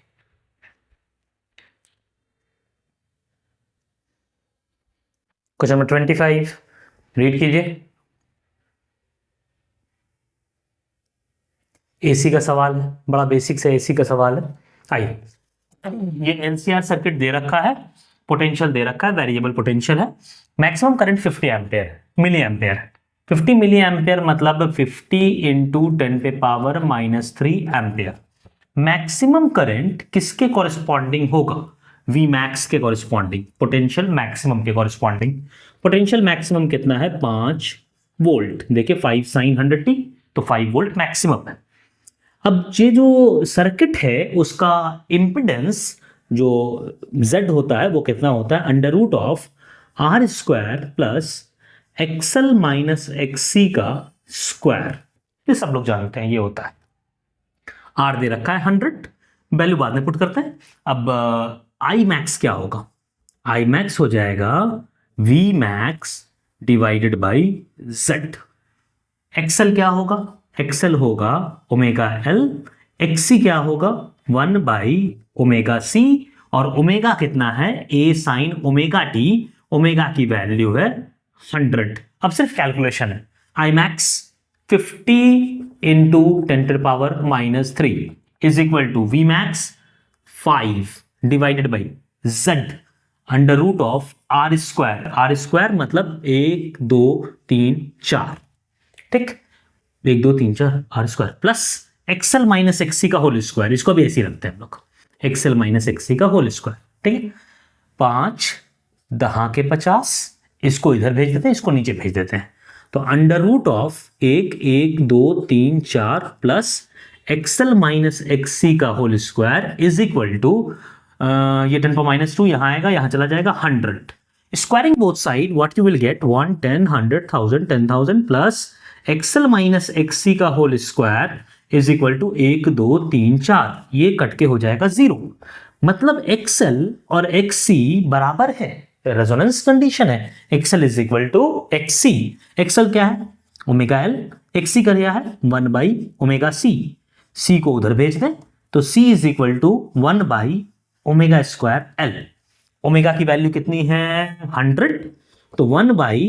क्वेश्चन नंबर 25 रीड कीजिए। एसी का सवाल है, बड़ा बेसिक से एसी का सवाल है। आइए, ये एनसीआर सर्किट दे रखा है, पोटेंशियल दे रखा है, वेरिएबल पोटेंशियल है। Maximum current 50 ampere milliampere, 50 milliampere मतलब 50 इंटू 10 पे पावर -3 एम्पेयर। मैक्सिमम करंट किसके कॉरेस्पॉन्डिंग होगा, वी मैक्स के कॉरेस्पॉन्डिंग, पोटेंशियल मैक्सिमम के कॉरेस्पॉन्डिंग। पोटेंशियल मैक्सिमम कितना है, 5 वोल्ट। देखिए 5 sin 100t, तो 5 वोल्ट मैक्सिमम है। अब ये जो सर्किट है उसका इम्पिडेंस जो Z होता है वो कितना होता है, under root of R square plus XL minus XC का स्क्वायर। ये सब लोग जानते हैं, ये होता है। R दे रखा है 100, वैल्यू बाद में पुट करते हैं। अब I मैक्स क्या होगा, I मैक्स हो जाएगा V max divided by Z। XL क्या होगा, XL होगा ओमेगा L, XC क्या होगा 1 बाई ओमेगा C, और ओमेगा कितना है, A sine omega T, omega की वैल्यू है 100। अब सिर्फ कैलकुलेशन है, I max 50 into 10 to power -3 is equal to V max 5 divided by Z under root of R square. R square मतलब 1 2 3 4, ठीक, 1 2 3 4 R square plus XL minus XC का whole square, इसको भी ऐसे ही रखते हैं हम लोग, XL माइनस XC का होल स्क्वायर, ठीक है। 5 10 के 50, इसको इधर भेज देते हैं, इसको नीचे भेज देते हैं। तो under root of 1 1 2 3 4 plus XL minus XC का whole square is equal to, ये 10 पर -2 यहाँ आएगा, यहाँ चला जाएगा 100। Squaring both side what you will get 1 10 100 1000 10,000 plus XL minus XC का whole square is equal to 1 2 3 4, ये कट के हो जाएगा 0। मतलब XL और XC बराबर है, रेजोनेंस कंडीशन है। XL is equal to XC, XL क्या है ओमेगा L, XC का दिया है 1 बाई ओमेगा C, C को उधर भेज दें तो C is equal to 1 by omega square L। Omega की वैल्यू कितनी है 100, तो 1 बाई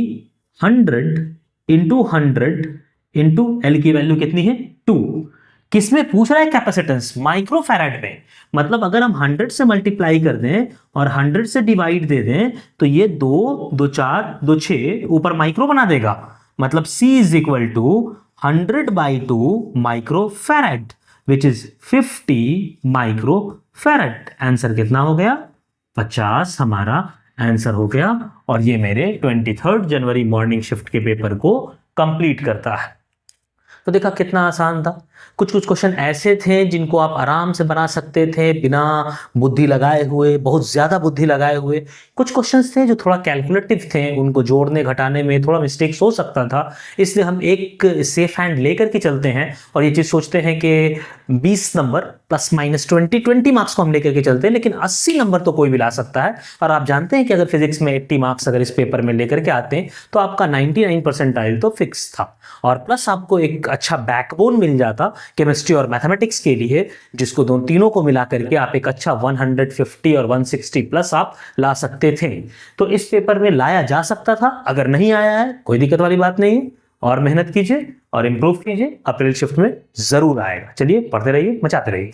100 इंटू 100 इंटू L की वैल्यू कितनी है 2। किसमें पूछ रहा है, कैपेसिटेंस, माइक्रोफैराड में। मतलब अगर हम 100 से मल्टीप्लाई कर दें और 100 से डिवाइड दे दें तो ये 2 2 4 2 6 ऊपर माइक्रो बना देगा। मतलब C is equal to 100 by 2 microfarad which is 50 microfarad. Answer कितना हो गया 50 हमारा आंसर हो गया। और ये मेरे 23 जनवरी मॉर्निंग शिफ्ट के पेपर को कंप्लीट करता है। तो देखा कितना आसान था। कुछ कुछ क्वेश्चन ऐसे थे जिनको आप आराम से बना सकते थे बिना बुद्धि लगाए हुए, बहुत ज़्यादा बुद्धि लगाए हुए। कुछ क्वेश्चंस थे जो थोड़ा कैलकुलेटिव थे, उनको जोड़ने घटाने में थोड़ा मिस्टेक्स हो सकता था। इसलिए हम एक सेफ हैंड लेकर के चलते हैं और ये चीज़ सोचते हैं कि 20 नंबर प्लस माइनस 20 मार्क्स को हम लेकर के चलते हैं, लेकिन 80 नंबर तो कोई भी ला सकता है। और आप जानते हैं कि अगर फिजिक्स में 80 मार्क्स अगर इस पेपर में लेकर के आते हैं तो आपका 99 परसेंटाइल तो फिक्स था। और प्लस आपको एक अच्छा बैकबोन मिल जाता केमिस्ट्री और मैथमेटिक्स के लिए, जिसको तीनों को मिला करके आप एक अच्छा 150 और 160 प्लस आप ला सकते थे। तो इस पेपर में लाया जा सकता था। अगर नहीं आया है कोई दिक्कत वाली बात नहीं है, और मेहनत कीजिए और इम्प्रूव कीजिए, अप्रैल शिफ्ट में जरूर आएगा। चलिए पढ़ते रहिए, मचाते रहिए।